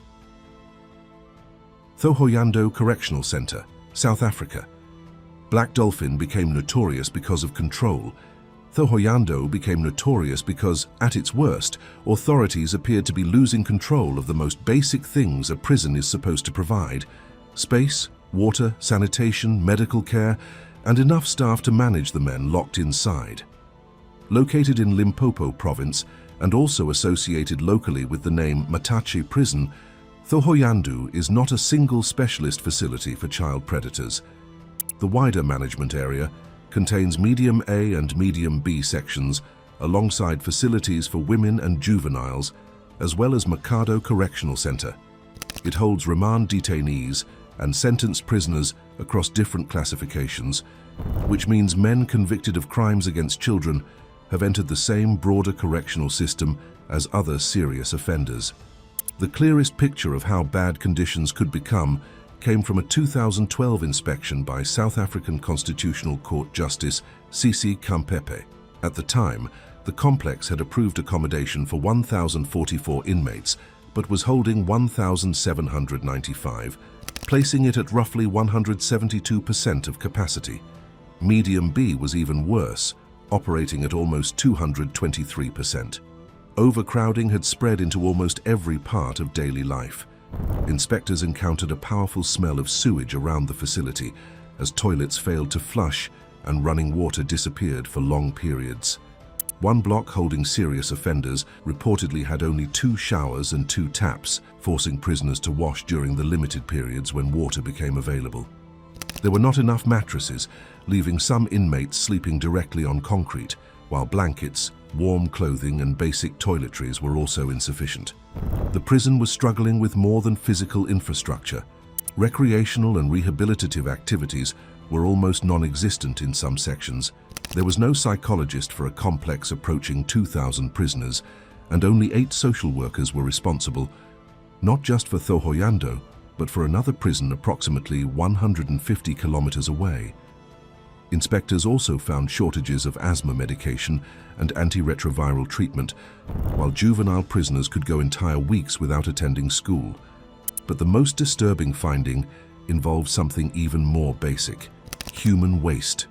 Thohoyandou Correctional Center, South Africa. Black Dolphin became notorious because of control. Thohoyandou became notorious because, at its worst, authorities appeared to be losing control of the most basic things a prison is supposed to provide: space, water, sanitation, medical care, and enough staff to manage the men locked inside. Located in Limpopo province and also associated locally with the name Matache Prison, Thohoyandou is not a single specialist facility for child predators. The wider management area contains Medium A and Medium B sections alongside facilities for women and juveniles, as well as Mercado Correctional Center. It holds remand detainees and sentenced prisoners across different classifications, which means men convicted of crimes against children have entered the same broader correctional system as other serious offenders. The clearest picture of how bad conditions could become came from a 2012 inspection by South African Constitutional Court Justice Cici Kampepe. At the time, the complex had approved accommodation for 1,044 inmates, but was holding 1,795, placing it at roughly 172% of capacity. Medium B was even worse, operating at almost 223%. Overcrowding had spread into almost every part of daily life. Inspectors encountered a powerful smell of sewage around the facility as toilets failed to flush and running water disappeared for long periods. One block holding serious offenders reportedly had only 2 showers and 2 taps, forcing prisoners to wash during the limited periods when water became available. There were not enough mattresses, leaving some inmates sleeping directly on concrete, while blankets, warm clothing and basic toiletries were also insufficient. The prison was struggling with more than physical infrastructure. Recreational and rehabilitative activities were almost non-existent in some sections. There was no psychologist for a complex approaching 2,000 prisoners, and only 8 social workers were responsible, not just for Thohoyandou, but for another prison approximately 150 kilometers away. Inspectors also found shortages of asthma medication and antiretroviral treatment, while juvenile prisoners could go entire weeks without attending school. But the most disturbing finding involved something even more basic: human waste.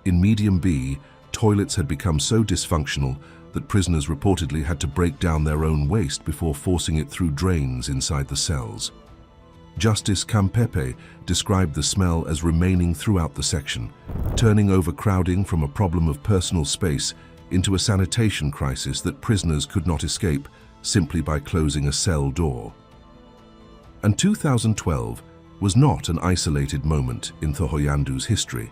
In Medium B, toilets had become so dysfunctional that prisoners reportedly had to break down their own waste before forcing it through drains inside the cells. Justice Kampepe described the smell as remaining throughout the section, turning overcrowding from a problem of personal space into a sanitation crisis that prisoners could not escape simply by closing a cell door. And 2012 was not an isolated moment in Thohoyandou's history.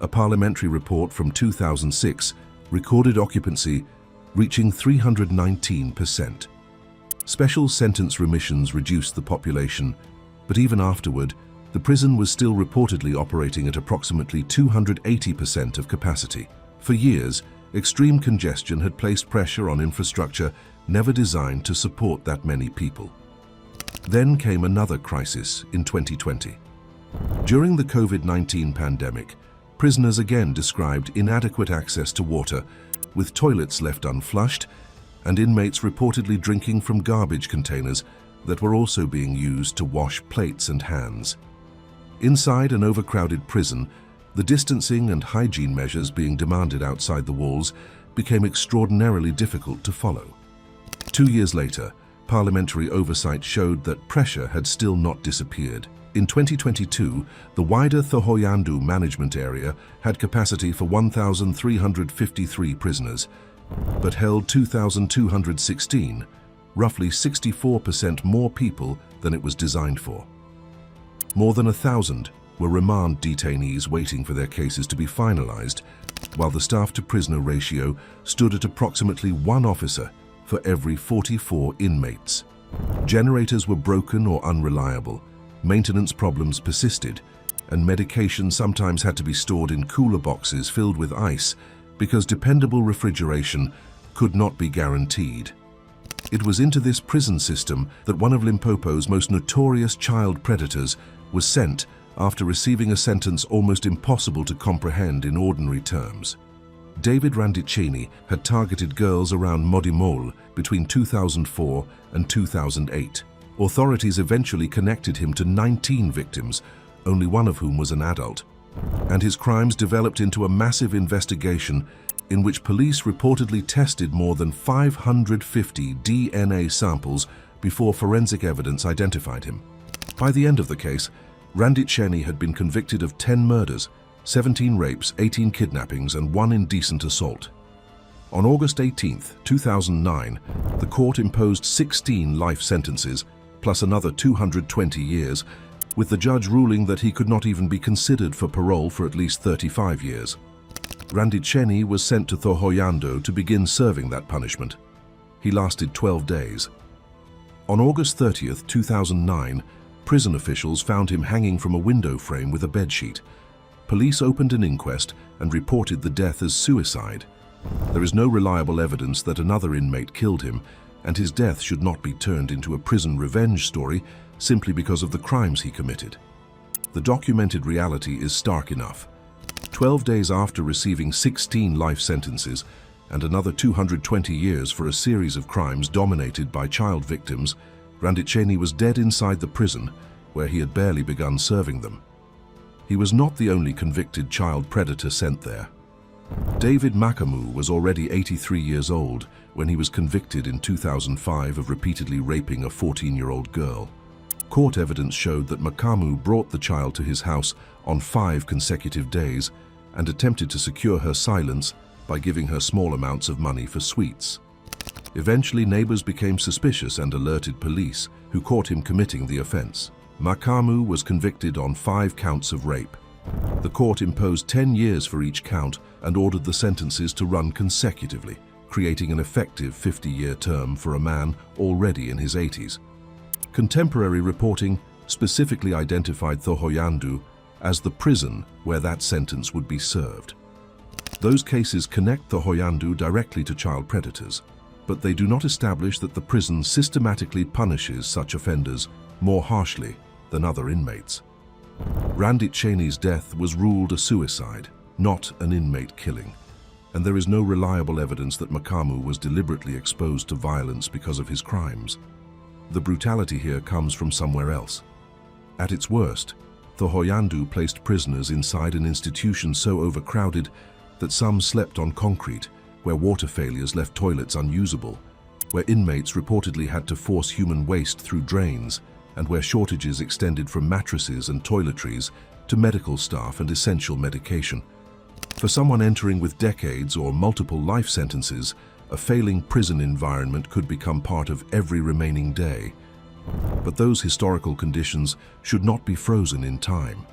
A parliamentary report from 2006 recorded occupancy reaching 319%. Special sentence remissions reduced the population, but even afterward, the prison was still reportedly operating at approximately 280% of capacity. For years, extreme congestion had placed pressure on infrastructure never designed to support that many people. Then came another crisis in 2020. During the COVID-19 pandemic, prisoners again described inadequate access to water, with toilets left unflushed and inmates reportedly drinking from garbage containers that were also being used to wash plates and hands. Inside an overcrowded prison, the distancing and hygiene measures being demanded outside the walls became extraordinarily difficult to follow. 2 years later, parliamentary oversight showed that pressure had still not disappeared. In 2022, the wider Thohoyandou management area had capacity for 1,353 prisoners, but held 2,216, roughly 64% more people than it was designed for. More than 1,000 were remand detainees waiting for their cases to be finalized, while the staff-to-prisoner ratio stood at approximately 1 officer for every 44 inmates. Generators were broken or unreliable, maintenance problems persisted, and medication sometimes had to be stored in cooler boxes filled with ice because dependable refrigeration could not be guaranteed. It was into this prison system that one of Limpopo's most notorious child predators was sent after receiving a sentence almost impossible to comprehend in ordinary terms. David Randicini had targeted girls around Modimolle between 2004 and 2008. Authorities eventually connected him to 19 victims, only one of whom was an adult. And his crimes developed into a massive investigation in which police reportedly tested more than 550 DNA samples before forensic evidence identified him. By the end of the case, Ranjit Cheney had been convicted of 10 murders, 17 rapes, 18 kidnappings, and 1 indecent assault. On August 18, 2009, the court imposed 16 life sentences, plus another 220 years, with the judge ruling that he could not even be considered for parole for at least 35 years. Ranjit Cheney was sent to Thohoyandou to begin serving that punishment. He lasted 12 days. On August 30, 2009, prison officials found him hanging from a window frame with a bedsheet. Police opened an inquest and reported the death as suicide. There is no reliable evidence that another inmate killed him, and his death should not be turned into a prison revenge story simply because of the crimes he committed. The documented reality is stark enough. 12 days after receiving 16 life sentences and another 220 years for a series of crimes dominated by child victims, Ranjit Cheney was dead inside the prison where he had barely begun serving them. He was not the only convicted child predator sent there. David Makamu was already 83 years old when he was convicted in 2005 of repeatedly raping a 14-year-old girl. Court evidence showed that Makamu brought the child to his house on 5 consecutive days and attempted to secure her silence by giving her small amounts of money for sweets. Eventually, neighbors became suspicious and alerted police, who caught him committing the offense. Makamu was convicted on 5 counts of rape. The court imposed 10 years for each count and ordered the sentences to run consecutively, creating an effective 50-year term for a man already in his 80s. Contemporary reporting specifically identified Thohoyandou as the prison where that sentence would be served. Those cases connect Thohoyandou directly to child predators, but they do not establish that the prison systematically punishes such offenders more harshly than other inmates. Ranjit Cheney's death was ruled a suicide, not an inmate killing, and there is no reliable evidence that Makamu was deliberately exposed to violence because of his crimes. The brutality here comes from somewhere else. At its worst, Thohoyandou placed prisoners inside an institution so overcrowded that some slept on concrete, where water failures left toilets unusable, where inmates reportedly had to force human waste through drains, and where shortages extended from mattresses and toiletries to medical staff and essential medication. For someone entering with decades or multiple life sentences, a failing prison environment could become part of every remaining day. But those historical conditions should not be frozen in time.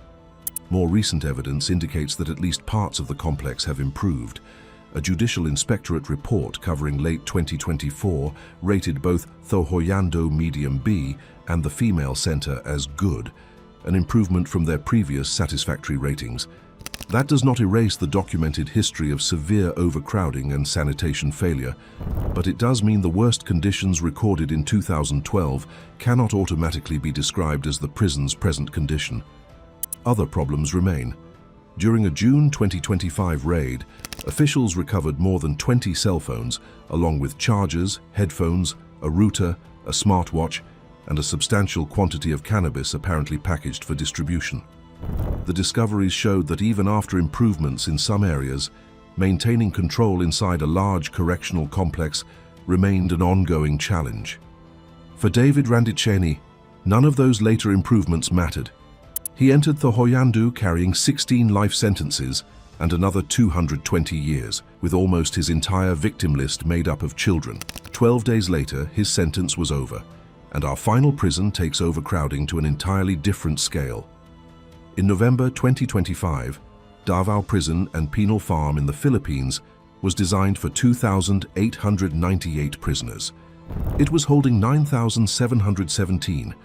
More recent evidence indicates that at least parts of the complex have improved. A judicial inspectorate report covering late 2024 rated both Thohoyandou Medium B and the female center as good, an improvement from their previous satisfactory ratings. That does not erase the documented history of severe overcrowding and sanitation failure, but it does mean the worst conditions recorded in 2012 cannot automatically be described as the prison's present condition. Other problems remain. During a June 2025 raid, officials recovered more than 20 cell phones, along with chargers, headphones, a router, a smartwatch, and a substantial quantity of cannabis apparently packaged for distribution. The discoveries showed that even after improvements in some areas, maintaining control inside a large correctional complex remained an ongoing challenge. For David Ranjit Cheney, none of those later improvements mattered. He entered Thohoyandou carrying 16 life sentences and another 220 years, with almost his entire victim list made up of children. 12 days later, his sentence was over, and our final prison takes overcrowding to an entirely different scale. In November 2025, Davao Prison and Penal Farm in the Philippines was designed for 2,898 prisoners. It was holding 9,717,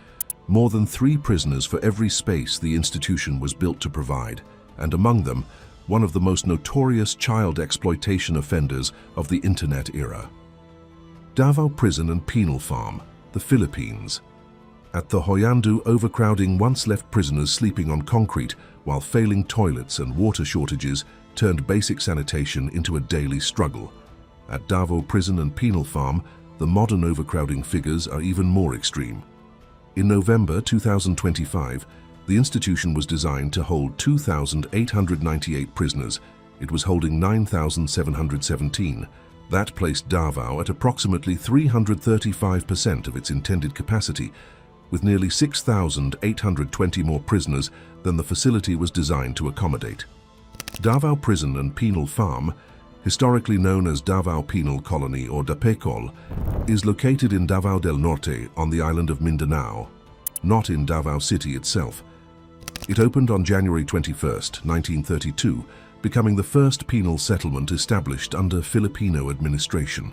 more than 3 prisoners for every space the institution was built to provide, and among them, one of the most notorious child exploitation offenders of the internet era. Davao Prison and Penal Farm, the Philippines. At Thohoyandou, overcrowding once left prisoners sleeping on concrete, while failing toilets and water shortages turned basic sanitation into a daily struggle. At Davao Prison and Penal Farm, the modern overcrowding figures are even more extreme. In November 2025, the institution was designed to hold 2,898 prisoners, It was holding 9,717. That placed Davao at approximately 335% of its intended capacity, with nearly 6,820 more prisoners than the facility was designed to accommodate. Davao Prison and Penal Farm, historically known as Davao Penal Colony or Dapecol, is located in Davao del Norte on the island of Mindanao, not in Davao City itself. It opened on January 21, 1932, becoming the first penal settlement established under Filipino administration.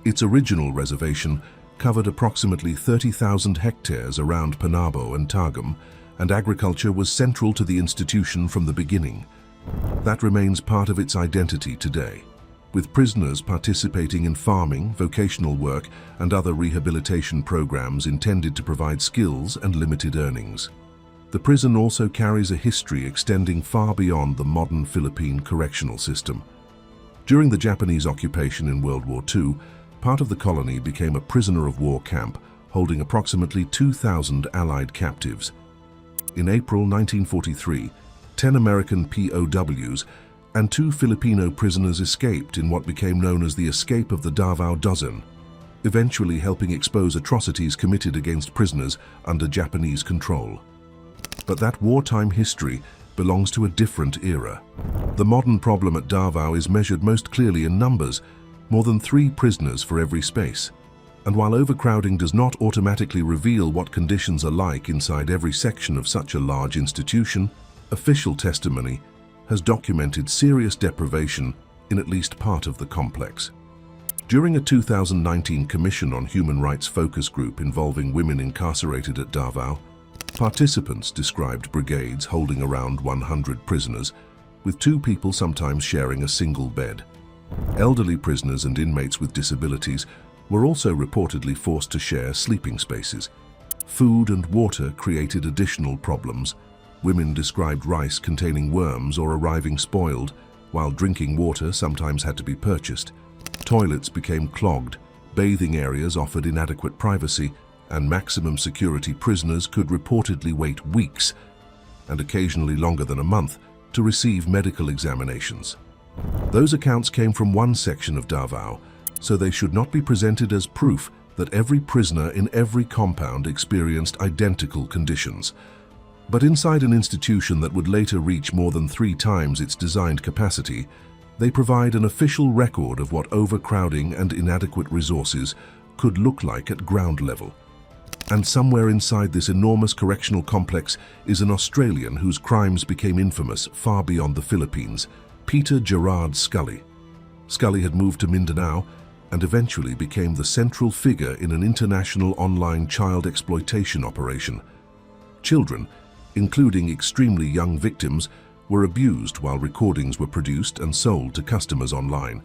Its original reservation covered approximately 30,000 hectares around Panabo and Tagum, and agriculture was central to the institution from the beginning. That remains part of its identity today, with prisoners participating in farming, vocational work, and other rehabilitation programs intended to provide skills and limited earnings. The prison also carries a history extending far beyond the modern Philippine correctional system. During the Japanese occupation in World War II, part of the colony became a prisoner of war camp, holding approximately 2,000 Allied captives. In April 1943, 10 American POWs and 2 Filipino prisoners escaped in what became known as the Escape of the Davao Dozen, eventually helping expose atrocities committed against prisoners under Japanese control. But that wartime history belongs to a different era. The modern problem at Davao is measured most clearly in numbers, more than 3 prisoners for every space. And while overcrowding does not automatically reveal what conditions are like inside every section of such a large institution, official testimony has documented serious deprivation in at least part of the complex. During a 2019 Commission on Human Rights focus group involving women incarcerated at Davao, participants described brigades holding around 100 prisoners, with 2 people sometimes sharing a single bed. Elderly prisoners and inmates with disabilities were also reportedly forced to share sleeping spaces. Food and water created additional problems. Women described rice containing worms or arriving spoiled, while drinking water sometimes had to be purchased. Toilets became clogged, bathing areas offered inadequate privacy, and maximum security prisoners could reportedly wait weeks, and occasionally longer than a month, to receive medical examinations. Those accounts came from one section of Davao, so they should not be presented as proof that every prisoner in every compound experienced identical conditions. But inside an institution that would later reach more than 3 times its designed capacity, they provide an official record of what overcrowding and inadequate resources could look like at ground level. And somewhere inside this enormous correctional complex is an Australian whose crimes became infamous far beyond the Philippines, Peter Gerard Scully. Scully had moved to Mindanao and eventually became the central figure in an international online child exploitation operation. Children, including extremely young victims, were abused while recordings were produced and sold to customers online.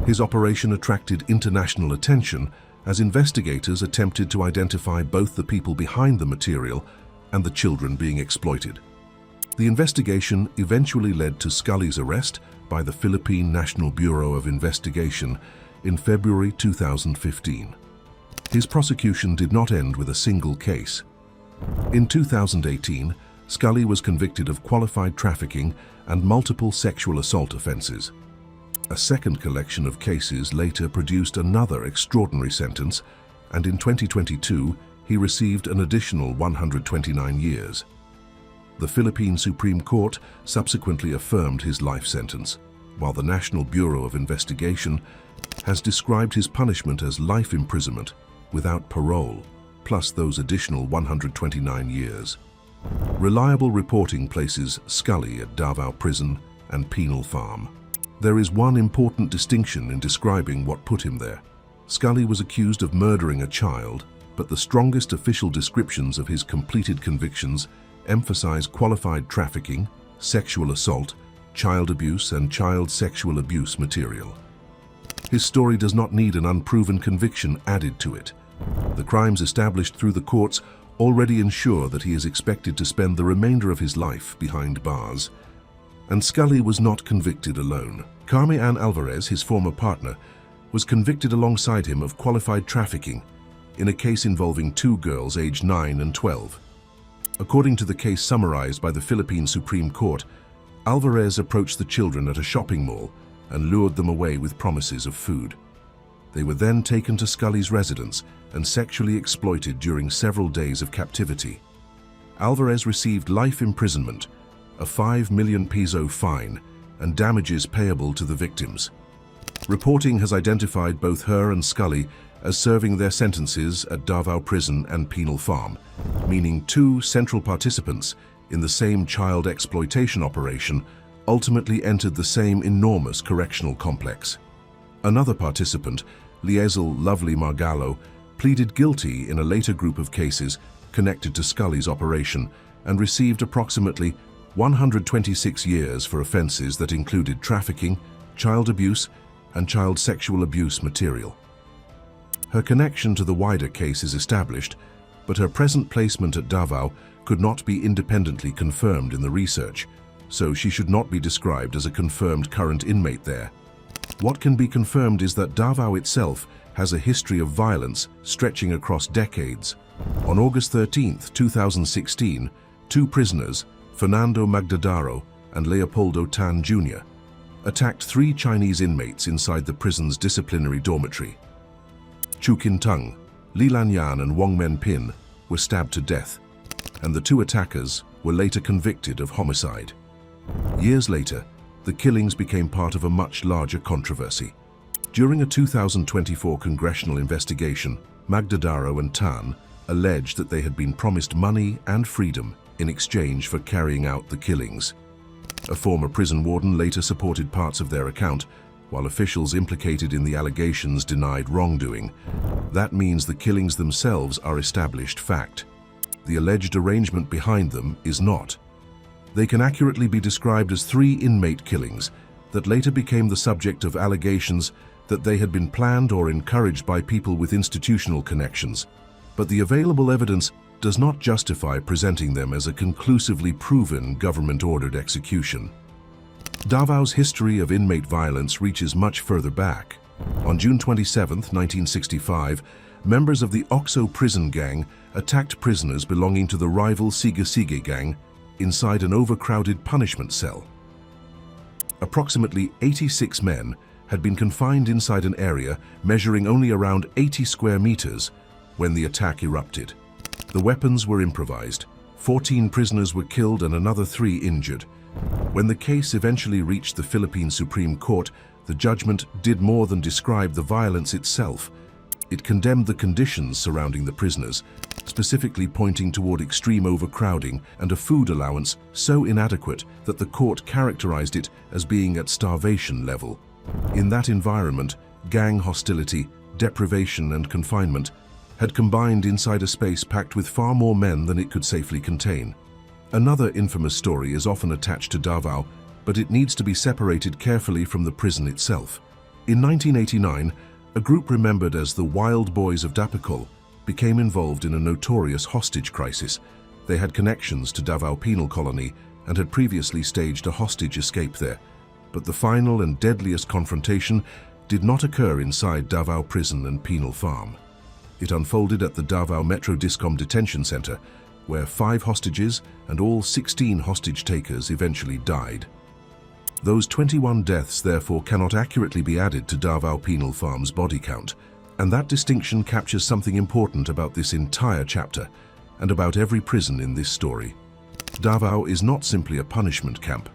His operation attracted international attention as investigators attempted to identify both the people behind the material and the children being exploited. The investigation eventually led to Scully's arrest by the Philippine National Bureau of Investigation in February 2015. His prosecution did not end with a single case. In 2018, Scully was convicted of qualified trafficking and multiple sexual assault offenses. A second collection of cases later produced another extraordinary sentence, and in 2022, he received an additional 129 years. The Philippine Supreme Court subsequently affirmed his life sentence, while the National Bureau of Investigation has described his punishment as life imprisonment without parole, plus those additional 129 years. Reliable reporting places Scully at Davao Prison and Penal Farm. There is one important distinction in describing what put him there. Scully was accused of murdering a child, but the strongest official descriptions of his completed convictions emphasize qualified trafficking, sexual assault, child abuse, and child sexual abuse material. His story does not need an unproven conviction added to it. The crimes established through the courts already ensure that he is expected to spend the remainder of his life behind bars. And Scully was not convicted alone. Carme Ann Alvarez, his former partner, was convicted alongside him of qualified trafficking in a case involving 2 girls aged 9 and 12. According to the case summarized by the Philippine Supreme Court, Alvarez approached the children at a shopping mall and lured them away with promises of food. They were then taken to Scully's residence and sexually exploited during several days of captivity. Alvarez received life imprisonment, a 5 million peso fine, and damages payable to the victims. Reporting has identified both her and Scully as serving their sentences at Davao Prison and Penal Farm, meaning two central participants in the same child exploitation operation ultimately entered the same enormous correctional complex. Another participant, Liesl Lovely Margallo, pleaded guilty in a later group of cases connected to Scully's operation and received approximately 126 years for offenses that included trafficking, child abuse, and child sexual abuse material. Her connection to the wider case is established, but her present placement at Davao could not be independently confirmed in the research, so she should not be described as a confirmed current inmate there. What can be confirmed is that Davao itself has a history of violence stretching across decades. On August 13, 2016, two prisoners, Fernando Magdadaro and Leopoldo Tan Jr., attacked three Chinese inmates inside the prison's disciplinary dormitory. Chu Kin-tung, Li Lanyan and Wong Men-pin were stabbed to death, and the two attackers were later convicted of homicide. Years later, the killings became part of a much larger controversy. During a 2024 congressional investigation, Magdadaro and Tan alleged that they had been promised money and freedom in exchange for carrying out the killings. A former prison warden later supported parts of their account, while officials implicated in the allegations denied wrongdoing. That means the killings themselves are established fact. The alleged arrangement behind them is not. They can accurately be described as three inmate killings that later became the subject of allegations that they had been planned or encouraged by people with institutional connections. But the available evidence does not justify presenting them as a conclusively proven government-ordered execution. Davao's history of inmate violence reaches much further back. On June 27, 1965, members of the OXO prison gang attacked prisoners belonging to the rival Siga Sige gang inside an overcrowded punishment cell. Approximately 86 men had been confined inside an area measuring only around 80 square meters when the attack erupted. The weapons were improvised. 14 prisoners were killed and another 3 injured. When the case eventually reached the Philippine Supreme Court, the judgment did more than describe the violence itself. It condemned the conditions surrounding the prisoners, specifically pointing toward extreme overcrowding and a food allowance so inadequate that the court characterized it as being at starvation level. In that environment, gang hostility, deprivation, and confinement had combined inside a space packed with far more men than it could safely contain. Another infamous story is often attached to Davao, but it needs to be separated carefully from the prison itself. In 1989, a group remembered as the Wild Boys of Dapicol became involved in a notorious hostage crisis. They had connections to Davao Penal Colony and had previously staged a hostage escape there. But the final and deadliest confrontation did not occur inside Davao Prison and Penal Farm. It unfolded at the Davao Metro Discom Detention Center, where 5 hostages and all 16 hostage takers eventually died. Those 21 deaths therefore cannot accurately be added to Davao Penal Farm's body count, and that distinction captures something important about this entire chapter and about every prison in this story. Davao is not simply a punishment camp.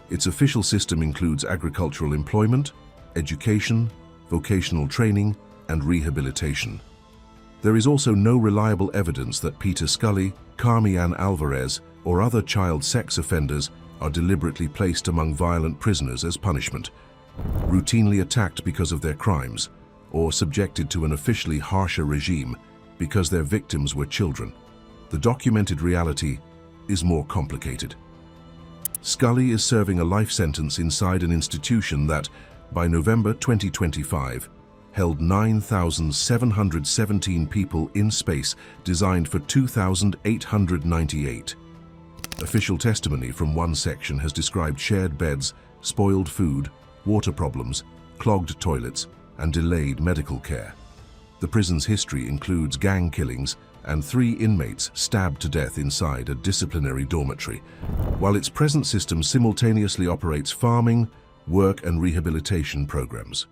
Its official system includes agricultural employment, education, vocational training, and rehabilitation. There is also no reliable evidence that Peter Scully, Carmian Alvarez, or other child sex offenders are deliberately placed among violent prisoners as punishment, routinely attacked because of their crimes, or subjected to an officially harsher regime because their victims were children. The documented reality is more complicated. Scully is serving a life sentence inside an institution that, by November 2025, held 9,717 people in space designed for 2,898. Official testimony from one section has described shared beds, spoiled food, water problems, clogged toilets, and delayed medical care. The prison's history includes gang killings, and 3 inmates stabbed to death inside a disciplinary dormitory, while its present system simultaneously operates farming, work and rehabilitation programs.